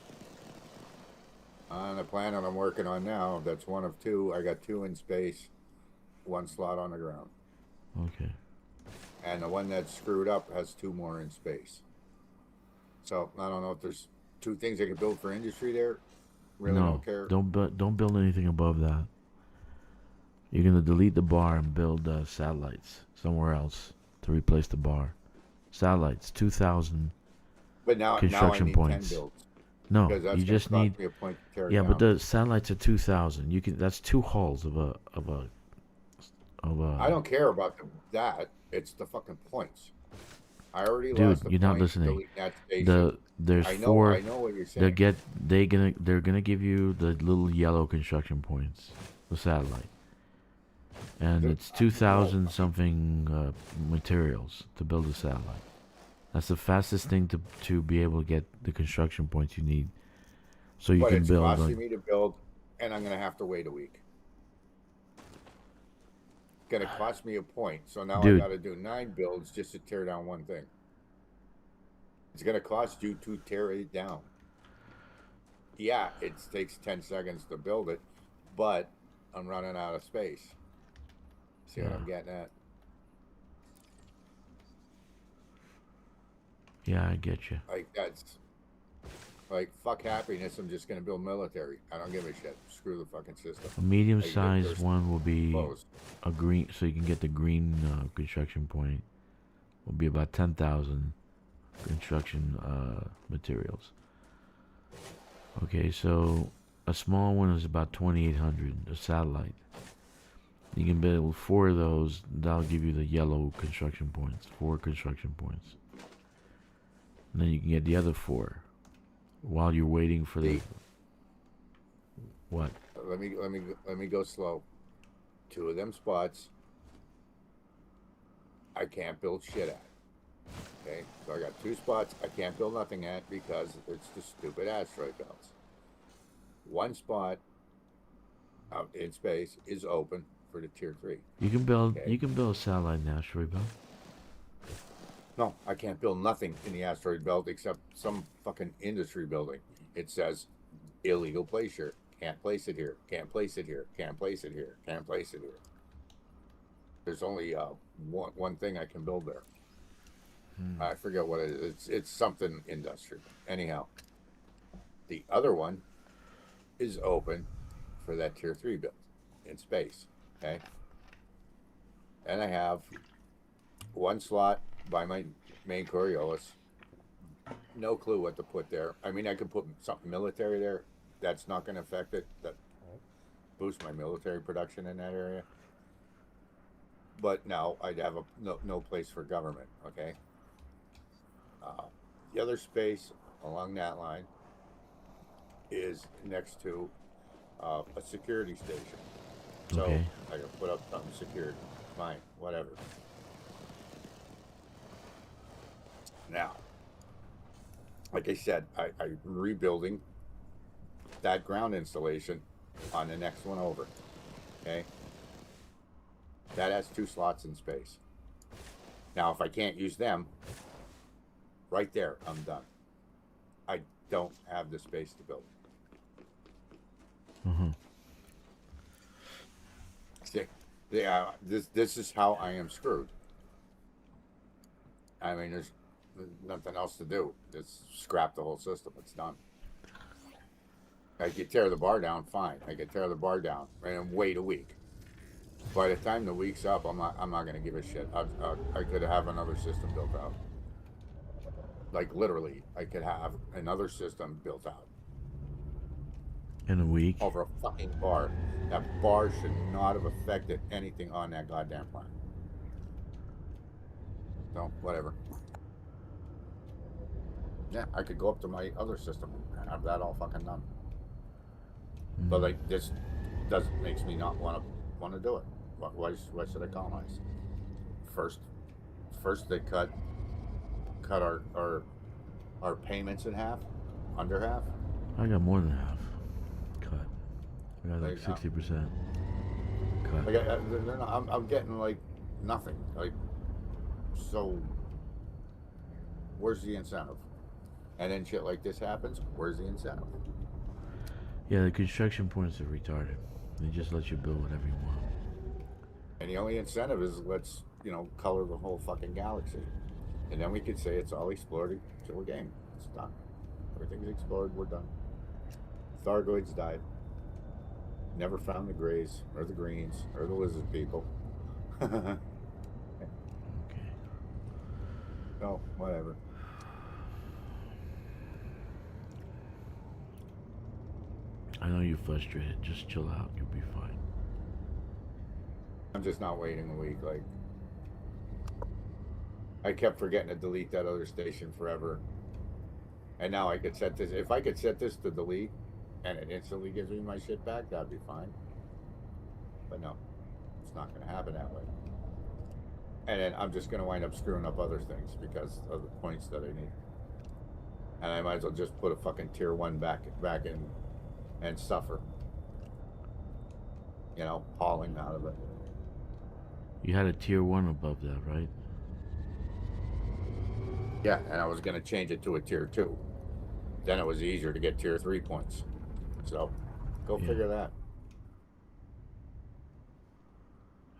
On the planet I'm working on now, that's one of 2. I got 2 in space, 1 slot on the ground. Okay. And the one that's screwed up has 2 more in space. So I don't know if there's 2 things I can build for industry there. Really don't care. Don't build anything above that. You're gonna delete the bar and build satellites somewhere else to replace the bar. Satellites, 2,000 but now construction I need points. 10 builds. No, you just need. Yeah, but the satellites are 2,000. You can. That's 2 hulls of a. I don't care about that. It's the fucking points. I already Dude, lost the you're not listening. There's I know, 4. I know what you're saying. They're gonna give you the little yellow construction points, the satellite, and it's 2,000 something materials to build a satellite. That's the fastest thing to be able to get the construction points you need, so you can build. But it's costing me to build, and I'm gonna have to wait a week. Gonna cost me a point, so now I gotta do 9 builds just to tear down one thing. It's gonna cost you to tear it down. Yeah, it takes 10 seconds to build it, but I'm running out of space. See what Yeah. I'm getting at? Yeah, I get you. Like, that's like, fuck happiness. I'm just gonna build military. I don't give a shit. Screw the fucking system. A medium-sized one will be Close. a green, so you can get the green construction point. Will be about 10,000 construction materials. Okay, so a small one is about 2,800. A satellite. You can build 4 of those. That'll give you the yellow construction points. 4 construction points. And then you can get the other 4 while you're waiting for the. What? Let me go slow. 2 of them spots I can't build shit at. Okay, so I got 2 spots I can't build nothing at because it's the stupid asteroid belts. 1 spot out in space is open for the tier 3. You can build. Okay. You can build a satellite in asteroid belt. No, I can't build nothing in the asteroid belt except some fucking industry building. It says illegal place here. Can't place it here. Can't place it here. Can't place it here. Can't place it here. There's only one thing I can build there. I forget what it is. It's something industrial. Anyhow, the other one is open for that tier 3 build in space. Okay, and I have 1 slot by my main Coriolis. No clue what to put there. I mean, I could put something military there. That's not going to affect it. That boost my military production in that area. But now I'd have no place for government. Okay. The other space along that line is next to a security station. So Okay. I can put up something security. Fine, whatever. Now, like I said, I'm rebuilding that ground installation on the next one over. Okay? That has 2 slots in space. Now, if I can't use them, right there, I'm done. I don't have the space to build. See, yeah, this is how I am screwed. I mean, there's nothing else to do. Just scrap the whole system. It's done. I could tear the bar down, fine. I could tear the bar down and wait a week. By the time the week's up, I'm not going to give a shit. I could have another system built out. Like literally, I could have another system built out In a week. over a fucking bar. That bar should not have affected anything on that goddamn planet. So whatever. Yeah, I could go up to my other system and have that all fucking done. But like this makes me not want to do it. Why should I colonize? First they cut our payments in half, under half. I got more than half cut. I got like Like, 60% cut. Like I'm getting like nothing. Like, so where's the incentive? And then shit like this happens. Where's the incentive? Yeah, the construction points are retarded. They just let you build whatever you want. And the only incentive is let's, color the whole fucking galaxy. And then we could say it's all explored till the game. It's done. Everything's explored, we're done. Thargoids died. Never found the Greys, or the Greens, or the lizard people. Okay. No, whatever. I know you're frustrated. Just chill out. You'll be fine. I'm just not waiting a week. Like, I kept forgetting to delete that other station forever. And now I could set this. If I could set this to delete and it instantly gives me my shit back, that'd be fine. But no, it's not going to happen that way. And then I'm just going to wind up screwing up other things because of the points that I need. And I might as well just put a fucking tier 1 back in and suffer. Hauling out of it. You had a tier 1 above that, right? Yeah, and I was going to change it to a tier 2. Then it was easier to get tier 3 points. So, go figure that.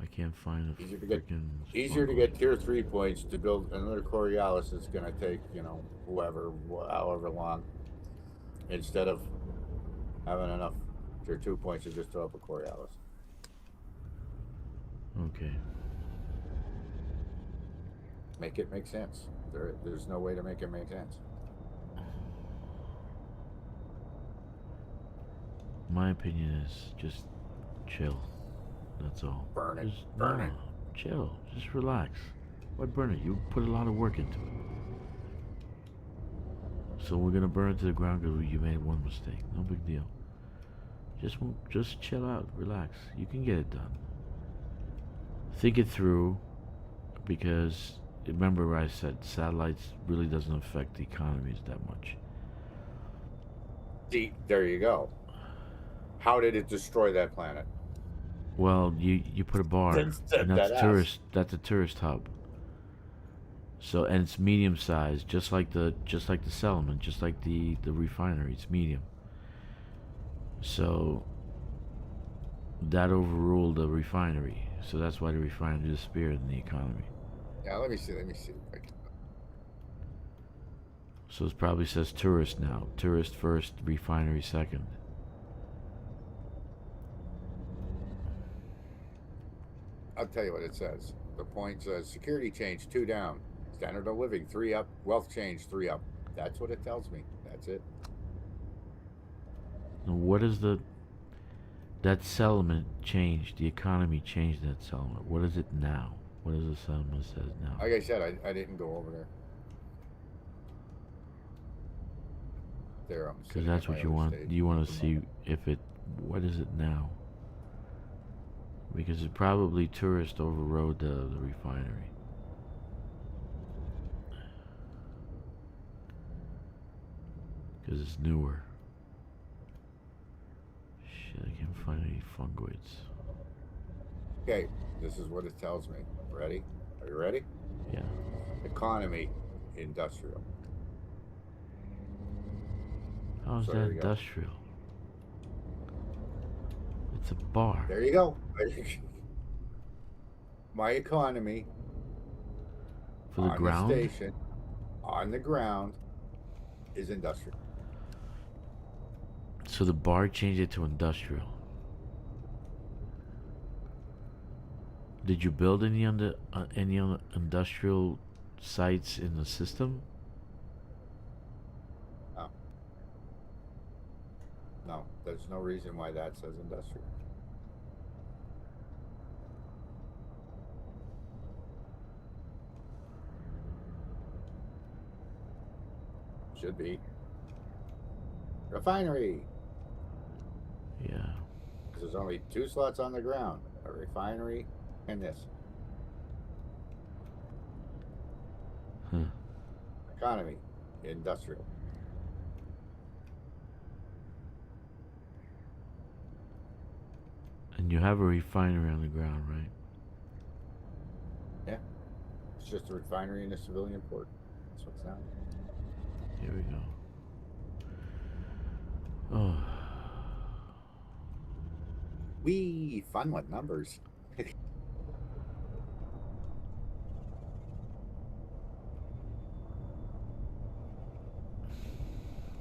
I can't find a Easier to get freaking. easier to get tier 3 points to build another Coriolis. It's gonna take, you know, however long, instead of having enough tier 2 points to just throw up a Coriolis. Okay. Make it make sense. There's no way to make it make sense. My opinion is just chill. That's all. Burn it. Just, Burn no, it. chill. Just relax. Why burn it? You put a lot of work into it. So we're gonna burn it to the ground because you made one mistake. No big deal. Just chill out. Relax. You can get it done. Think it through, because remember I said satellites really doesn't affect the economies that much. See, there you go. How did it destroy that planet? Well, you put a bar, and that's tourist. That's a tourist hub. So, and it's medium sized, just like the settlement, just like the refinery. It's medium. So that overruled the refinery. So that's why the refinery disappeared in the economy. Yeah, let me see. Let me see. So it probably says tourist now. Tourist first, refinery second. I'll tell you what it says. The point says security change 2 down, standard of living 3 up, wealth change 3 up. That's what it tells me. That's it. Now what is that settlement changed? The economy changed that settlement. What is it now? What does the settlement says now? Like I said, I didn't go over there. There, I'm Because that's what you want. You want to see if it. What is it now? Because it probably tourist overrode the refinery. Because it's newer. Shit, I can't find any fungoids. Okay, this is what it tells me. Ready? Are you ready? Yeah. Economy, industrial. How is So that there you go. industrial? It's a bar. There you go. My economy For the on ground? the station, on the ground, is industrial. So the bar changed it to industrial. Did you build any other industrial sites in the system? No. No, there's no reason why that says industrial. Should be. Refinery. Yeah. There's only 2 slots on the ground. A refinery and this. Huh. Economy. Industrial. And you have a refinery on the ground, right? Yeah. It's just a refinery and a civilian port. That's what's down. Here we go. Oh. Wee! Fun with numbers.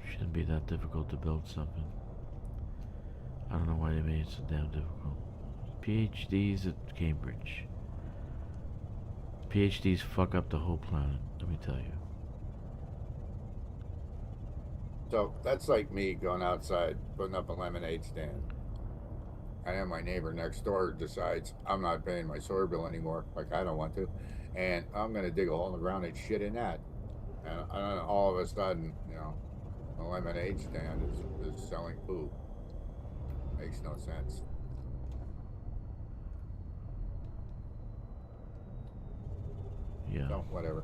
Shouldn't be that difficult to build something. I don't know why they made it so damn difficult. PhDs at Cambridge. PhDs fuck up the whole planet, let me tell you. So that's like me going outside, putting up a lemonade stand. And then my neighbor next door decides I'm not paying my sewer bill anymore, like I don't want to, and I'm going to dig a hole in the ground and shit in that. And then all of a sudden, you know, a lemonade stand is selling poo. Makes no sense. Yeah. So, whatever.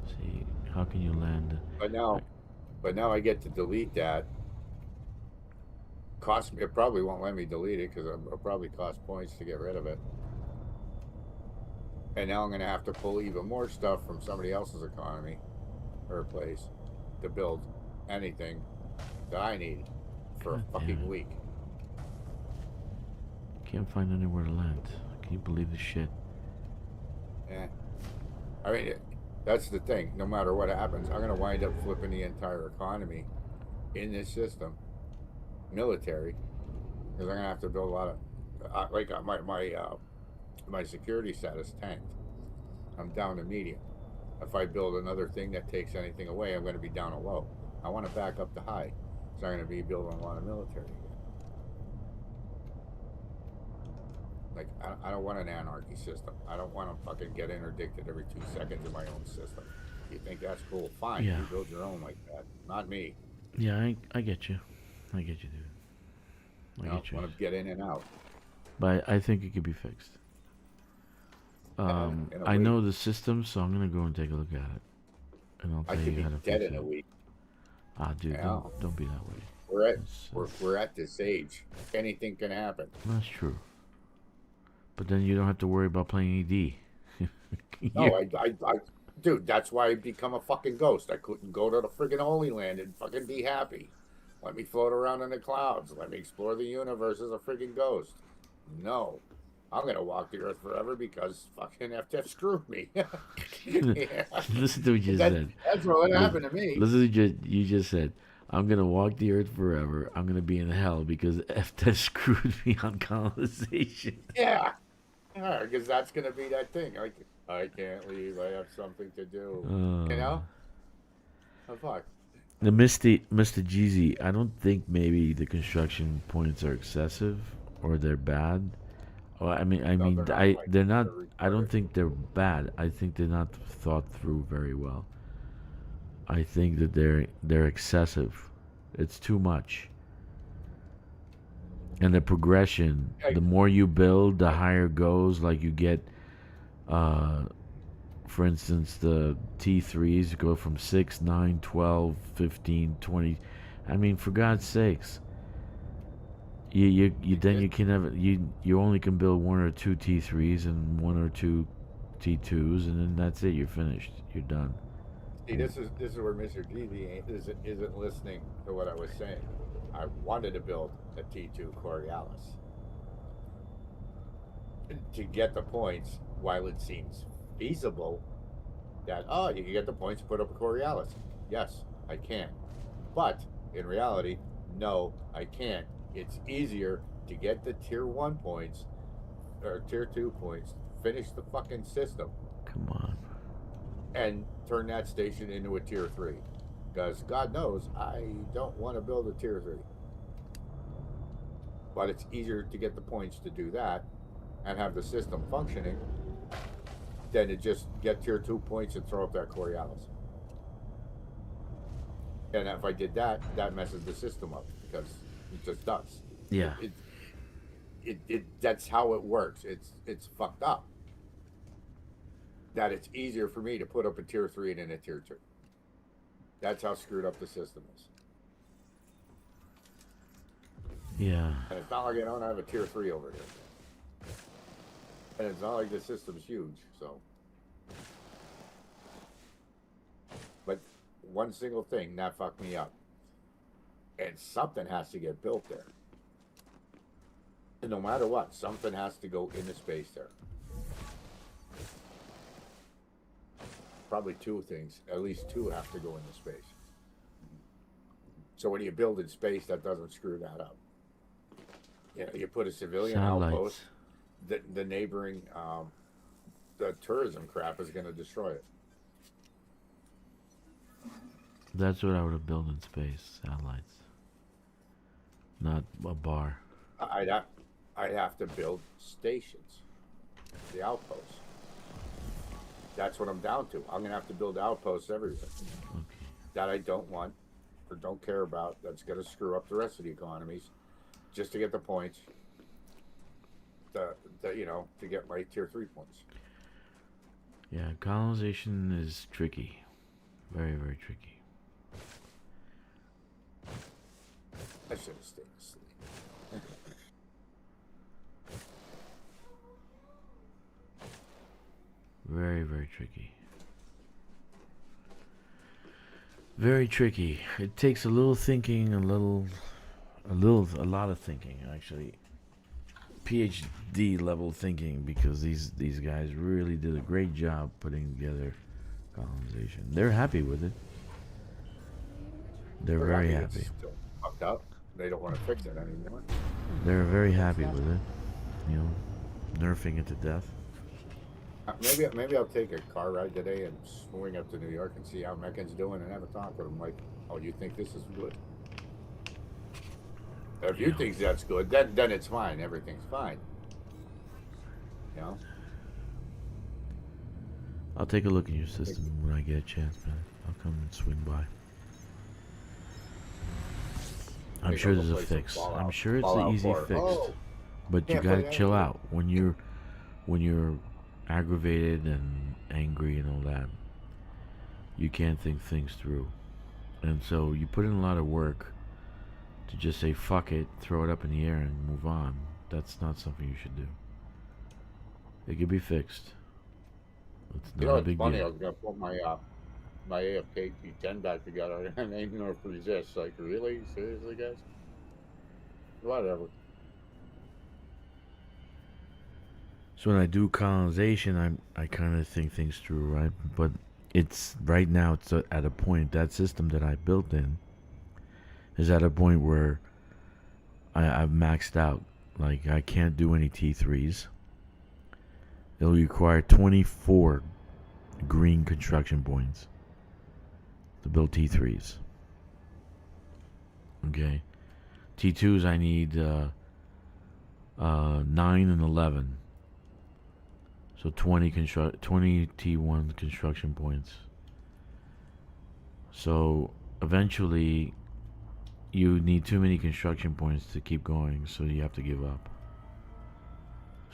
See, how can you land? But now I get to delete that. It probably won't let me delete it because it'll probably cost points to get rid of it. And now I'm going to have to pull even more stuff from somebody else's economy or place to build anything that I need for a fucking week. can't find anywhere to land. Can you believe this shit? Yeah. I mean, that's the thing. No matter what happens, I'm going to wind up flipping the entire economy in this system, military, because I'm going to have to build a lot of, my security status tanked. I'm down to medium. If I build another thing that takes anything away, I'm going to be down to low. I want to back up to high, so I'm going to be building a lot of military again. Like, I don't want an anarchy system. I don't want to fucking get interdicted every 2 seconds in my own system. You think that's cool? Fine. Yeah. You build your own like that. Not me. Yeah, I get you. I get you, dude. I get you. Want to get in and out. But I think it could be fixed. I know the system, so I'm gonna go and take a look at it, and I'll tell you how to fix it. I could be dead in a week. Ah, dude, Yeah. don't be that way. We're at this age. Anything can happen. That's true. But then you don't have to worry about playing ED. No, dude, that's why I become a fucking ghost. I couldn't go to the friggin' Holy Land and fucking be happy. Let me float around in the clouds. Let me explore the universe as a friggin' ghost. No. I'm going to walk the earth forever because fucking FTF screwed me. Yeah. Listen to what you said. That's what happened to me. Listen to what you just said. I'm going to walk the earth forever. I'm going to be in hell because FTF screwed me on colonization. Yeah. Yeah, because that's going to be that thing. I can't leave. I have something to do. You know? Oh, fuck. The Mr. Jeezy, I don't think maybe the construction points are excessive or they're bad. Well, they're not. I don't think they're bad. I think they're not thought through very well. I think that they're excessive. It's too much. And the progression, the more you build, the higher it goes. Like you get, for instance, the T3s go from 6, 9, 12, 15, 20. I mean, for God's sakes. You can have you only can build 1 or 2 T3s and 1 or 2 T2s, and then that's it. You're finished. You're done. See, this is where Mr. G isn't listening to what I was saying. I wanted to build a T2 Coriolis to get the points. While it seems feasible that you can get the points, put up a Coriolis. Yes, I can, but in reality, no, I can't. It's easier to get the tier 1 points or tier 2 points, finish the fucking system. Come on. And turn that station into a tier 3. Because God knows I don't want to build a tier 3. But it's easier to get the points to do that and have the system functioning than to just get tier 2 points and throw up that Coriolis. And if I did that, that messes the system up because it just does. Yeah. That's how it works. It's fucked up. That it's easier for me to put up a tier 3 than a tier 2. That's how screwed up the system is. Yeah. And it's not like I don't have a tier 3 over here. And it's not like the system's huge, so. But one single thing, that fucked me up. And something has to get built there. And no matter what, something has to go into space there. Probably 2 things. At least 2 have to go into space. So when you build in space, that doesn't screw that up. You put a civilian outpost, the neighboring the tourism crap is going to destroy it. That's what I would have built in space, satellites. Not a bar. I'd have to build stations, the outposts. That's what I'm down to. I'm going to have to build outposts everywhere. Okay. That I don't want or don't care about. That's going to screw up the rest of the economies just to get the points, to get my tier 3 points. Yeah, colonization is tricky. Very, very tricky. I should have stayed asleep. Very, very tricky. Very tricky. It takes a little thinking, a lot of thinking, actually. PhD level thinking because these guys really did a great job putting together colonization. They're happy with it. They're very happy. It's still fucked up. They don't want to fix it anymore. They're very happy with it. You know, nerfing it to death. Maybe I'll take a car ride today and swing up to New York and see how Mechan's doing and have a talk with him. Like, oh, you think this is good? If you think that's good, then it's fine. Everything's fine. You know? I'll take a look at your system when I get a chance, man. I'll come and swing by. I'm sure there's a fix. I'm sure it's an easy fix. Oh, but you gotta chill out when you're aggravated and angry and all that. You can't think things through, and so you put in a lot of work to just say fuck it, throw it up in the air and move on. That's not something you should do. It could be fixed. It's not a big funny. deal. I was gonna put my AFK T10 back together and ain't Nerf resist. Like, really? Seriously, guys? Whatever. So when I do colonization, I kind of think things through, right? But it's right now it's at a point, that system that I built in is at a point where I've maxed out. Like, I can't do any T3s. It'll require 24 green construction points to build T3s. Okay. T2s I need 9 and 11. So 20 T1 construction points. So eventually you need too many construction points to keep going, so you have to give up.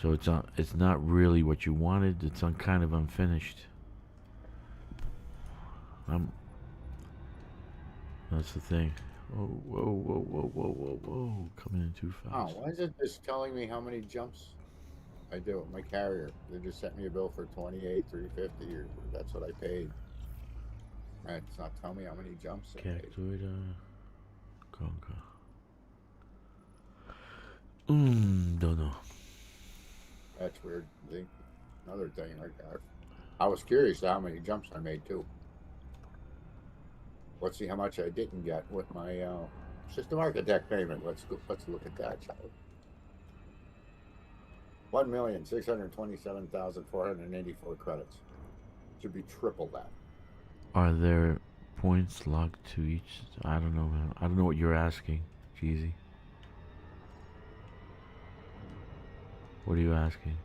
So it's not really what you wanted. It's kind of unfinished. That's the thing. Whoa. Coming in too fast. Oh, why is it just telling me how many jumps I do with my carrier? They just sent me a bill for $28,350, or that's what I paid. And it's not telling me how many jumps I paid. Conca. Don't know. That's weird. Another thing like that. I was curious how many jumps I made too. Let's see how much I didn't get with my system architect payment. Let's look at that, shall we? 1,627,484 credits. Should be triple that. Are there points locked to each? I don't know, man. I don't know what you're asking, Jeezy. What are you asking?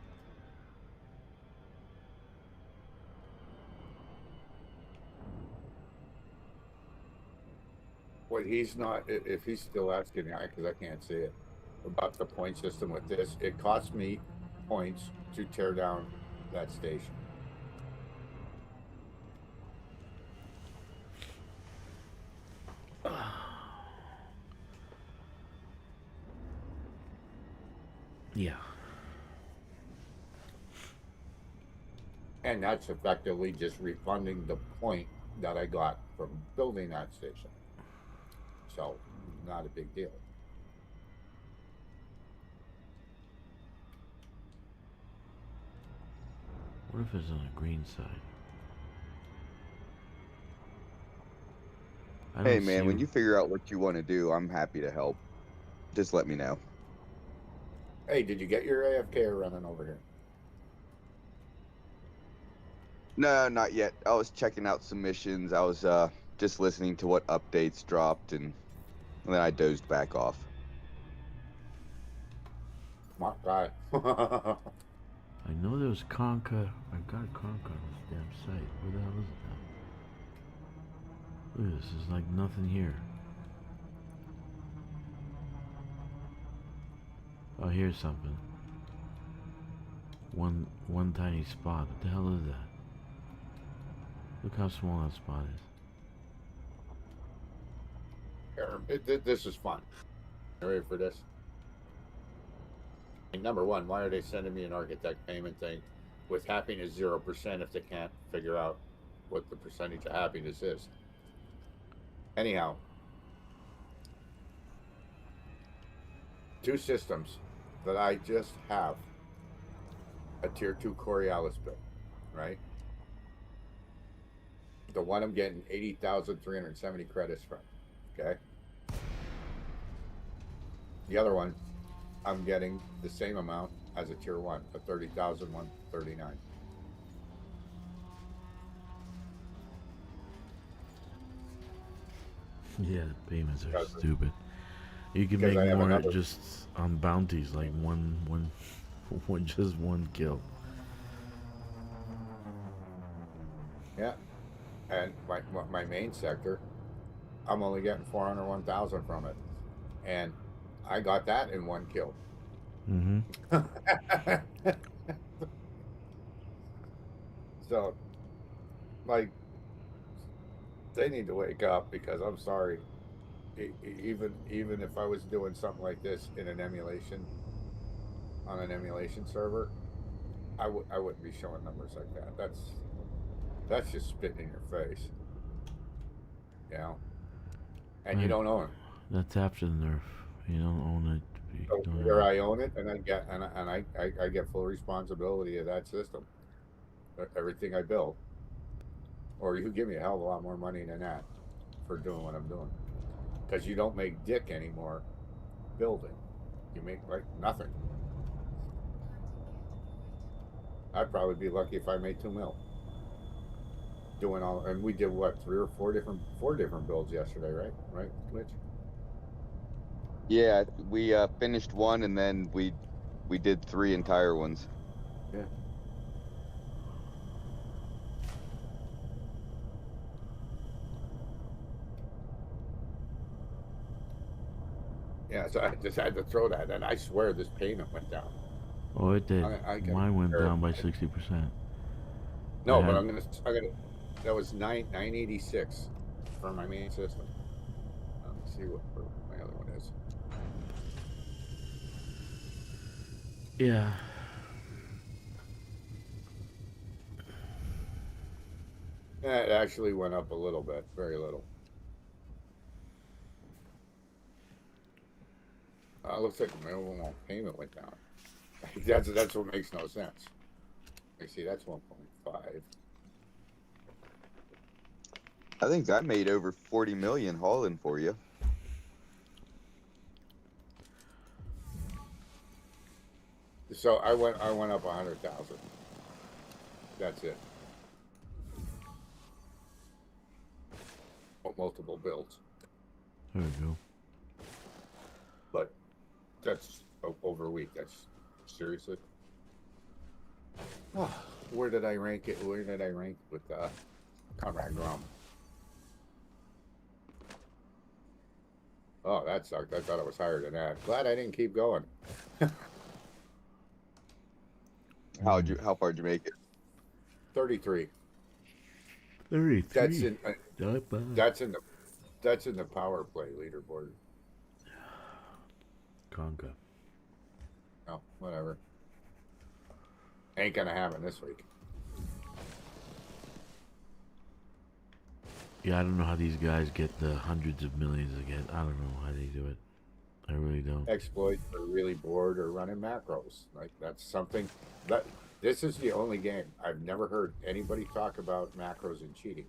What he's not, if he's still asking, because I can't see it, about the point system with this, it costs me points to tear down that station. Yeah. And that's effectively just refunding the point that I got from building that station. So, not a big deal. What if it's on the green side? Hey man, when you figure out what you want to do, I'm happy to help. Just let me know. Hey, did you get your AFK running over here? No, not yet. I was checking out some missions. I was just listening to what updates dropped, and then I dozed back off. My guy. I know there was Conca. I got a Conca on this damn site. Where the hell is it now? Look at this. There's like nothing here. Oh, here's something. One tiny spot. What the hell is that? Look how small that spot is. This is fun. You ready for this? Number one, why are they sending me an architect payment thing with happiness 0% if they can't figure out what the percentage of happiness is? Anyhow, 2 systems. that I just have a tier 2 Coriolis build, right? The one I'm getting 80,370 credits from. Okay. The other one, I'm getting the same amount as a tier 1, a 30,139. Yeah, the payments are Because- stupid. You can because make I have more another- just on bounties, like just one kill. Yeah. And my main sector, I'm only getting 401,000 from it. And I got that in one kill. Mm-hmm. So, like, they need to wake up, because I'm sorry. Even if I was doing something like this in an emulation, on an emulation server, I wouldn't be showing numbers like that. That's just spitting in your face, you know. And you Right. don't own it. That's after the nerf. You don't own it. You So don't either have- I own it, and I get full responsibility of that system, everything I build, or you give me a hell of a lot more money than that for doing what I'm doing, because you don't make dick anymore building. You make like nothing. I'd probably be lucky if I made 2 mil doing all. And we did what, 4 different builds yesterday, right, Glitch? Yeah, we finished one, and then we did 3 entire ones. Yeah. Yeah, so I just had to throw that, and I swear this payment went down. Oh, it did. I can Mine went compare down by it. 60%. No, I but had- I'm gonna. That was 986 for my main system. Let's see what my other one is. Yeah. It actually went up a little bit, very little. Looks like the minimum payment went down. That's what makes no sense. I see, that's 1.5. I think I made over 40 million hauling for you. So I went up 100,000. That's it. Multiple builds, There we go. but that's over a week. That's seriously. Oh, where did I rank it? Where did I rank with Conrad Grom? Oh, that sucked. I thought it was higher than that. Glad I didn't keep going. How far did you make it? 33. 33. That's in. Not bad. That's in the power play leaderboard. Conga. Oh, whatever. Ain't gonna happen this week. Yeah, I don't know how these guys get the hundreds of millions again. I don't know how they do it. I really don't. Exploits are really bored or running macros. Like, that's something that this is the only game I've never heard anybody talk about macros and cheating,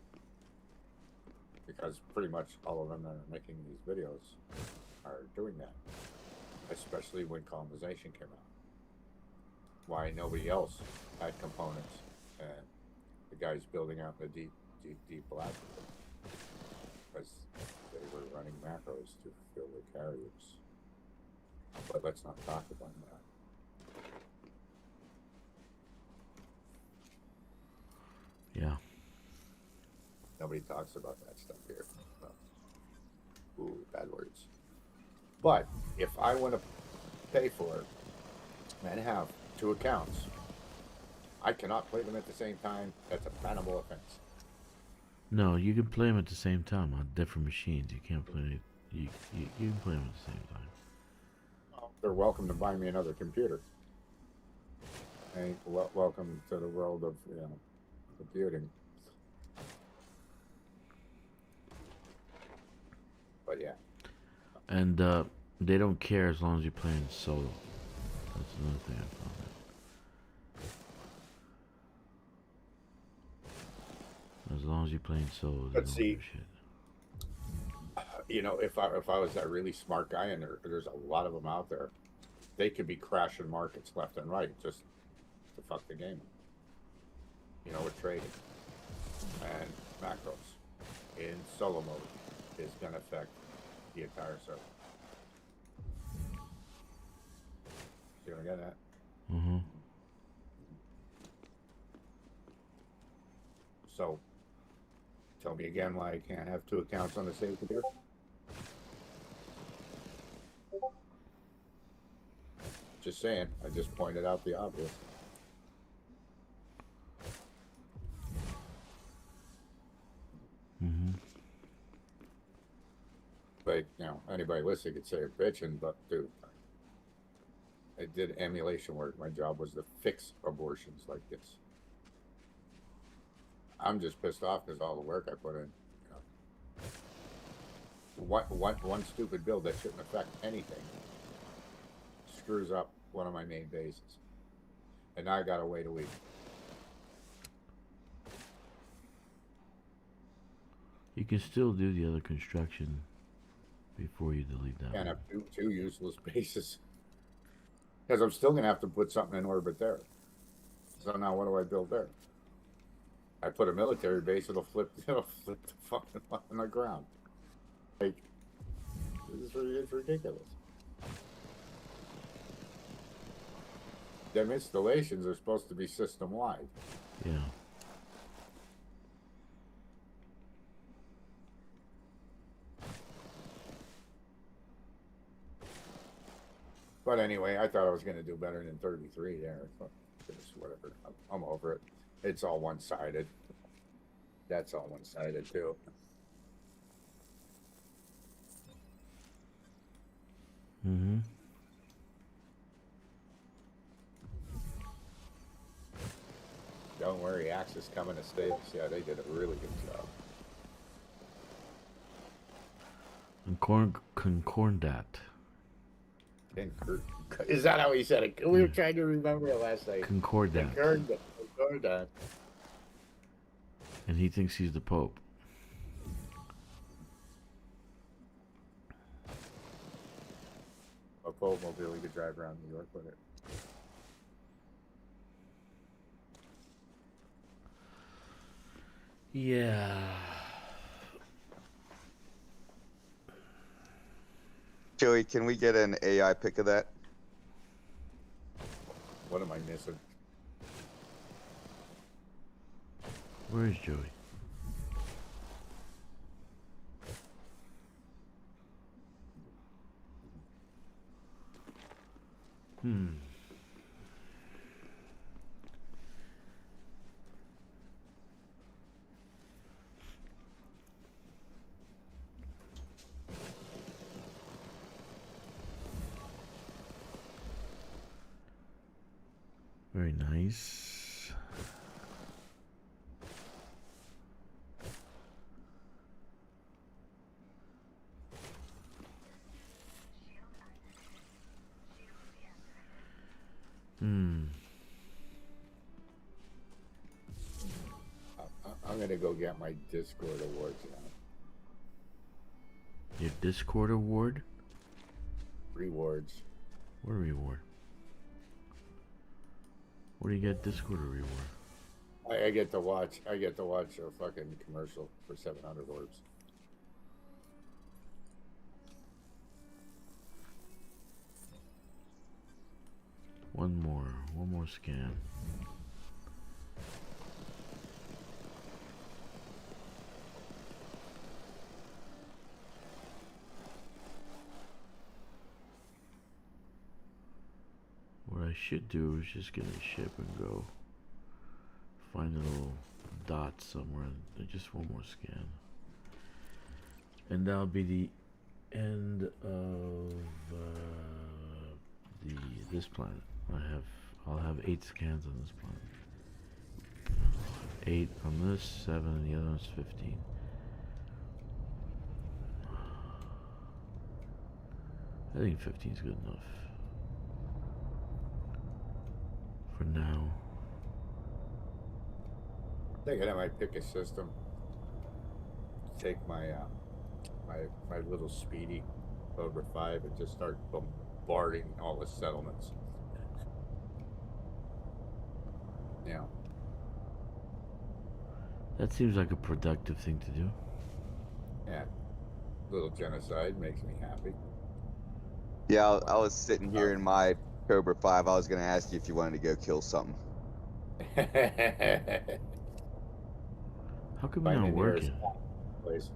because pretty much all of them that are making these videos are doing that, especially when colonization came out. Why nobody else had components, and the guys building out the deep black, because they were running macros to fill the carriers. But let's not talk about that. Yeah. Nobody talks about that stuff here. No. Ooh, bad words. But if I want to pay for it and have 2 accounts, I cannot play them at the same time. That's a bannable offense. No, you can play them at the same time on different machines. You can't play. You can play them at the same time. They're welcome to buy me another computer. And welcome to the world of computing. But yeah. And they don't care as long as you're playing solo. That's another thing I found. As long as you're playing solo, they But don't see, give a shit. you know, if I was that really smart guy, and there's a lot of them out there, they could be crashing markets left and right just to fuck the game up. You know, with trading and macros in solo mode is going to affect the entire server. See what I get at? Mm-hmm. So, tell me again why I can't have 2 accounts on the same computer? Just saying. I just pointed out the obvious. Mm-hmm. Like, you know, anybody listening could say you're bitching, but dude, I did emulation work. My job was to fix abortions like this. I'm just pissed off because all the work I put in. You know, one stupid build that shouldn't affect anything screws up one of my main bases, and now I gotta wait a week. You can still do the other construction before you delete that. Can't one. have two useless bases because I'm still gonna have to put something in orbit there. So now what do I build there? I put a military base, it'll flip the fucking on the ground. Like, it's ridiculous. Them installations are supposed to be system wide. Yeah. But anyway, I thought I was going to do better than 33 there. But it's whatever. I'm over it. It's all one-sided. That's all one-sided too. Mm-hmm. Don't worry, Axis coming to state. Yeah, they did a really good job. And concordat. Is that how he said it? We were trying to remember it last night. Concordat. Concordat. And he thinks he's the Pope. A Pope mobile, we could drive around New York with it. Yeah. Joey, can we get an AI pic of that? What am I missing? Where is Joey? Very nice. I'm going to go get my Discord awards now. Your Discord award? Rewards. What reward? What do you get Discord reward? I get to watch a fucking commercial for 700 orbs. One more scan. What I should do is just get a ship and go find a little dot somewhere. Just one more scan. And that'll be the end of this planet. I'll have 8 scans on this planet. 8 on this, 7 on the other one's 15. I think 15 is good enough. For now. Thinking I might pick a system. Take my my little speedy Cobra 5 and just start bombarding all the settlements. Yeah. That seems like a productive thing to do. Yeah. Little genocide makes me happy. Yeah, I was sitting here in my Cobra 5. I was going to ask you if you wanted to go kill something. How come you're not working? Please.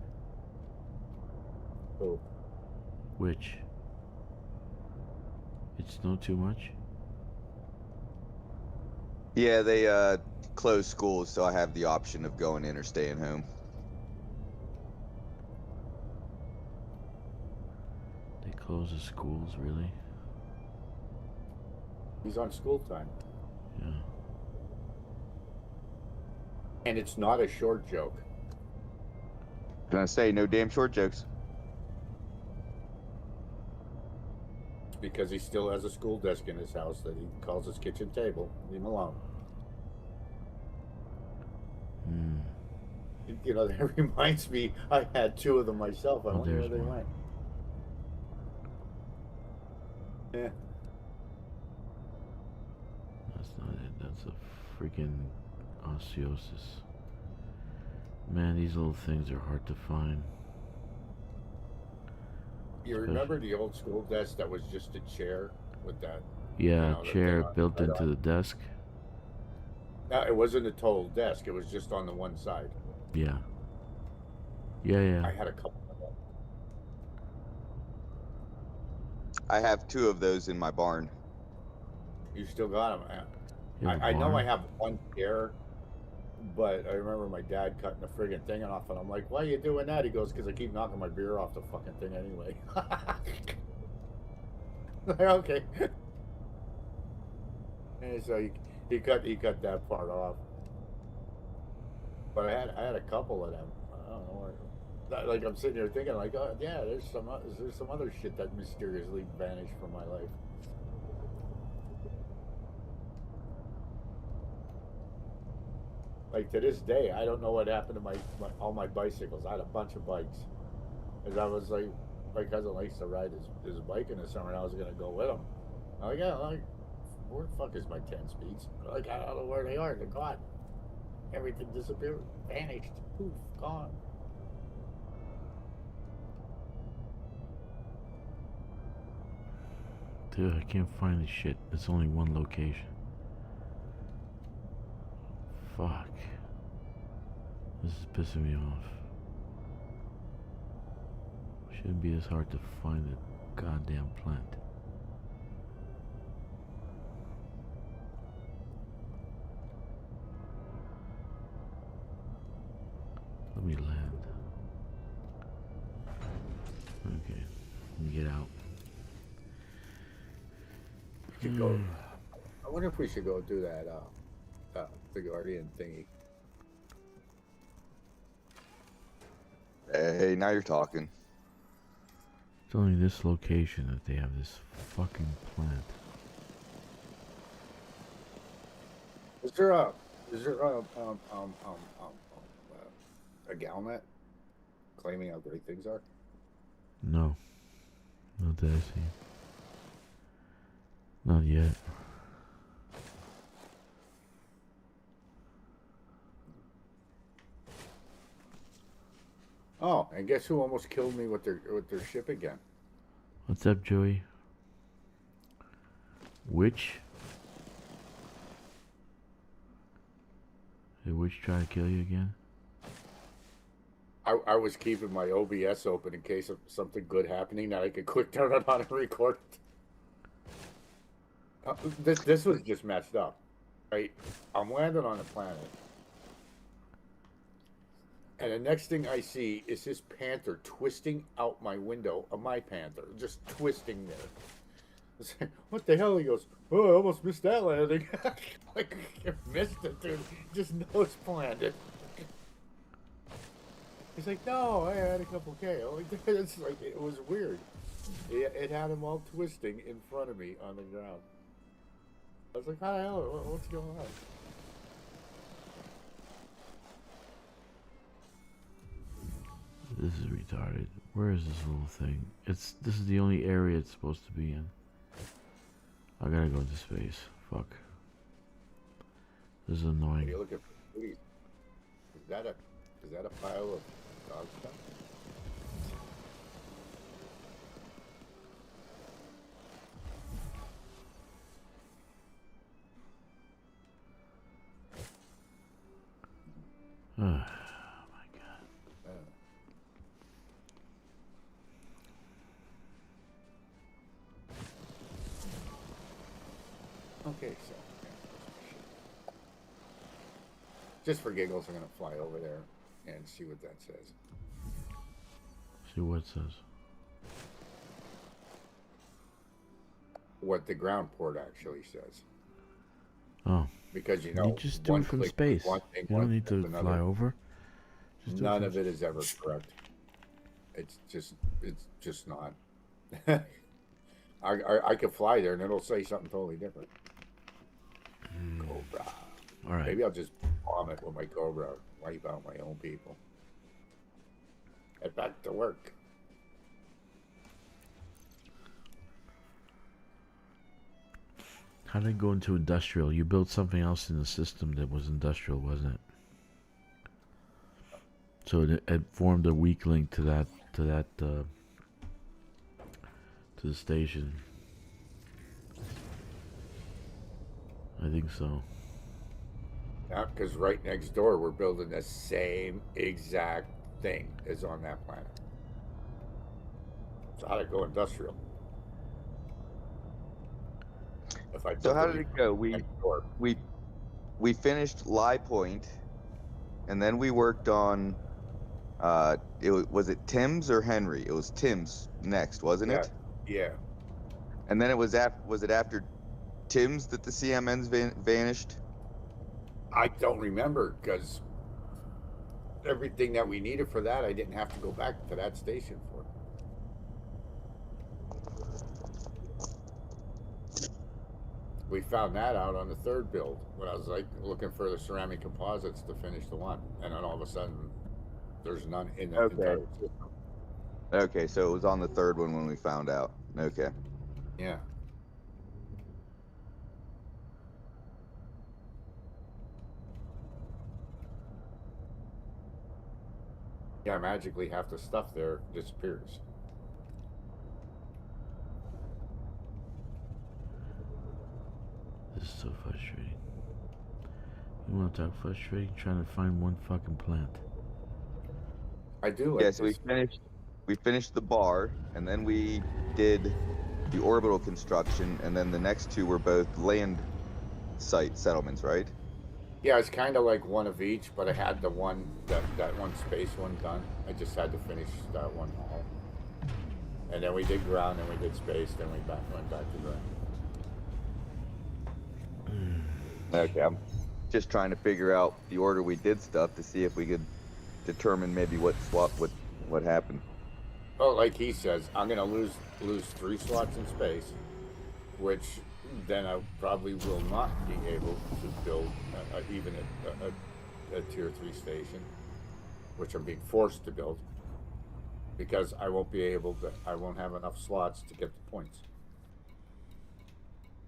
Oh. Which? It snowed too much? Yeah, they closed schools, so I have the option of going in or staying home. They close the schools, really? He's on school time. Yeah. And it's not a short joke. Gonna say no damn short jokes. It's because he still has a school desk in his house that he calls his kitchen table. Leave him alone. You know, that reminds me, I had 2 of them myself. I wonder where they went. Yeah. That's not it. That's a freaking osseosis. Man, these little things are hard to find. You remember the old school desk that was just a chair with that? Yeah, you know, chair built into the desk. No, it wasn't a total desk. It was just on the one side. Yeah. Yeah. I had a couple of them. I have 2 of those in my barn. You still got them, man. Yeah, I know I have one chair, but I remember my dad cutting the friggin' thing off, and I'm like, why are you doing that? He goes, because I keep knocking my beer off the fucking thing anyway. Okay. And so he cut that part off. But I had a couple of them. I don't know where. Like, I'm sitting here thinking, like, oh yeah, there's some other shit that mysteriously vanished from my life. Like, to this day, I don't know what happened to all my bicycles. I had a bunch of bikes. As I was like, my cousin likes to ride his bike in the summer, and I was gonna go with him. I'm like, yeah, like, where the fuck is my 10 speeds? Like, I don't know where they are. They're gone. Everything disappeared, vanished, poof, gone. Dude, I can't find the shit. It's only one location. Fuck. This is pissing me off. Shouldn't be this hard to find a goddamn plant. Let me land. Okay, let me get out. We should go. I wonder if we should go do that, the Guardian thingy. Hey, now you're talking. It's only this location that they have this fucking plant. Is there a Galnet claiming how great things are? No. Not that I see. Not yet. Oh, and guess who almost killed me with their ship again? What's up, Joey? Witch? Did Witch try to kill you again? I was keeping my OBS open in case of something good happening that I could quick turn it on and record it. This was just messed up, right? I'm landing on a planet, and the next thing I see is this panther twisting out my window of my panther, just twisting there. I said, what the hell? He goes, oh, I almost missed that landing. Like, I missed it, dude. Just nose planted. He's like, no, I had a couple K. Like, it's like, it was weird. It had him all twisting in front of me on the ground. I was like, how the hell? What's going on? This is retarded. Where is this little thing? This is the only area it's supposed to be in. I gotta go into space. Fuck. This is annoying. Hey, look at please. Is that a pile of dog stuff? Oh my god. Okay, so just for giggles, I'm gonna fly over there and see what that says. See what it says. What the ground port actually says. Oh. Because you know, you just do it from space. You don't need to fly over. None of it is ever correct. It's just not. I could fly there and it'll say something totally different. Cobra. All right. Maybe I'll just bomb it with my Cobra, wipe out my own people. Get back to work. How did it go into industrial? You built something else in the system that was industrial, wasn't it? So it formed a weak link to the station. I think so. Yeah, because right next door we're building the same exact thing as on that planet. So how'd it go industrial? If I So how did it go? We finished Lie Point, and then we worked on was it Tim's or Henry? It was Tim's next, wasn't it? Yeah. And then it was after Tim's that the CMNs vanished? I don't remember because everything that we needed for that, I didn't have to go back to that station for. We found that out on the third build when I was like looking for the ceramic composites to finish the one, and then all of a sudden there's none in that entire system. Okay, so it was on the third one when we found out. Okay. Yeah. Yeah, magically half the stuff there disappears. This is so frustrating. You want to talk frustrating? Trying to find one fucking plant. I do. Like yeah, so we finished the bar, and then we did the orbital construction, and then the next two were both land site settlements, right? Yeah, it's kind of like one of each, but I had the one that one space one done. I just had to finish that one all. And then we did ground, then we did space, then we went back to ground. Okay, I'm just trying to figure out the order we did stuff to see if we could determine maybe what happened. Well, like he says, I'm gonna lose 3 slots in space, which then I probably will not be able to build even a tier 3 station, which I'm being forced to build because I won't have enough slots to get the points.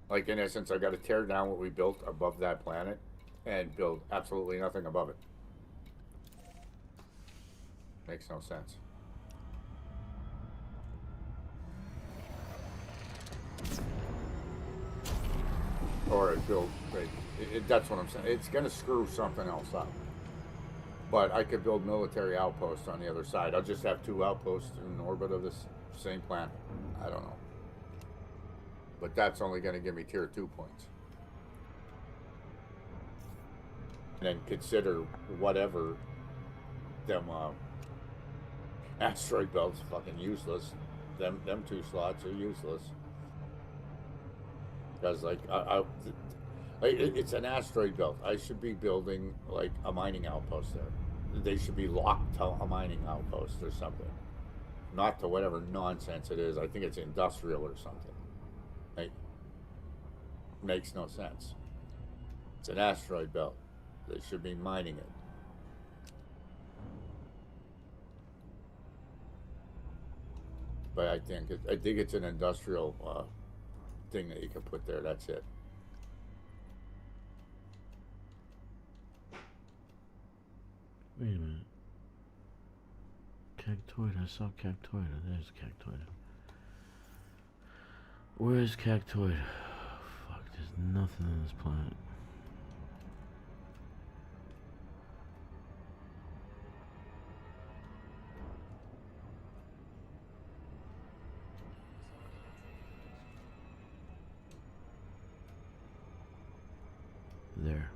Like in essence, I got to tear down what we built above that planet and build absolutely nothing above it. Makes no sense. Or I build, that's what I'm saying. It's going to screw something else up. But I could build military outposts on the other side. I'll just have 2 outposts in orbit of this same planet. I don't know. But that's only going to give me tier 2 points. And then consider whatever them asteroid belts fucking useless. Them 2 slots are useless. Because like it's an asteroid belt. I should be building like a mining outpost there. They should be locked to a mining outpost or something, not to whatever nonsense it is. I think it's industrial or something. Like makes no sense. It's an asteroid belt. They should be mining it. But I think it's an industrial thing that you can put there. That's it. Wait a minute. Cactoida. I saw Cactoida. There's Cactoida. Where's Cactoida? Fuck, there's nothing on this planet. There.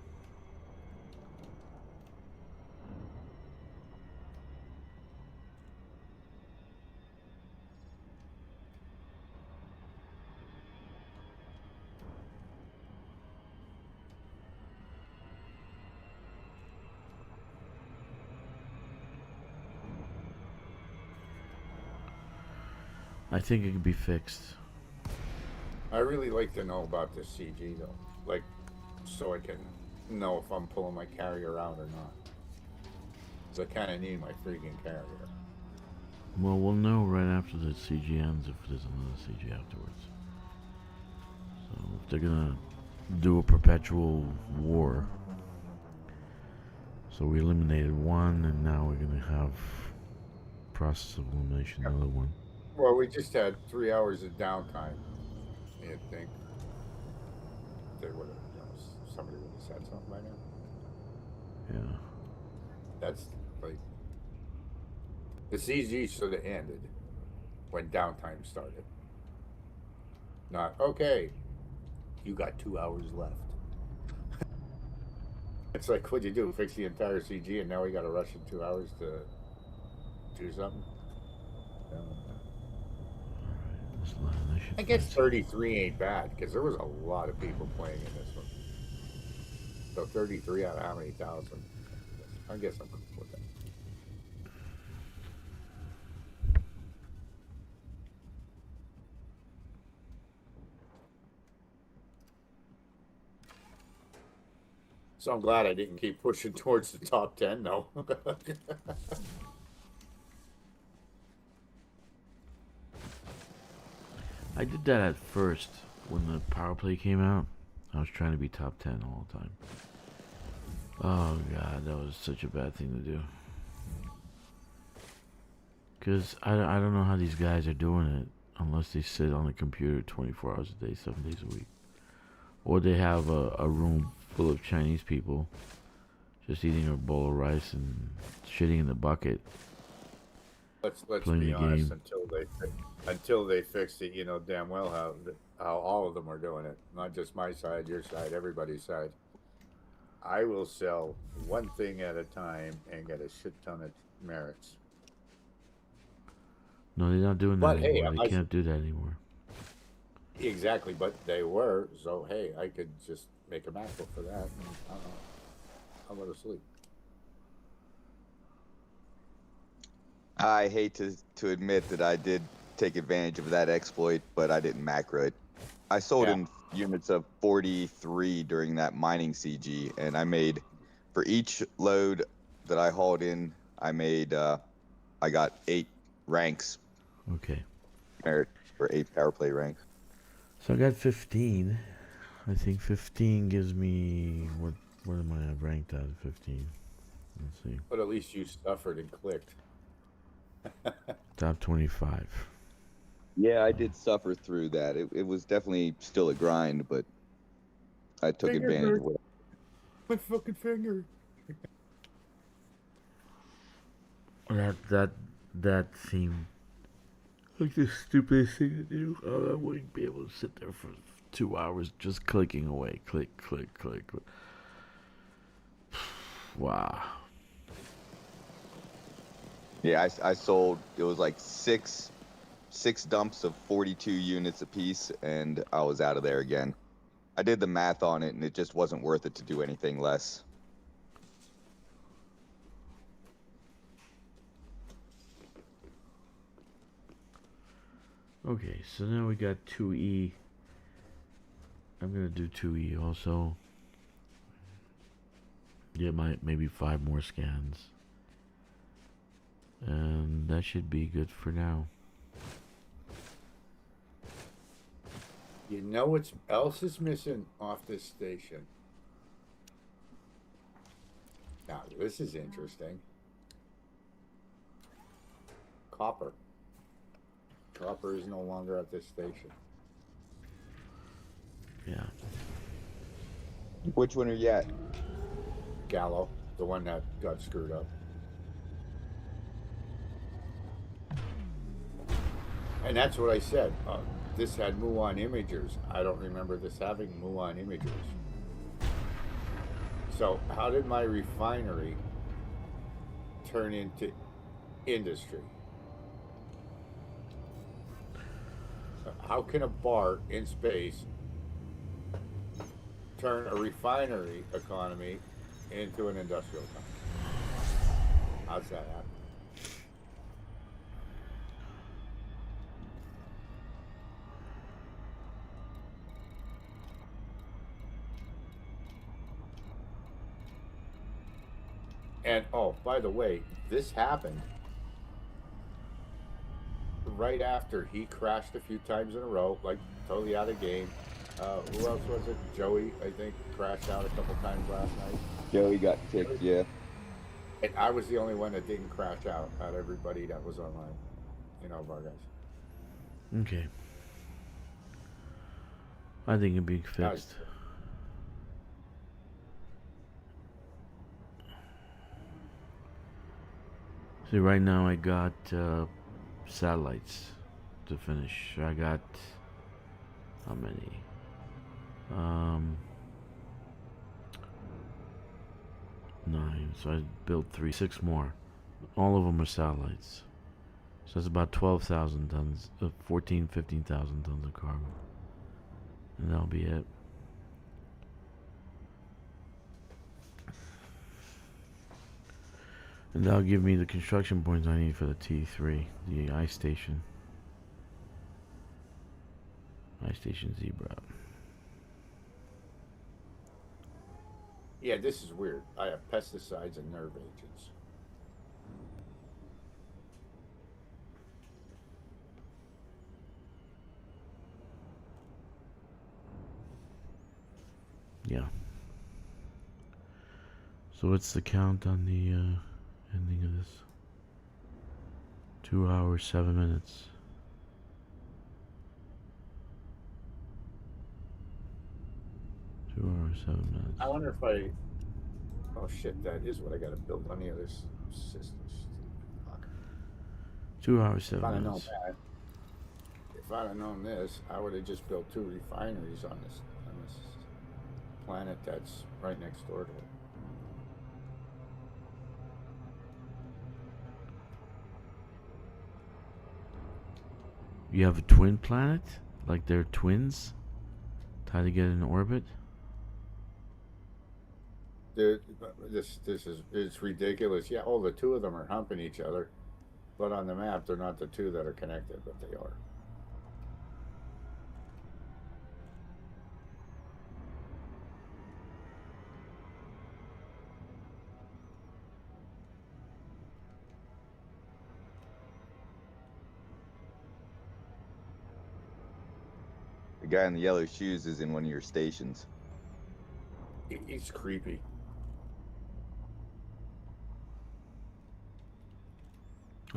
I think it could be fixed. I really like to know about this CG though, like, so I can know if I'm pulling my carrier out or not. Because I kind of need my freaking carrier. Well, we'll know right after the CG ends if there's another CG afterwards. So if they're gonna do a perpetual war, so we eliminated one, and now we're gonna have process of elimination, another one. Well, we just had 3 hours of downtime. You'd think they would have, somebody would have said something by now. Yeah. That's like the CG should have ended when downtime started. Not okay. You got 2 hours left. It's like, what'd you do? Fix the entire CG, and now we got to rush in 2 hours to do something. I guess 33 ain't bad because there was a lot of people playing in this one. So 33 out of how many thousand? I guess I'm cool with that. So I'm glad I didn't keep pushing towards the top 10, though. I did that at first when the power play came out. I was trying to be top 10 all the time. Oh god, that was such a bad thing to do. Because I don't know how these guys are doing it unless they sit on the computer 24 hours a day, 7 days a week. Or they have a room full of Chinese people just eating a bowl of rice and shitting in the bucket. Let's be honest. Until they fix it, you know damn well how all of them are doing it. Not just my side, your side, everybody's side. I will sell one thing at a time and get a shit ton of merits. No, they're not doing that anymore. They can't do that anymore. Exactly, but they were. So hey, I could just make a macro for that. And, I'll go to sleep. I hate to admit that I did take advantage of that exploit, but I didn't macro it. I sold in units of 43 during that mining CG, and I made, for each load that I hauled in, I made, I got 8 ranks. Okay. Merit for 8 power play ranks. So I got 15. I think 15 gives me, what am I ranked at 15? Let's see. But at least you suffered and clicked. Top 25. Yeah, I did suffer through that. It was definitely still a grind, but I took advantage of it. My fucking finger. That seemed like the stupidest thing to do. I wouldn't be able to sit there for 2 hours just clicking away. Click, click, click, click. Wow. Yeah, I sold, it was like six dumps of 42 units apiece, and I was out of there again. I did the math on it, and it just wasn't worth it to do anything less. Okay, so now we got 2E. I'm gonna do 2E also. Get maybe 5 more scans. And that should be good for now. You know what else is missing off this station? Now, this is interesting. Copper. Copper is no longer at this station. Yeah. Which one are you at? Gallo, the one that got screwed up. And that's what I said. This had muon imagers. I don't remember this having muon imagers. So how did my refinery turn into industry? How can a bar in space turn a refinery economy into an industrial economy? How's that happen? And oh, by the way, this happened right after he crashed a few times in a row, like totally out of game. Who else was it? Joey, I think, crashed out a couple times last night. Joey got kicked, yeah. And I was the only one that didn't crash out of everybody that was online. You know, of our guys. Okay. I think it'll be fixed. See, right now I got satellites to finish. I got how many? 9. So I built 6 more. All of them are satellites. So that's about 12,000 tons, 15,000 tons of cargo. And that'll be it. And that'll give me the construction points I need for the T3, the ice station. Ice station Zebra. Yeah, this is weird. I have pesticides and nerve agents. Yeah. So what's the count on the ending of this? 2 hours, 7 minutes. 2 hours, 7 minutes. I wonder if I... Oh shit, that is what I gotta build on the other systems. Fuck. 2 hours, 7 If I'd have known minutes. that, if I'd have known this, I would have just built 2 refineries on this planet that's right next door to it. You have a twin planet? Like they're twins? Tied together in orbit? This is it's ridiculous. Yeah, the 2 of them are humping each other, but on the map they're not the 2 that are connected, but they are. The guy in the yellow shoes is in one of your stations. He's creepy.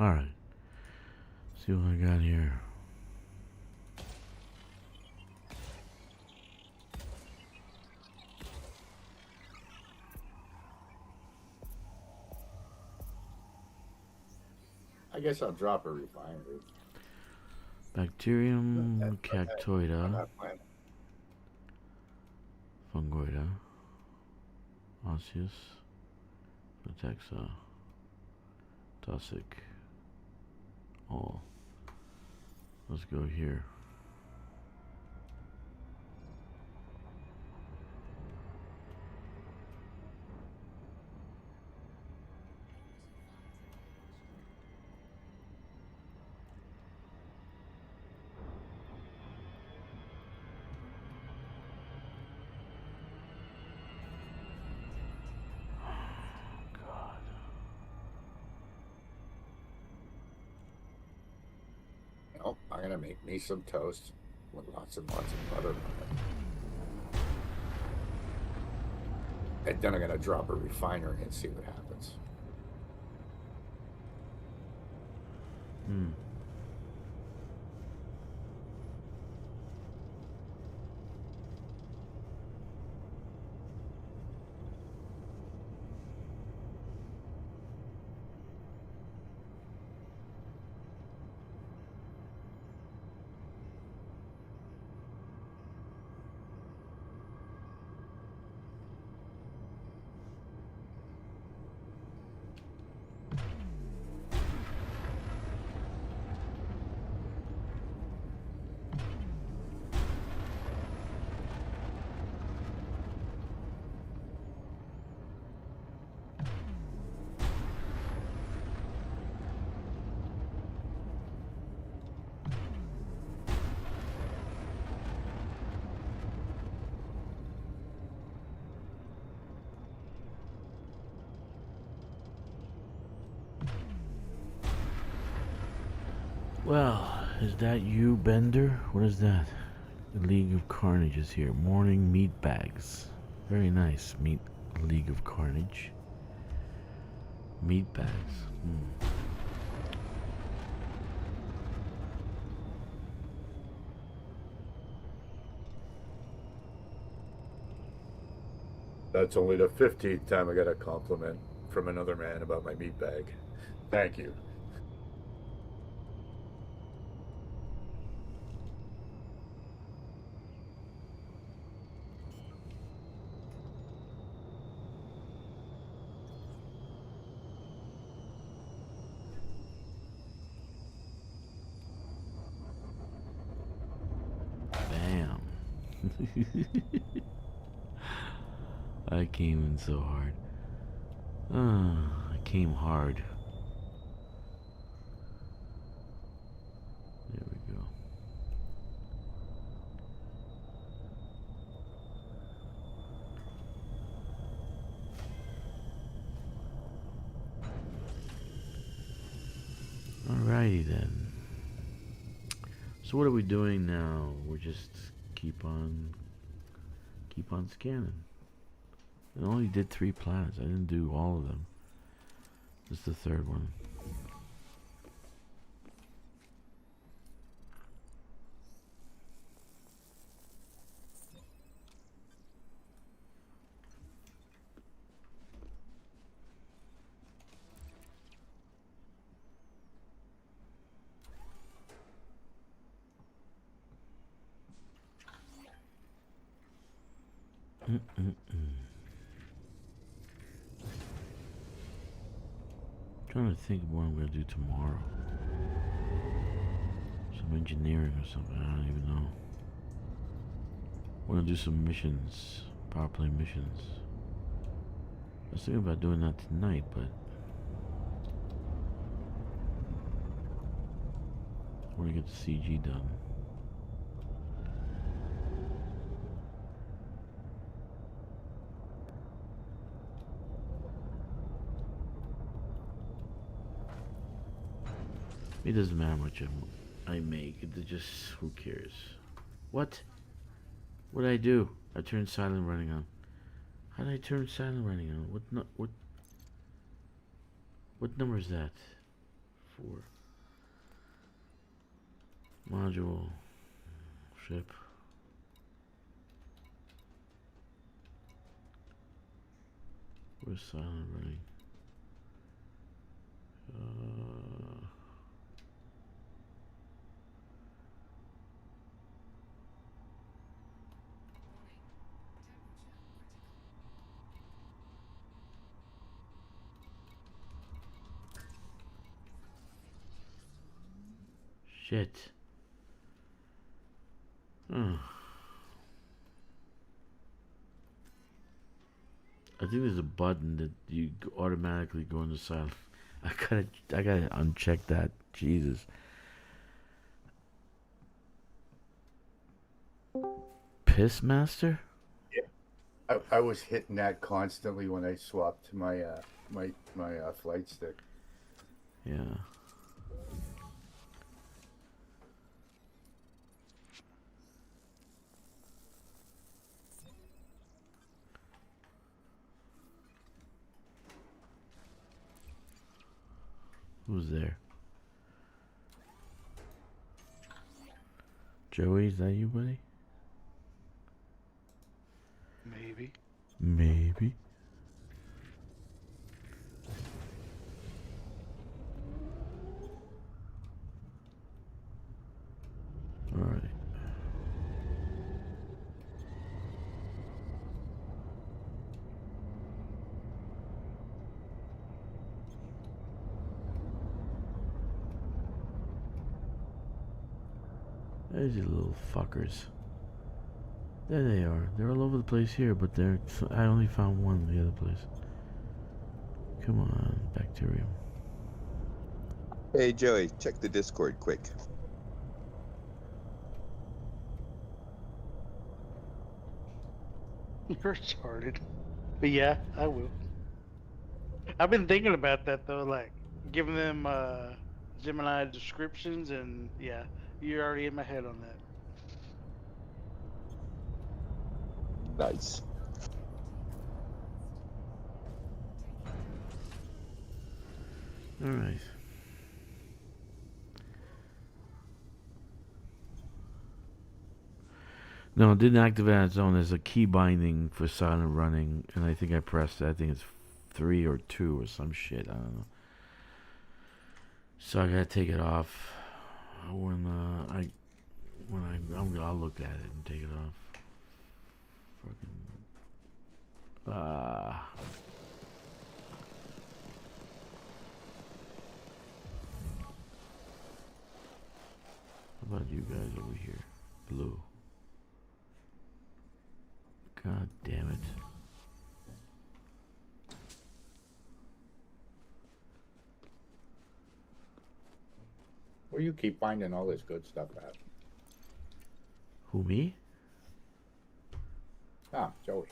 Alright. See what I got here. I guess I'll drop a refinery. Bacterium cactoida. Fungoida. Osseous. Vortexa. Toxic. All. Let's go here. I'm gonna make me some toast with lots and lots of butter on it. And then I'm gonna drop a refinery and see what happens. Hmm. Well, is that you, Bender? What is that? The League of Carnage is here. Morning meat bags. Very nice. League of Carnage. Meat bags. That's only the 15th time I got a compliment from another man about my meat bag. Thank you. Bam. I came in so hard. I came hard. There we go. Alrighty then. So what are we doing now? We're just keep on scanning. I only did 3 planets. I didn't do all of them. This is the 3rd one. Trying to think of what I'm gonna do tomorrow. Some engineering or something. I don't even know. We're gonna do some missions, power play missions. I was thinking about doing that tonight, but I want to get the CG done. It doesn't matter how much I make. It just, who cares? What? What did I do? I turned silent running on. How did I turn silent running on? What number is that? 4. Module. Ship. Where's silent running? Shit. I think there's a button that you automatically go into silent. I gotta uncheck that. Jesus. Piss Master? Yeah. I was hitting that constantly when I swapped to my flight stick. Yeah. Who's there? Joey, is that you, buddy? Maybe. Maybe. All right. There's these little fuckers. There they are. They're all over the place here, but I only found one in the other place. Come on, bacterium. Hey Joey, check the Discord quick. You're retarded. But yeah, I will. I've been thinking about that though, like giving them Gemini descriptions, and yeah, you're already in my head on that. Nice. All right. No, it didn't activate on its own. There's a key binding for silent running, and I think I pressed it. I think it's 3 or 2 or some shit. I don't know. So I gotta take it off I'll look at it and take it off. Fucking How about you guys over here? Blue. God damn it. Where you keep finding all this good stuff at? Who, me? Ah, Joey.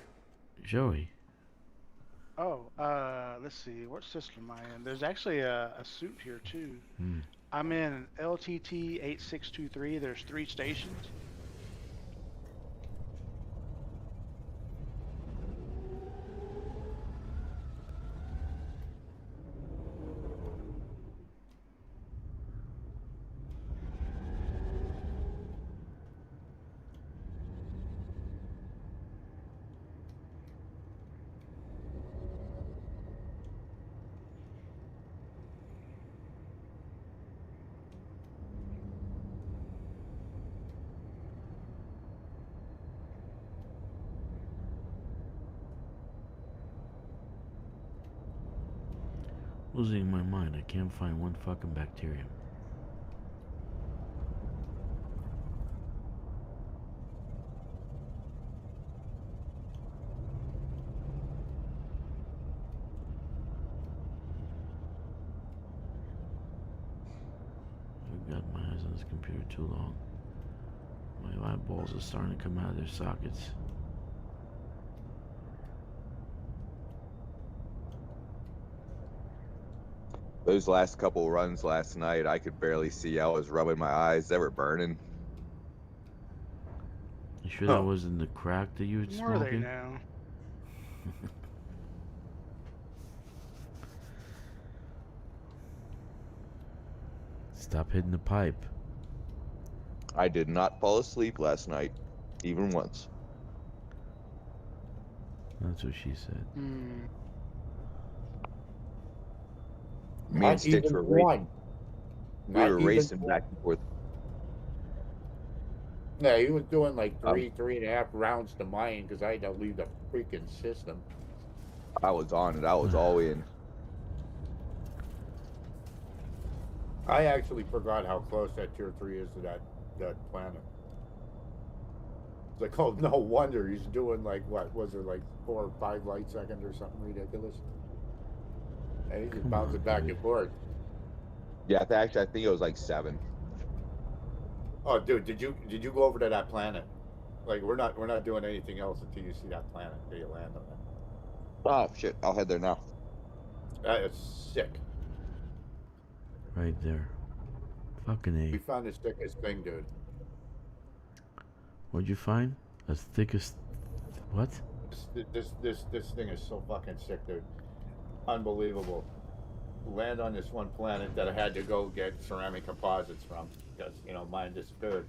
Joey. Oh, let's see. What system am I in? There's actually a suit here too. I'm in LTT 8623. There's 3 stations. Losing my mind. I can't find one fucking bacterium. I've got my eyes on this computer too long. My eyeballs are starting to come out of their sockets. Those last couple runs last night, I could barely see. I was rubbing my eyes. They were burning. You sure that wasn't the crack that you were smoking? Where are they now? Stop hitting the pipe. I did not fall asleep last night, even once. That's what she said. Me and Stixx were racing. We were racing back and forth. Yeah, he was doing like 3.5 rounds to mine because I had to leave the freaking system. I was on it. I was all in. I actually forgot how close that tier 3 is to that planet. It's like, oh, no wonder he's doing like, what was it, like 4 or 5 light seconds or something ridiculous. And he just bouncing back and forth. Yeah, actually, I think it was like 7. Oh, dude, did you go over to that planet? Like, we're not doing anything else until you see that planet that you land on it. Oh shit! I'll head there now. That is sick. Right there. Fucking A. We found the thickest thing, dude. What'd you find? The thickest... What? This thing is so fucking sick, dude. Unbelievable. land on this one planet that I had to go get ceramic composites from because mine disappeared.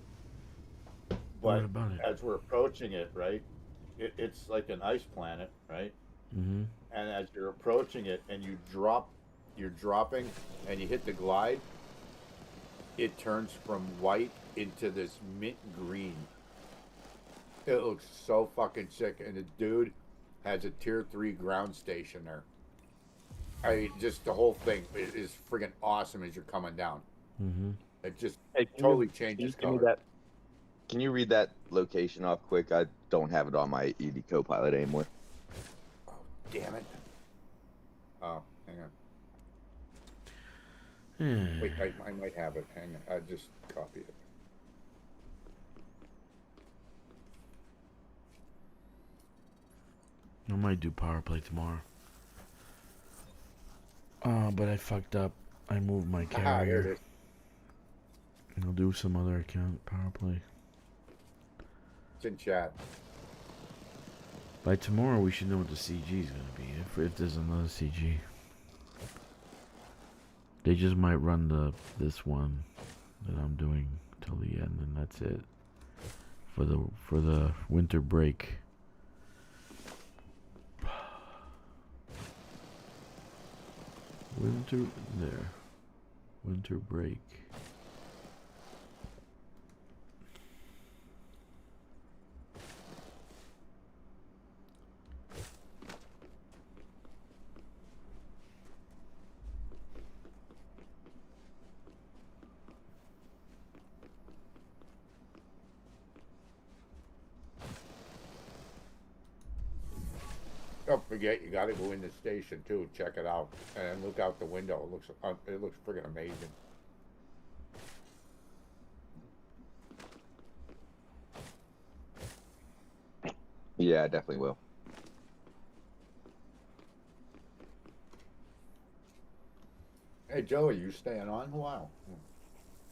What But about it? as we're approaching it, right, it's like an ice planet, right? Mm-hmm. And as you're approaching it and you're dropping and you hit the glide, it turns from white into this mint green. It looks so fucking sick, and the dude has a tier 3 ground station there. Just the whole thing is friggin' awesome as you're coming down. Mm-hmm. It just Hey, totally changes give me color. that? Can you read that location off quick? I don't have it on my ED Copilot anymore. Oh, damn it. Oh, hang on. Wait, I might have it. Hang on. I just copied it. I might do power play tomorrow. But I fucked up. I moved my Here it carrier. is. I'll do some other account power play. It's in chat. By tomorrow, we should know what the CG is gonna be. If there's another CG, they just might run this one that I'm doing till the end, and that's it for the winter break. Winter break. Don't forget, you got to go in the station too. Check it out and look out the window. It looks friggin' amazing. Yeah, I definitely will. Hey Joe, are you staying on? Wow.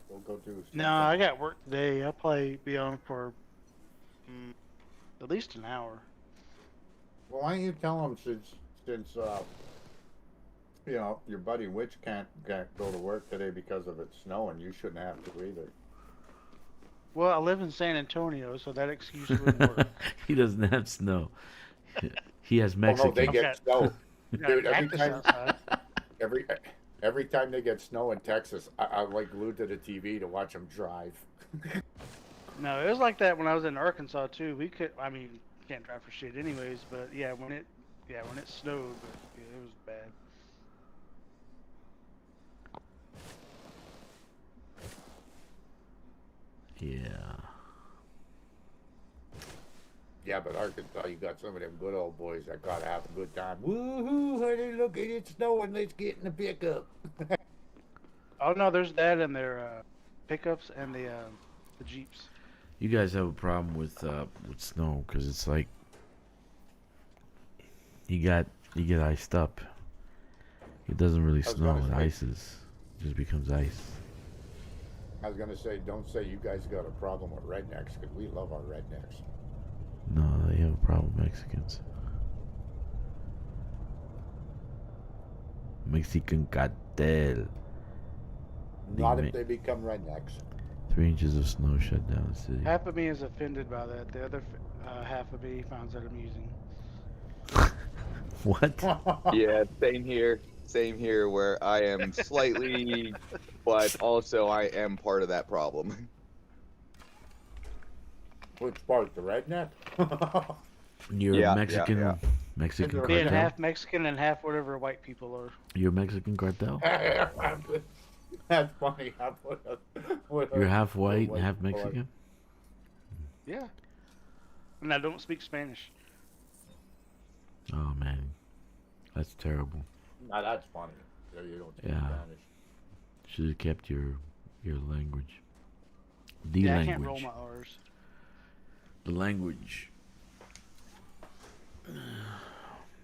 We'll go do. No, I got work today. I'll probably be on for at least an hour. Well, why don't you tell him since your buddy Witch can't go to work today because of it snowing. You shouldn't have to either. Well, I live in San Antonio, so that excuse wouldn't work. He doesn't have snow. He has Oh Mexican. no, they get snow. Dude, Cactus outside. every time they get snow in Texas, I'm like glued to the TV to watch them drive. No, it was like that when I was in Arkansas too. Can't drive for shit anyways, but yeah, when it snowed, it was bad. Yeah. Yeah, but Arkansas, you got some of them good old boys that gotta have a good time. Woohoo, honey, look at it snowing, let's get in the pickup. Oh no, there's that in their pickups and the Jeeps. You guys have a problem with snow because it's like you get iced up. It doesn't really snow. It ices. It just becomes ice. I was gonna say, don't say you guys got a problem with rednecks, because we love our rednecks. No, they have a problem with Mexicans. Mexican cartel. Not if they become rednecks. 3 inches of snow shut down the city. Half of me is offended by that. The other half of me finds that amusing. What? Yeah, same here. Same here, where I am slightly, but also I am part of that problem. Which part? The redneck? You're Yeah, Mexican. yeah. Mexican Being cartel. half Mexican and half whatever white people are. You're Mexican cartel. That's funny. You're half white and half Mexican. Yeah. And I don't speak Spanish. Oh man, that's terrible. Now that's funny. You don't speak Yeah. Spanish. Should have kept your language. The Yeah, language. I can't roll my R's. The language.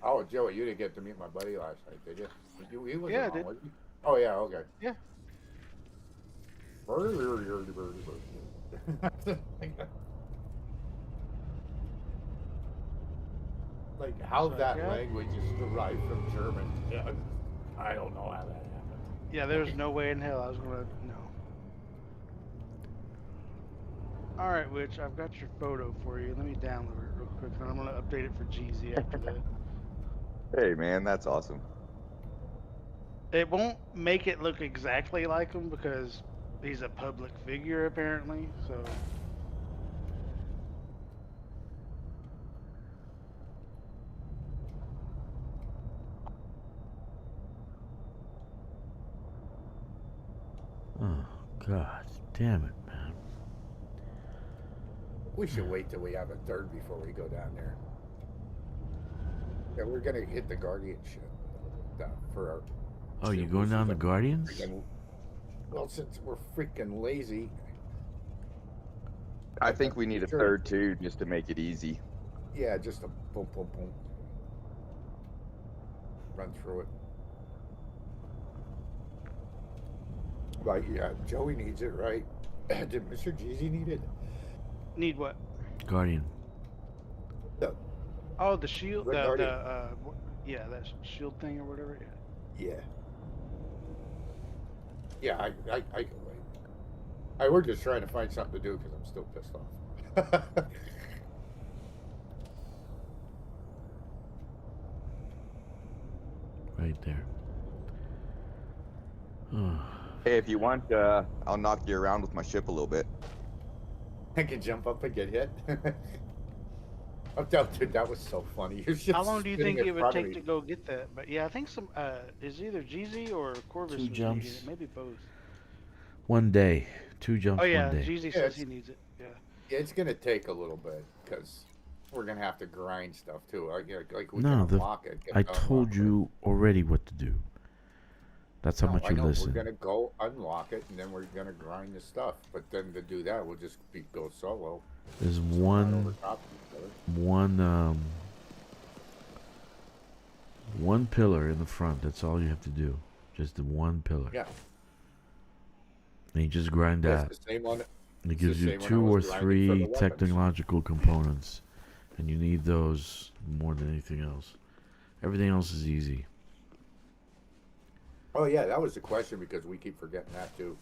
Oh, Joey, you didn't get to meet my buddy last night, did you? He wasn't Yeah, I on, did. was he? Oh yeah, okay. Yeah. Like how So, that yeah. language is derived from German. Yeah. I don't know how that happened. Yeah, there's no way in hell I was gonna no. All right, Witch, I've got your photo for you. Let me download it real quick, and I'm gonna update it for GZ after that. Hey, man, that's awesome. It won't make it look exactly like him because he's a public figure apparently. So Oh, God damn it, man. We should wait till we have a third before we go down there. Yeah, we're gonna hit the Guardian shit for our. Oh, you going down the Guardians? Well, since we're freaking lazy. I think we need a third too, just to make it easy. Yeah, just a boom, boom, boom. Run through it. Like, yeah, Joey needs it, right? Did Mr. Jeezy need it? need what? Guardian. No. Oh, the shield. The Guardian. Yeah, that shield thing or whatever. Yeah. Yeah. I can wait. We're just trying to find something to do because I'm still pissed off. Right there. Oh. Hey, if you want, I'll knock you around with my ship a little bit. I can jump up and get hit. Oh, dude, that was so funny. You're just How long do you spinning think in it would front of take me. to go get that? But yeah, I think some is either GZ or Corvus. 2 was needing jumps. it, maybe both. 1 day. 2 jumps Oh yeah, 1 day. GZ Yeah, says he needs it. Yeah. Yeah, it's gonna take a little bit because we're gonna have to grind stuff too. Like we No, can unlock it. I told you already what to do. That's how No, much I you know. listen. We're gonna go unlock it, and then we're gonna grind the stuff. But then to do that, we'll just go solo. There's Not over one top of each other. one pillar in the front. That's all you have to do. Just the one pillar. Yeah, And you just grind that. it's the same one. And it it's the gives you same one I 2 or was grinding for 3 the weapons. technological components. And you need those more than anything else. Everything else is easy. Oh yeah, that was the question because we keep forgetting that too.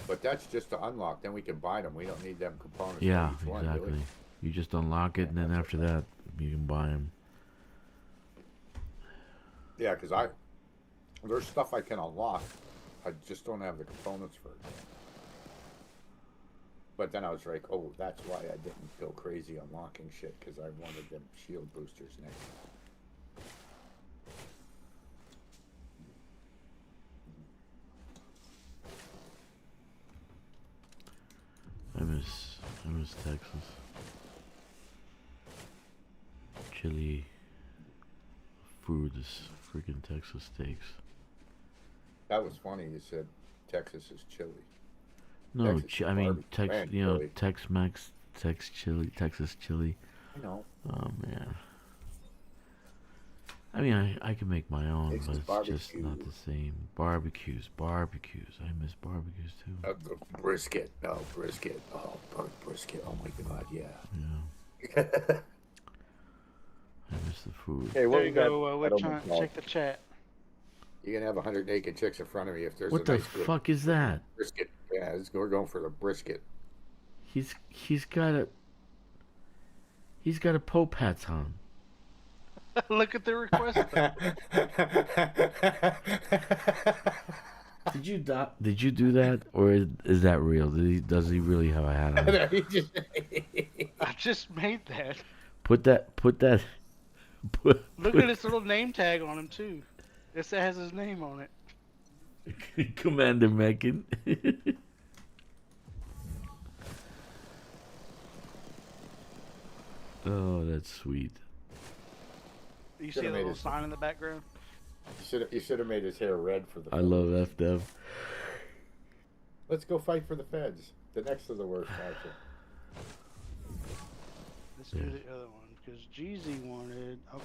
But that's just to unlock. Then we can buy them. We don't need them components. for Yeah, each one, do we? exactly. You just unlock it, and then that's after that, you can buy them. Yeah, because there's stuff I can unlock. I just don't have the components for it. But then I was like, oh, that's why I didn't go crazy unlocking shit because I wanted them shield boosters next. I miss Texas. Chili food is freaking Texas steaks. That was funny. You said Texas is chilly. No, Texas I mean barbecue and chili. Tex-Mex, Texas chili. You know, Oh man. I mean, I can make my own, Texas but it's just not barbecue. the same. Barbecues. I miss barbecues too. the brisket. Oh, brisket. Oh, burnt brisket. Oh my God, yeah. Yeah, I miss the food. Hey, There you was that? go. I don't Check the chat. You're gonna have 100 naked chicks in front of me if there's What a the nice good fuck is that? brisket. Yeah, we're going for the brisket. He's got a Pope hat on. Look at the request. Did you do that, or is that real? Does he really have a hat on? I just made that. Put Look at his little name tag on him too. It has his name on it. Commander Mechan. Oh, that's sweet. You see Should've the made little his- sign in the background? You should have made his hair red for the. I love FDev. Let's go fight for the feds. The next of the worst matchup. Let's do the other one because GZ wanted. Okay.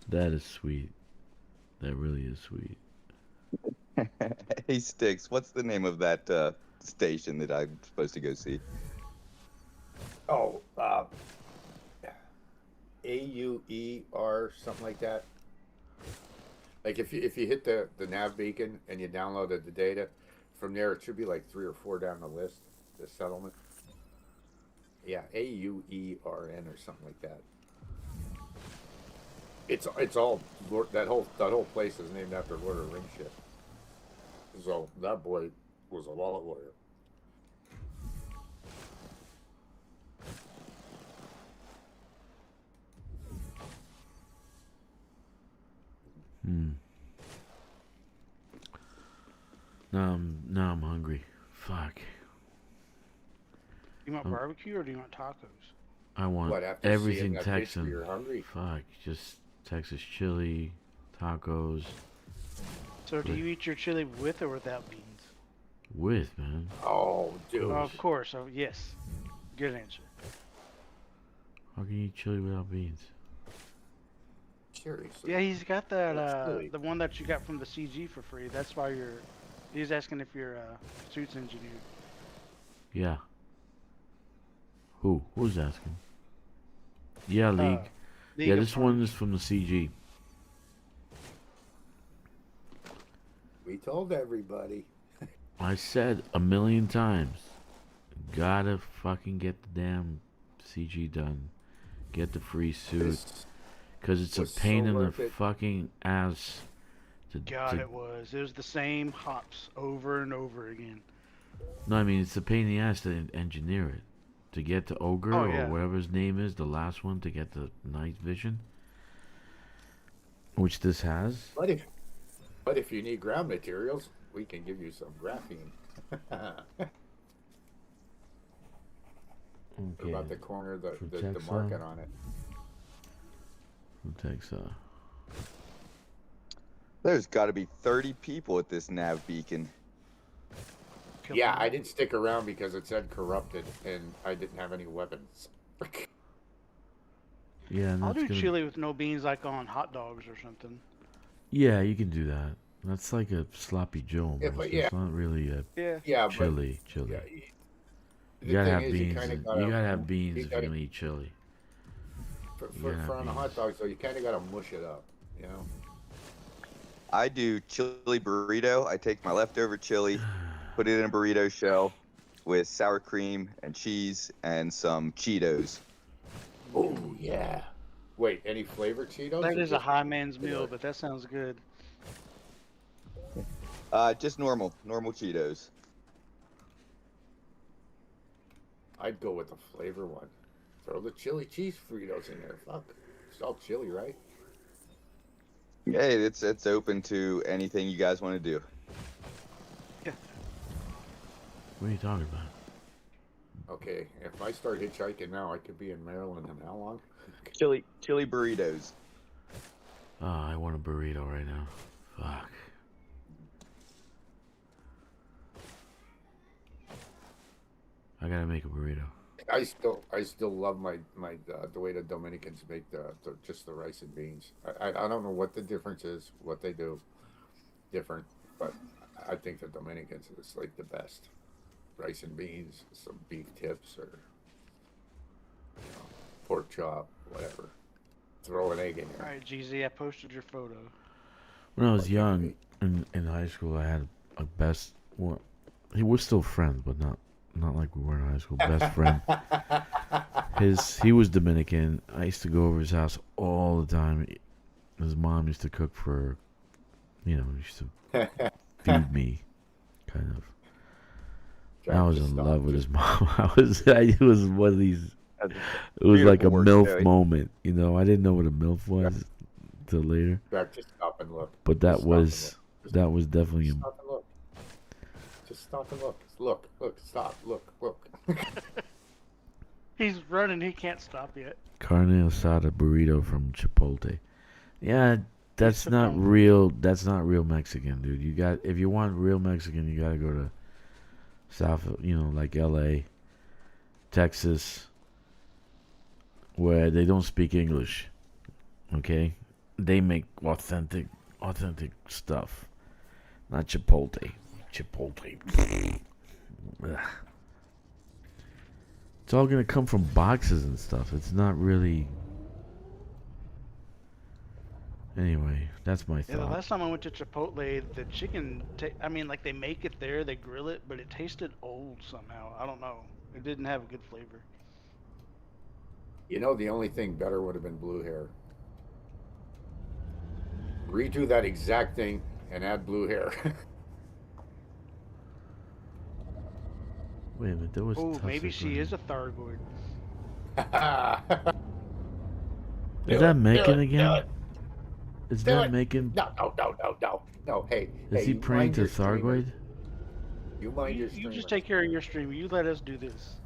That is sweet. That really is sweet. Hey, Stixx, what's the name of that station that I'm supposed to go see? Oh, AUER, something like that. Like if you hit the nav beacon and you downloaded the data, from there it should be like 3 or 4 down the list. The settlement. Yeah, AUERN or something like that. It's all that whole place is named after Lord of the Rings shit. So that boy was a wallet warrior. Now I'm hungry. Fuck. You want barbecue or do you want tacos? I want What, after everything seeing that picture, Texan. you're hungry? Fuck, just Texas chili, tacos. So do you eat your chili with or without beans? With, man. Oh, dude. Of course. Oh, yes. Good answer. How can you eat chili without beans? Seriously. Yeah, he's got that, chili. the one that you got from the CG for free. That's why he's asking if you're a suits engineer. Yeah. Who's asking? Yeah, League. Yeah, this one is from the CG. We told everybody. I said a million times, gotta fucking get the damn CG done. Get the free suit. Because it's a was pain so in the worth it. fucking ass. God, it was. It was the same hops over and over again. No, I mean, it's a pain in the ass to engineer it. To get the Ogre Oh, yeah. or whatever his name is, the last one, to get the night vision. Which this has. But if you need ground materials, we can give you some graphene. Okay. About the corner, the Vortex, market on it. Vortex, There's got to be 30 people at this nav beacon. Yeah, I didn't stick around because it said corrupted and I didn't have any weapons. Yeah, and I'll that's do chili with no beans, like on hot dogs or something. Yeah, you can do that. That's like a sloppy Joe. Yeah, Almost. but yeah. It's not really a Yeah, chili. but yeah, You gotta have you beans. You gotta have beans if you're gotta, gonna eat chili. for on a hot dog, so you kind of gotta mush it up, you know. I do chili burrito. I take my leftover chili, put it in a burrito shell with sour cream and cheese and some Cheetos. Oh yeah. Wait, any flavored Cheetos? That or is a just- high man's meal, but that sounds good. Just normal Cheetos. I'd go with the flavor one. Throw the chili cheese Fritos in there. Fuck, it's all chili, right? Hey, it's open to anything you guys want to do. What are you talking about? Okay, if I start hitchhiking now, I could be in Maryland in how long? Chili burritos. Oh, I want a burrito right now. Fuck. I gotta make a burrito. I still love the way the Dominicans make just the rice and beans. I don't know what the difference is, what they do different, but I think the Dominicans is like the best. Rice and beans, some beef tips, or pork chop, whatever. Throw an egg in there. Alright, GZ, I posted your photo. When I was young in high school, I had a best. Well, he was still friends, but not like we were in high school. Best friend. He was Dominican. I used to go over his house all the time. His mom used to cook for, used to feed me, kind of. I was in love with his mom. It was one of these. It was like a MILF moment, I didn't know what a MILF was till later. Jack, just stop and look. But that was definitely Just stop and look. Just stop and look. Look, stop, look. He's running, he can't stop yet. Carne asada burrito from Chipotle. Yeah, that's not real. That's not real Mexican, dude. If you want real Mexican, you gotta go to South, like LA, Texas, where they don't speak English. Okay, they make authentic stuff, not Chipotle. Ugh. It's all gonna come from boxes and stuff. It's not really Anyway, that's my Yeah, the thought. last time I went to Chipotle, the chicken, I mean, like they make it there, they grill it, but it tasted old somehow. I don't know. It didn't have a good flavor. You know, the only thing better would have been blue hair. Redo that exact thing and add blue hair. Wait a minute, there was Oh, maybe tussock she right is a Thargoid. Is that Mechan Do again? it. Is Do that it. Mechan? No. Hey, Is hey, he you praying mind to your streamers. Thargoid? You mind your You streamers. just take care of your stream. You let us do this.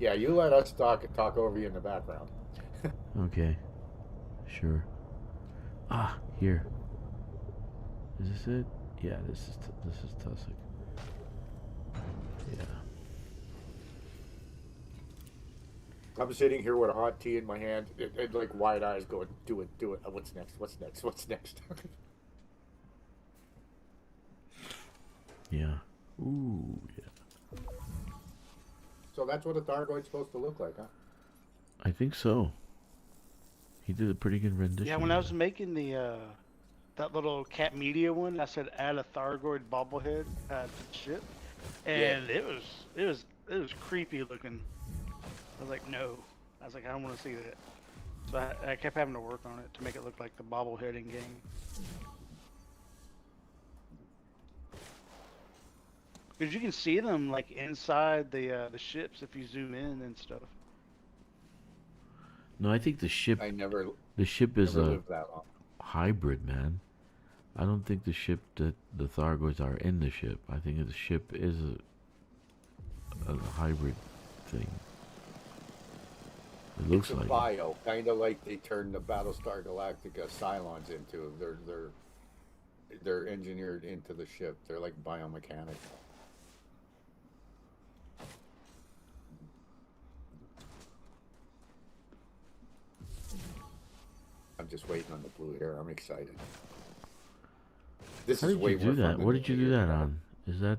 Yeah, you let us talk over you in the background. Okay. Sure. Ah, here. Is this it? Yeah, this is tussock. Yeah. I'm sitting here with a hot tea in my hand and like wide eyes going, do it. What's next? Yeah. Ooh, yeah. So that's what a Thargoid's supposed to look like, huh? I think so. He did a pretty good rendition. Yeah, when I was making the that little cat media one, I said add a Thargoid bobblehead to the ship, and it was creepy looking. I was like, no. I was like, I don't want to see that. So I kept having to work on it to make it look like the bobblehead in game. Because you can see them like inside the ships if you zoom in and stuff. No, I think the ship is a lived that long. hybrid, man. I don't think the Thargoids are in the ship. I think the ship is a hybrid thing. It looks It's a like bio, kind of like they turned the Battlestar Galactica Cylons into. They're engineered into the ship. They're like biomechanical. I'm just waiting on the blue hair. I'm excited. This How is did way you do more that? fun What than did you the do year that ago. on? Is that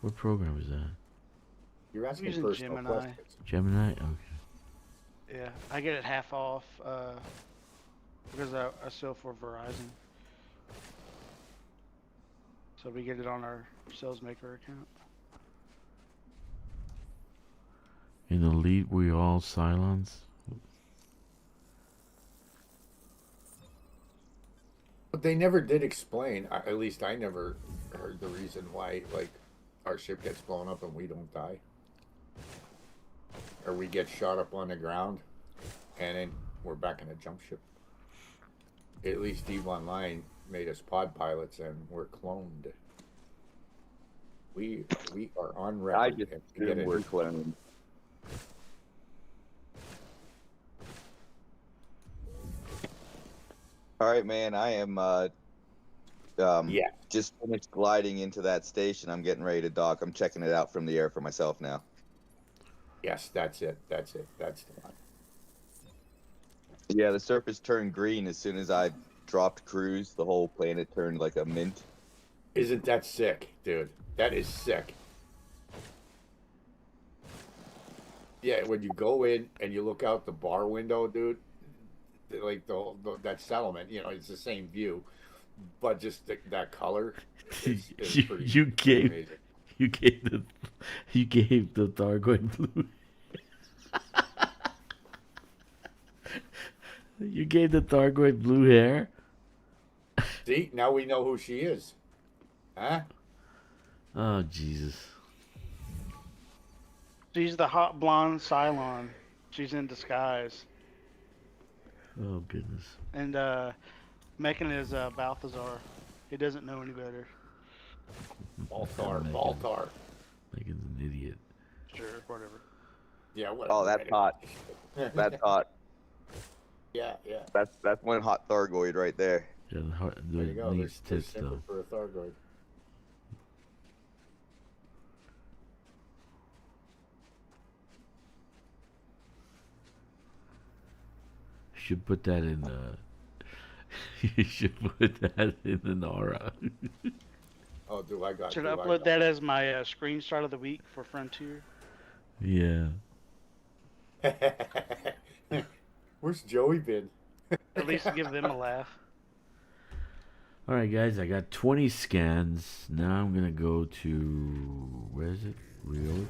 what program is that? You're asking using personal Gemini. questions. Gemini? Okay. Yeah, I get it half off because I sell for Verizon. So we get it on our SalesMaker account. In Elite, we all Cylons. But they never did explain. At least I never heard the reason why, like, our ship gets blown up and we don't die, or we get shot up on the ground, and then we're back in a jump ship. At least EVE Online made us pod pilots, and we're cloned. We are on record. I just and we get assume we're cloned. All right, man. I am just finished gliding into that station. I'm getting ready to dock. I'm checking it out from the air for myself now. Yes, that's it. That's the one. Yeah, the surface turned green as soon as I dropped cruise. The whole planet turned like a mint. Isn't that sick, dude? That is sick. Yeah, when you go in and you look out the bar window, dude, like that settlement, you know, it's the same view, but just that color is pretty. You gave amazing. you gave the Thargoid blue. You gave the Thargoid blue hair. See, now we know who she is, huh? Oh Jesus! She's the hot blonde Cylon. She's in disguise. Oh goodness! And Mechan is Balthazar. He doesn't know any better. Baltar. Megan's an idiot. Sure, whatever. Yeah, whatever. Oh, that's hot. That's hot. Yeah. That's one hot Thargoid right there. Yeah, There you go. needs There's tits symbol though. for a Thargoid. Should put that in. You should put that in Inara. Oh, do I got? Should I upload that as my screenshot of the week for Frontier? Yeah. Where's Joey been? At least give them a laugh. Alright, guys, I got 20 scans. Now I'm gonna go to. Where is it? Riort?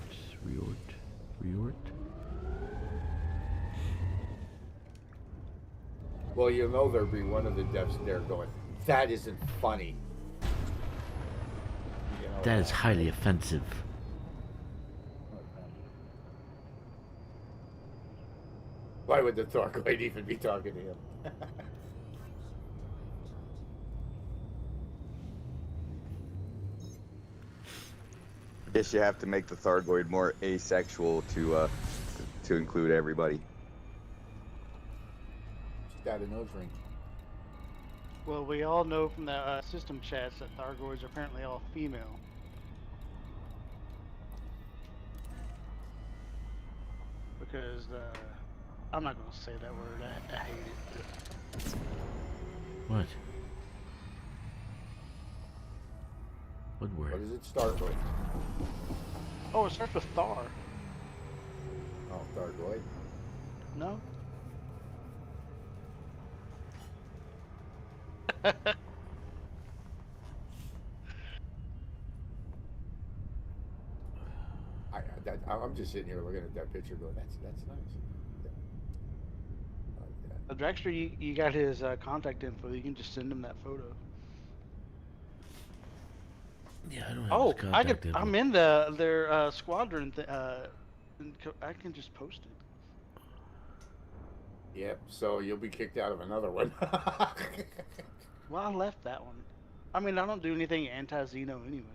Well, you know there'll be one of the devs there going, that isn't funny. You know That is highly offensive. Why would the Thargoid even be talking to him? Guess you have to make the Thargoid more asexual to include everybody. She's got a nose ring. Well, we all know from the system chats that Thargoids are apparently all female. Because, I'm not going to say that word. I hate it. What? What word? What does it start with? Oh, it starts with Thar. Oh, Thargoid. No? I'm just sitting here looking at that picture going, that's nice. Yeah. I like that. Drakkster, you got his contact info. You can just send him that photo. Yeah, I don't have Oh, his contact info. I'm in their squadron. I can just post it. Yep, so you'll be kicked out of another one. Well, I left that one. I mean, I don't do anything anti-Xeno anyways.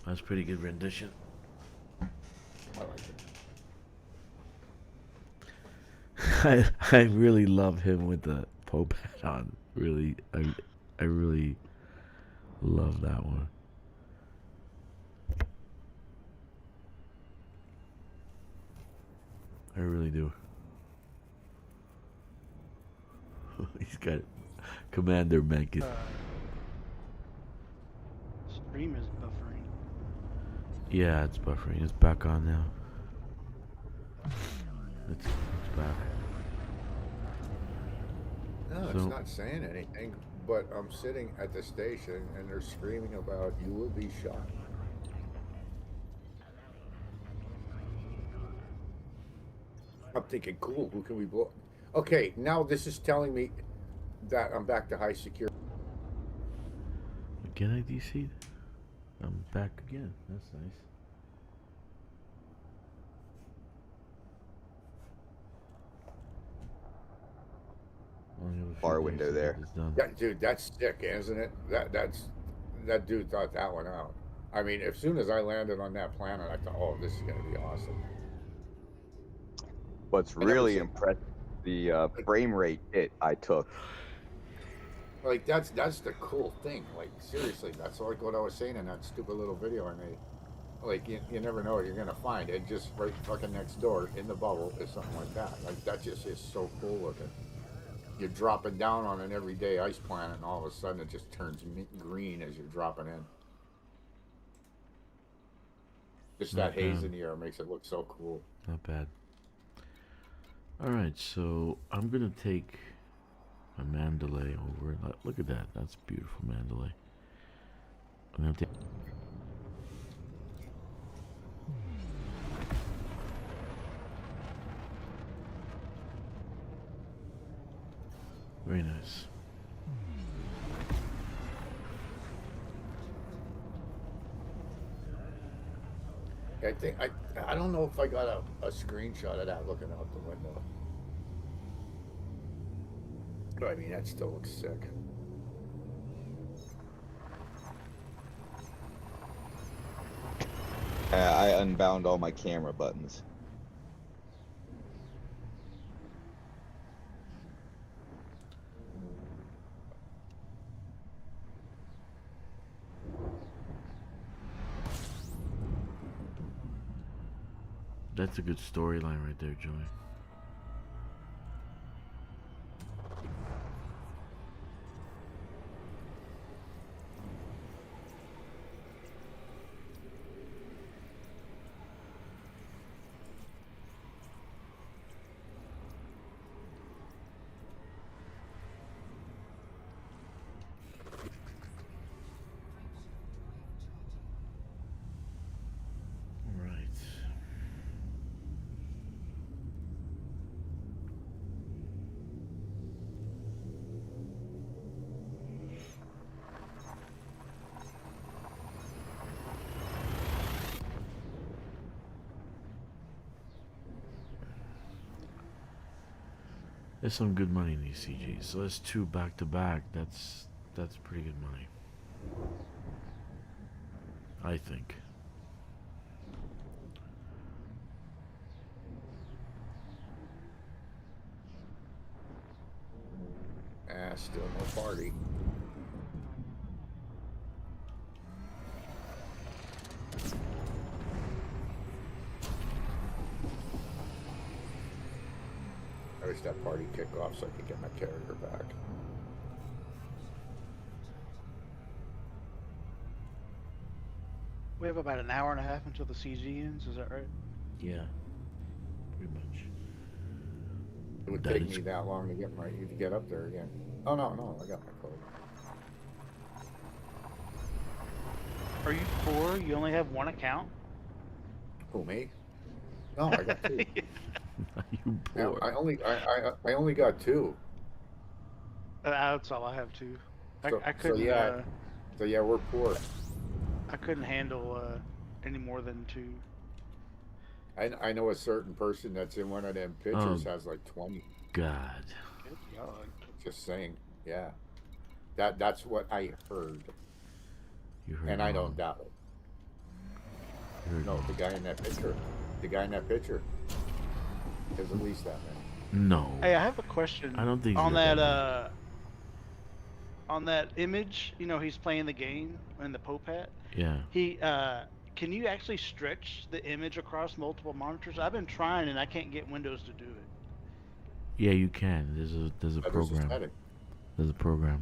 That's pretty good rendition. I like it. I really love him with the Pope hat on. Really, I really love that one. I really do. He's got Commander Mechan. Stream is buffering. Yeah, it's buffering. It's back on now. It's back. No, So- it's not saying anything, but I'm sitting at the station and they're screaming about you will be shot. I'm thinking, cool, who can we blow? Okay, now this is telling me that I'm back to high security. Again, I DC'd. I'm back again. That's nice. Only have a few Bar days window to get there. this done. That dude, that's sick, isn't it? That dude thought that one out. I mean, as soon as I landed on that planet, I thought, oh, this is gonna be awesome. What's I never really seen- impressive, the frame rate hit I took. Like that's the cool thing. Like seriously, that's like what I was saying in that stupid little video I made. Like you never know what you're gonna find. And just right fucking next door in the bubble is something like that. Like that just is so cool looking. You're dropping down on an everyday ice planet, and all of a sudden it just turns green as you're dropping in. Just that Not haze bad. in the air makes it look so cool. Not bad. Alright, so I'm gonna take a Mandalay over. Look at that. That's beautiful Mandalay. I'm gonna take. Very nice. I think I don't know if I got a screenshot of that looking out the window. But I mean that still looks sick. I unbound all my camera buttons. That's a good storyline right there, Joey. There's some good money in these CGs. So that's 2 back to back. That's pretty good money. I think. Still no party. I wish that party kick off so I could get my carrier back. We have about an hour and a half until the CG ends. Is that right? Yeah. Pretty much. It would take me that long to get up there again. Oh no, I got my code. Are you poor? You only have one account? Who, me? No, I got 2. You Yeah, poor. I only got 2. That's all I have too. So, I couldn't. So yeah, we're poor. I couldn't handle any more than 2. I know a certain person that's in one of them pictures has like 20. God. Good God. Just saying, yeah. That's what I heard, You heard and I wrong. don't doubt it. You heard No, wrong. the guy in that picture has at least that many. No. Hey, I have a question. I don't think on he's got that on that image. You know, he's playing the game in the Pope hat. Yeah. He can you actually stretch the image across multiple monitors? I've been trying and I can't get Windows to do it. Yeah, you can. There's a There's a program. setting. There's a program.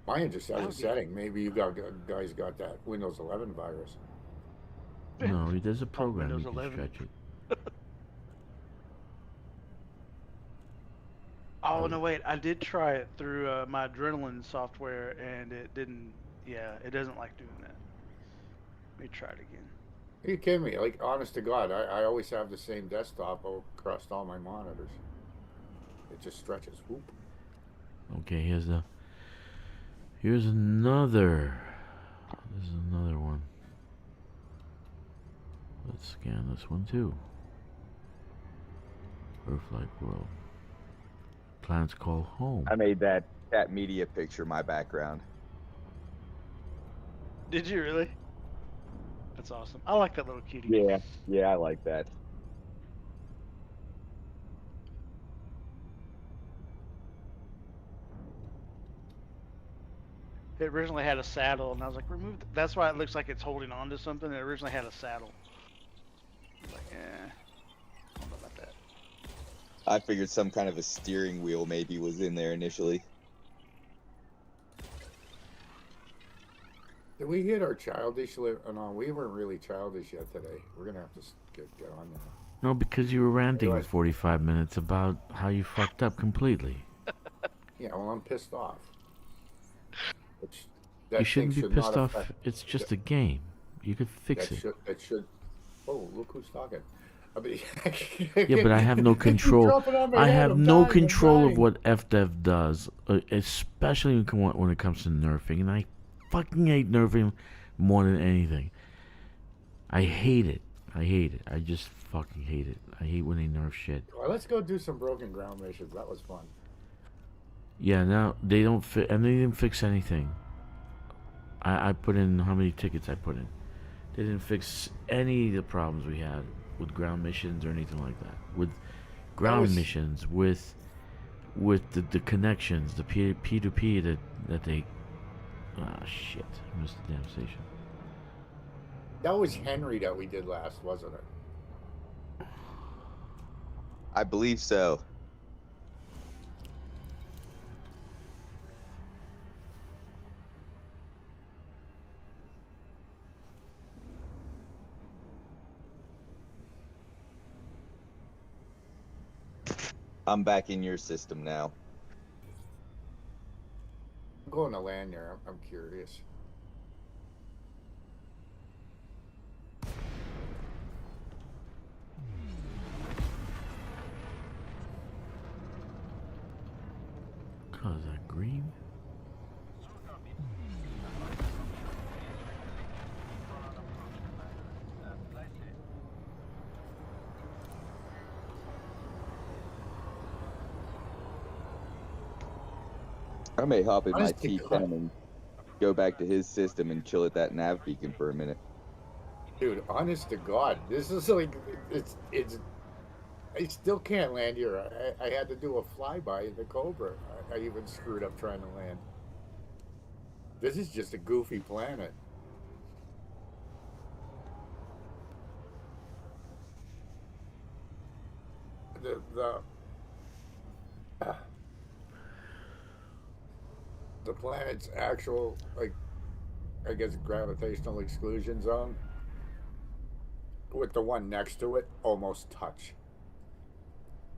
Mine just has a Okay. setting. Maybe you guys got that Windows 11 virus. No, there's a program you Windows can 11. stretch it. Oh no, wait! I did try it through my Adrenaline software, and it didn't. Yeah, it doesn't like doing that. Let me try it again. Are you kidding me? Like, honest to God, I always have the same desktop across all my monitors. It just stretches. Whoop. Okay, here's another. This is another one. Let's scan this one too. Earth-like world. Planets call home. I made that media picture my background. Did you really? That's awesome. I like that little cutie. Yeah, I like that. It originally had a saddle, and I was like, remove. That's why it looks like it's holding on to something. It originally had a saddle. I was like, I don't know about that. I figured some kind of a steering wheel maybe was in there initially. Did we hit our childish? No, we weren't really childish yet today. We're gonna have to get on that. No, because you were ranting Right. for 45 minutes about how you fucked up completely. Yeah, well, I'm pissed off. Which, You shouldn't be should pissed not off. affect- It's just a game. You could fix it. That should. Oh, look who's talking. I mean, Yeah, but I have no They keep control. dropping on my I head. have I'm no dying, I'm control of dying. what FDev does, especially when it comes to nerfing. And I fucking hate nerfing more than anything. I hate it. I just fucking hate it. I hate when they nerf shit. Well, let's go do some broken ground missions. That was fun. Yeah, now they don't fit, and they didn't fix anything. I put in how many tickets I put in. They didn't fix any of the problems we had with ground missions or anything like that. With ground missions, with the connections, the P2P that they. Ah, shit! I missed the damn station. That was Henry that we did last, wasn't it? I believe so. I'm back in your system now. I'm going to land there. I'm curious. Cause that green. I may hop in my Honest to T10 God. and go back to his system and chill at that nav beacon for a minute. Dude, honest to God, this is like it's. I still can't land here. I had to do a flyby in the Cobra. I even screwed up trying to land. This is just a goofy planet. The the planet's actual, like, I guess, gravitational exclusion zone with the one next to it almost touch.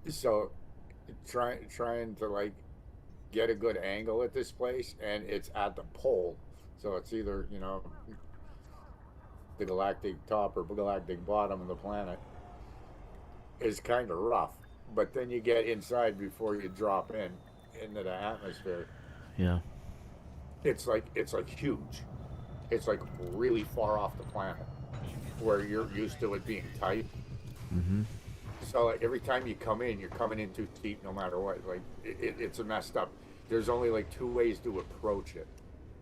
So trying to like get a good angle at this place, and it's at the pole, so it's either, you know, the galactic top or galactic bottom of the planet is kind of rough. But then you get inside before you drop into the atmosphere. Yeah. It's like huge. It's like really far off the planet where you're used to it being tight. Mm-hmm. So like every time you come in, you're coming in too deep no matter what. Like it's a messed up. There's only like two ways to approach it,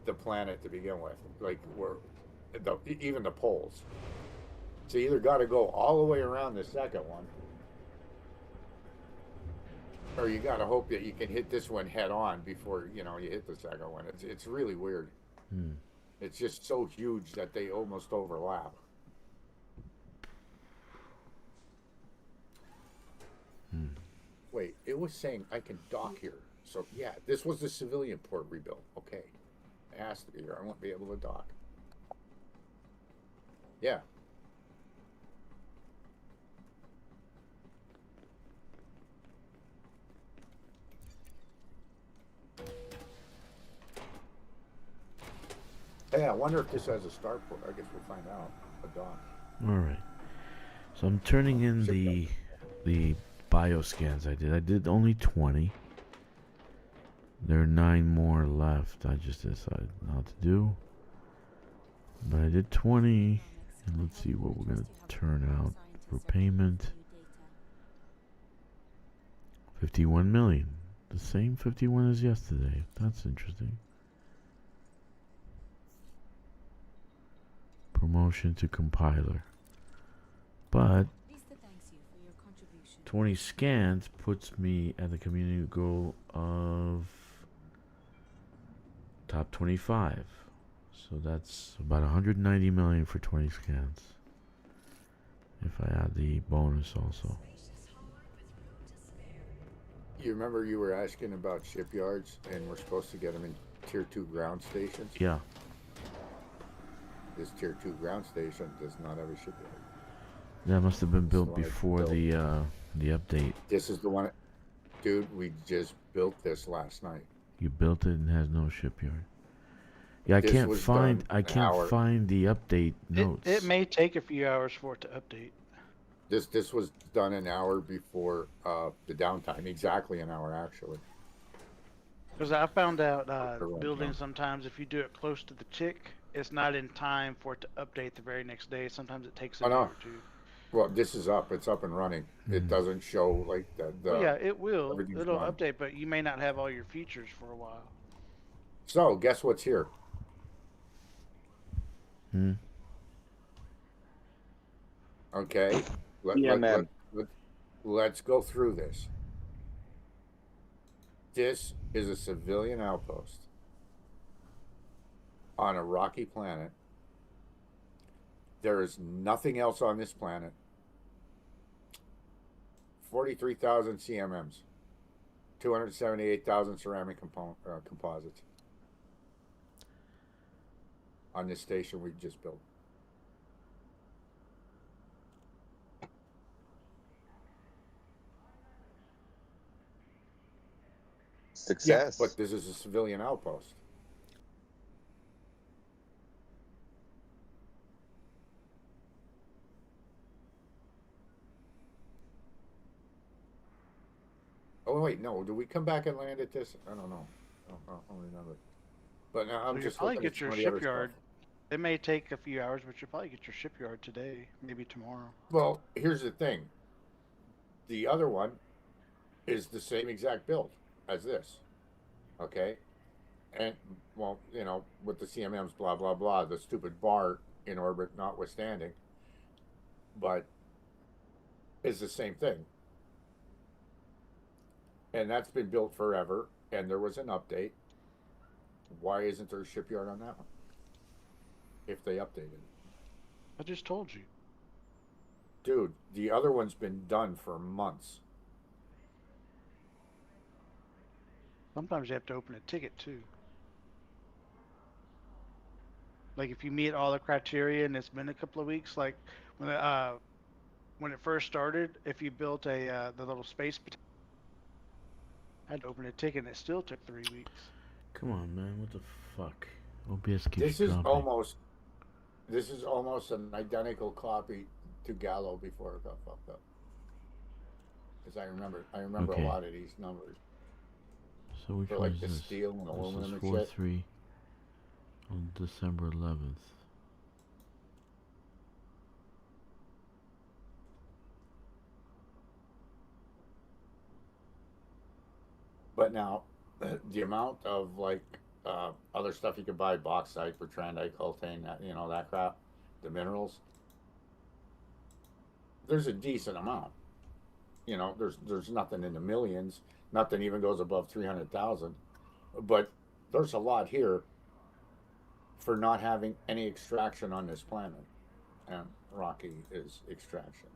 the planet to begin with. Like where even the poles. So you either got to go all the way around the second one, or you got to hope that you can hit this one head on before, you know, you hit the second one. It's really weird. It's just so huge that they almost overlap. Wait, it was saying I can dock here. So yeah, this was the civilian port rebuilt. Okay, it has to be here. I won't be able to dock. Yeah. Hey, I wonder if this has a starport. I guess we'll find out. A dock. All right. So I'm turning in the bioscans I did. I did only 20. There are 9 more left. I just decided not to do. But I did 20. And let's see what we're going to turn out for payment. 51 million. The same 51 as yesterday. That's interesting. Promotion to compiler. But 20 scans puts me at the community goal of top 25. So that's about 190 million for 20 scans. If I add the bonus also. You remember you were asking about shipyards, and we're supposed to get them in tier 2 ground stations? Yeah. This tier 2 ground station does not have a shipyard. That must have been built before the update. This is the one, dude. We just built this last night. You built it and has no shipyard. Yeah, I This can't was find done I an can't hour. find the update notes. It may take a few hours for it to update. This was done an hour before the downtime. Exactly an hour, actually. Because I found out Everyone building knows. sometimes if you do it close to the chick, it's not in time for it to update the very next day. Sometimes it takes a I day know. or two. Well, this is up. It's up and running. It doesn't show like the. Well, yeah, it will. everything's It'll gone. update, but you may not have all your features for a while. So, guess what's here? Okay. man. Let's go through this. This is a civilian outpost on a rocky planet. There is nothing else on this planet. 43,000 CMMs, 278,000 ceramic composites on this station we just built. Success. Yeah, but this is a civilian outpost. Oh wait, no. Do we come back and land at this? I don't know. I don't remember. But now I'm Well, just you'll probably looking at get your some of the other shipyard. stuff. It may take a few hours, but you'll probably get your shipyard today, maybe tomorrow. Well, here's the thing. The other one is the same exact build as this. Okay? and well, you know, with the CMMs, blah blah blah, the stupid bar in orbit notwithstanding, but it's the same thing, and that's been built forever. And there was an update. Why isn't there a shipyard on that one? If they updated it, I just told you. dude, the other one's been done for months. Sometimes you have to open a ticket too. Like if you meet all the criteria and it's been a couple of weeks, like when it first started, if you built a the little space, I had to open a ticket and it still took 3 weeks. Come on, man. What the fuck? OBS keeps This is dropping. almost an identical copy to Gallo before it got fucked up. Because I remember Okay. a lot of these numbers. So which For one like is the this? steel and This aluminum is and 4-3 shit. on December 11th. But now, the amount of like other stuff you could buy, bauxite, bertrandite, coltan, that, you know, that crap, the minerals. There's a decent amount. You know, there's nothing in the millions. Nothing even goes above 300,000. But there's a lot here for not having any extraction on this planet. And Rocky is extraction.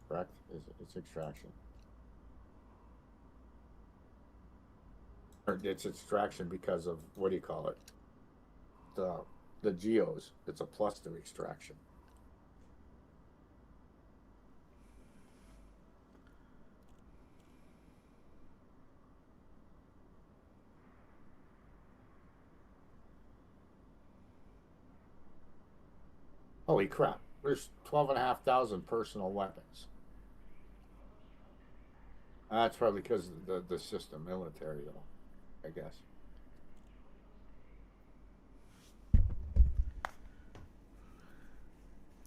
Correct? It's extraction. Or it's extraction because of, what do you call it? The geos. It's a plus to extraction. Holy crap. There's 12,500 personal weapons. That's probably because of the system military, though, I guess.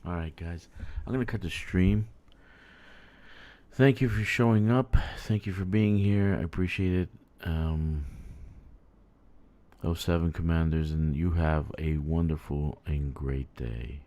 Alright, guys. I'm going to cut the stream. Thank you for showing up. Thank you for being here. I appreciate it. 07 Commanders, and you have a wonderful and great day.